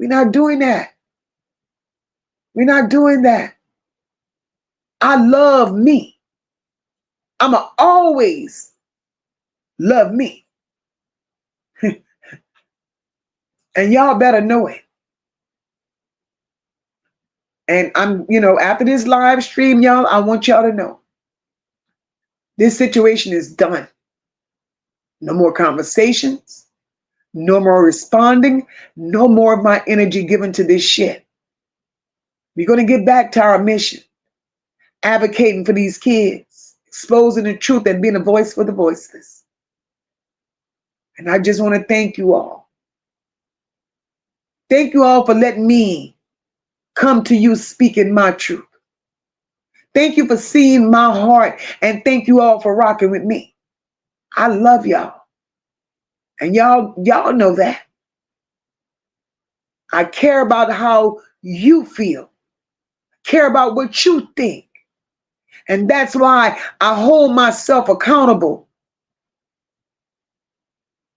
not doing that. We're not doing that. I love me. I'ma always love me. And y'all better know it. And I'm, after this live stream, y'all, I want y'all to know this situation is done. No more conversations, no more responding, no more of my energy given to this shit. We're going to get back to our mission, advocating for these kids, exposing the truth and being a voice for the voiceless. And I just want to thank you all. Thank you all for letting me come to you speaking my truth. Thank you for seeing my heart, and thank you all for rocking with me. I love y'all. And y'all know that. I care about how you feel. Care about what you think. And that's why I hold myself accountable.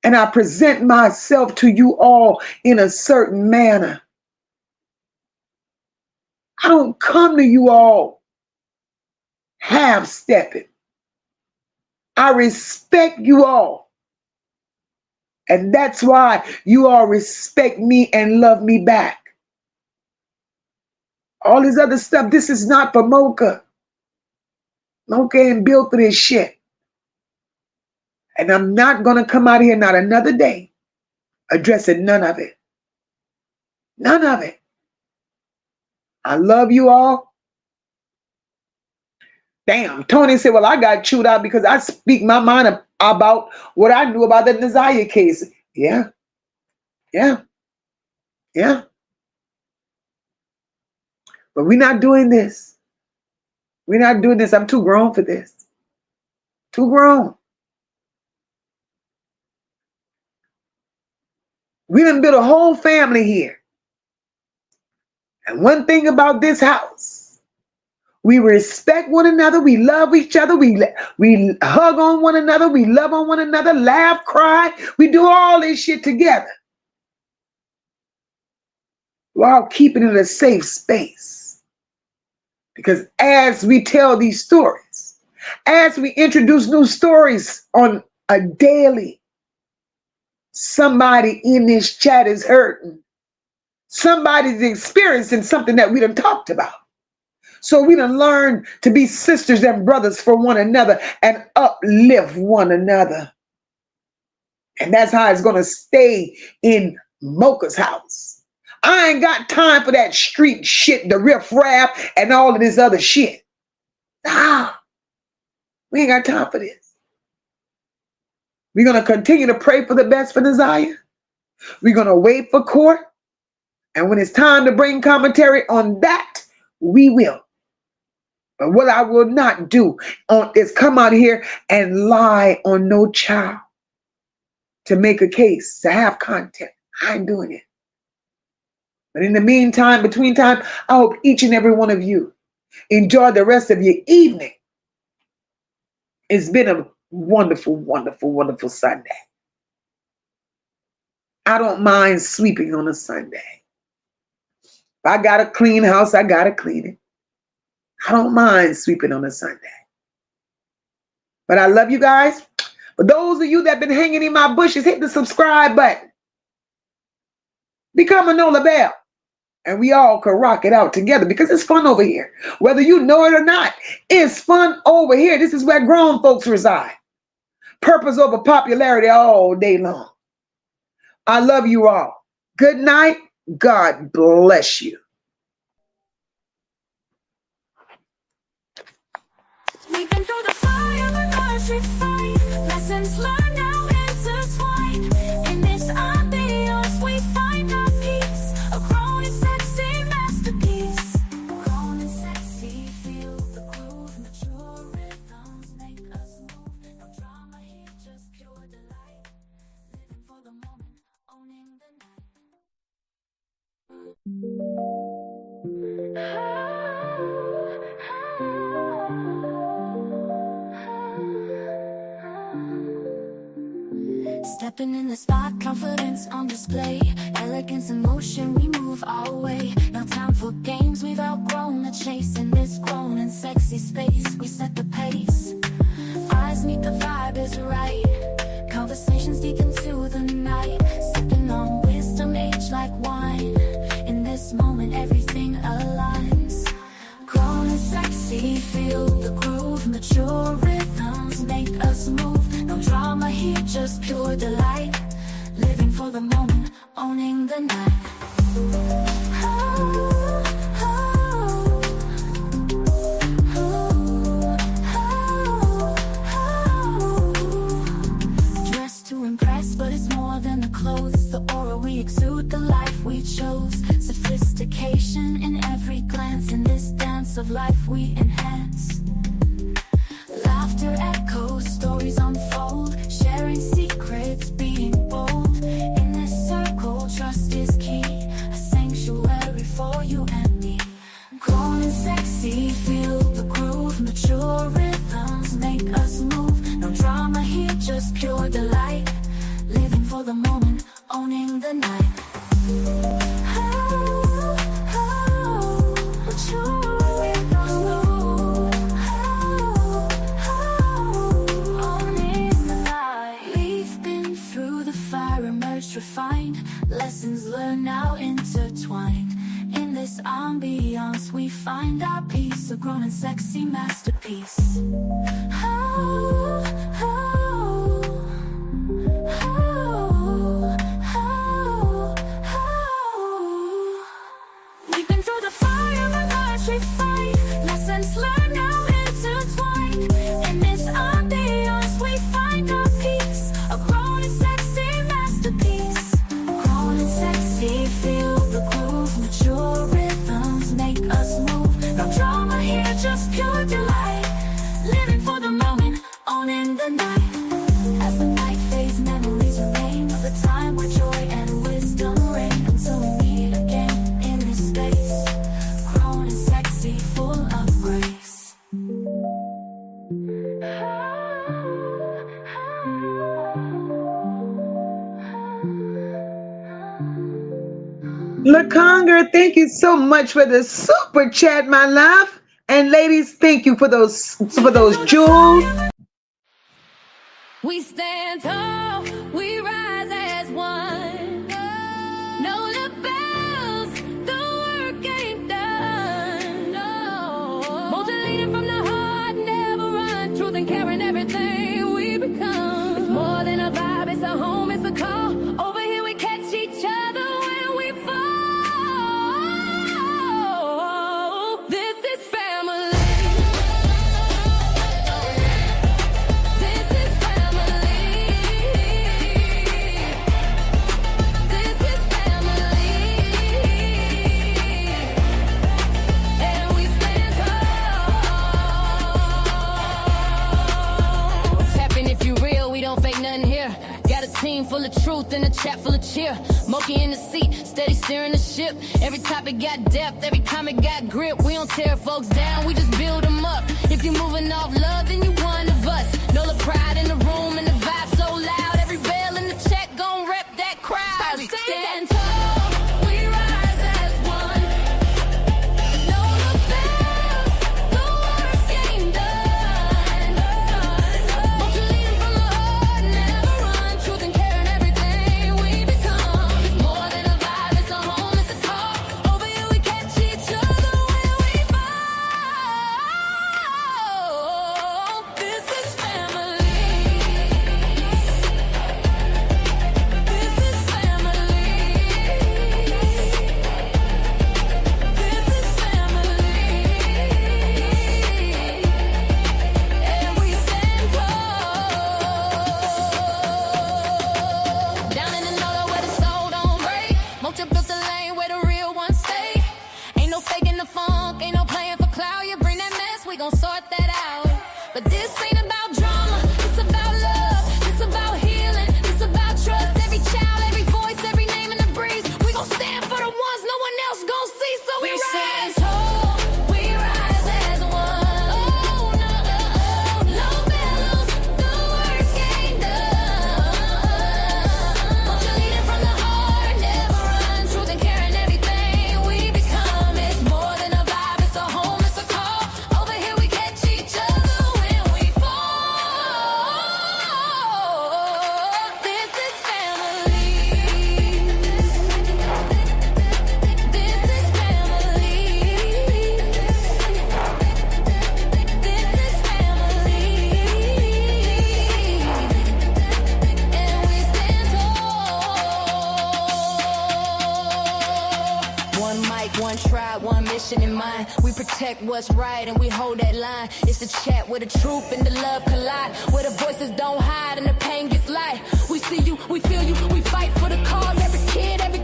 And I present myself to you all in a certain manner. I don't come to you all half-stepping. I respect you all. And that's why you all respect me and love me back. All this other stuff, this is not for MOCA. MOCA ain't built for this shit. And I'm not going to come out here, not another day, addressing none of it. None of it. I love you all. Damn, Tony said, well, I got chewed out because I speak my mind about what I knew about the Naziah case. Yeah. But we're not doing this. We're not doing this. I'm too grown for this. Too grown. We done built a whole family here. And one thing about this house, we respect one another. We love each other. We hug on one another. We love on one another, laugh, cry. We do all this shit together while keeping it a safe space. Because as we tell these stories, as we introduce new stories on a daily, somebody in this chat is hurting. Somebody's experiencing something that we done talked about. So we done learn to be sisters and brothers for one another and uplift one another. And that's how it's going to stay in MOCA's house. I ain't got time for that street shit, the riff-raff, and all of this other shit. Nah, we ain't got time for this. We're going to continue to pray for the best for Naziah. We're going to wait for court. And when it's time to bring commentary on that, we will. But what I will not do is come out here and lie on no child to make a case, to have content. I ain't doing it. But in the meantime, between time, I hope each and every one of you enjoy the rest of your evening. It's been a wonderful, wonderful, wonderful Sunday. I don't mind sweeping on a Sunday. If I got to clean house, I got to clean it. I don't mind sweeping on a Sunday. But I love you guys. For those of you that have been hanging in my bushes, hit the subscribe button. Become a Nola Bell. And we all can rock it out together because it's fun over here. Whether you know it or not, it's fun over here. This is where grown folks reside. Purpose over popularity all day long. I love you all. Good night. God bless you. We've been through the fire, but ours refined. Lessons learned now intertwined. In this ambiance, we find our peace. A grown and sexy masterpiece. Grown and sexy, feel the groove. Mature rhythms make us move. No drama here, just pure delight. Living for the moment, owning the night. Stepping in the spot, confidence on display. Elegance and motion, we move our way. No time for games, we've outgrown the chase. In this grown and sexy space, we set the pace. Eyes meet, the vibe is right. Conversations deep into the night. Sipping on wisdom, age like wine. In this moment, everything aligns. Grown and sexy, feel the groove. Mature rhythms make us move. No drama here, just pure delight. Living for the moment, owning the night. Dressed to impress, but it's more than the clothes. The aura we we exude the life we chose. Sophistication in every glance. In this dance of life we enhance. Laughter echoes, stories unfold. Sharing secrets, being bold. In this circle, trust is key. A sanctuary for you and me. Grown and sexy, feel the groove. Mature rhythms make us move. No drama here, just pure delight. Living for the moment, owning the night. Oh, oh, mature rhythms move. Oh, oh, owning the night. We've been through the fire, emerged refined. Lessons learned now intertwined. In this ambiance we find our peace. A grown and sexy masterpiece. Oh, oh, oh, oh, oh. We've been through the fire, emerged refined. Lessons learned now intertwined. In this ambiance we find our peace. A grown and sexy masterpiece. Grown and sexy, feel the groove. Mature rhythms make us move. No drama here, just pure delight. Living for the moment, owning the night. As the night fades, memories remain of the time where joy and wisdom reign. Until we meet again in this space. Grown and sexy, full of grace. LaConga, thank you so much for the super chat, my love. And ladies, thank you for those jewels. We stand tall, we rise as one. No labels, the work ain't done. No. Motivated from the heart, never run. Truth and care in everything we become. It's more than a vibe, it's a home, it's a call. Over here we catch each other when we fall. This is family. This is family. This is family. And we stand tall. Tapping if you real, we don't fake nothing here. Got a team full of truth and a chat full of cheer. Mocha in the seat, steady steering the ship. Every topic got depth, every comment got grip. We don't tear folks down, we just build them up. If you're moving off love, then you one of us. Know the pride in the room and the vibe so loud. Every bell in the check gon' rep that crowd. We stand tall, we rise as one. Know the bells, the work ain't done. Won't you lead 'em from the heart, never run. Truth and care in everything we become. It's more than a vibe, it's a home, it's a call. Over here we catch each other when we fall. This is family. This is family. This is family. And we stand tall. Down in the north where the soul don't break. Mocha built the lane where the real ones stay. Ain't no faking the funk, ain't no playing for clout. You bring that mess, we gon' sort that out. But this ain't about drama, it's about love. It's about healing, it's about trust. Every child, every voice, every name in the breeze. We gon' stand for the ones no one else gon' see. So we rise tall, we rise as one. Oh, no, no bellows, the work ain't done. Won't you lead it from the heart, never run. Truth and care in everything we become. It's more than a vibe, it's a home, it's a call. Over here we catch each other when we fall. This is family. This is family. This is family. And we stand tall. One mic, one tribe, one mission in mind. We protect what's right and we hold that line. It's the chat where the truth and the love collide. Where the voices don't hide and the pain gets light. We see you, we feel you, we fight for the cause. Every kid, every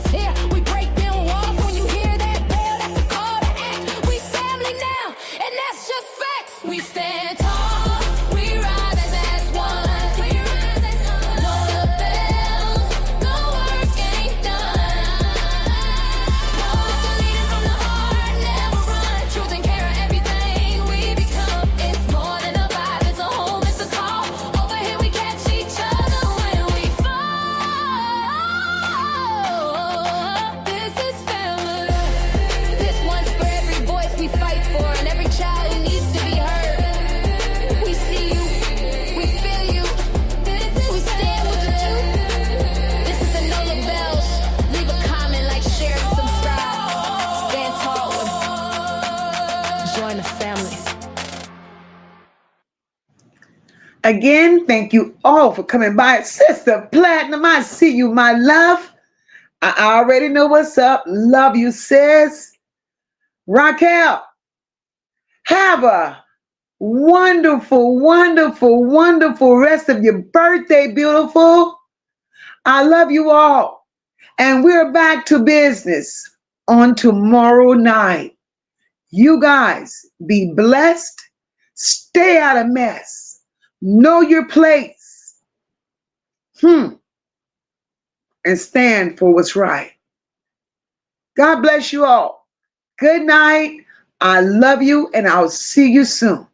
Again, thank you all for coming by. Sister Platinum, I see you, my love. I already know what's up. Love you, sis. Raquel, have a wonderful, wonderful, wonderful rest of your birthday, beautiful. I love you all. And we're back to business on tomorrow night. You guys be blessed. Stay out of mess. Know your place. And stand for what's right. God bless you all. Good night. I love you, and I'll see you soon.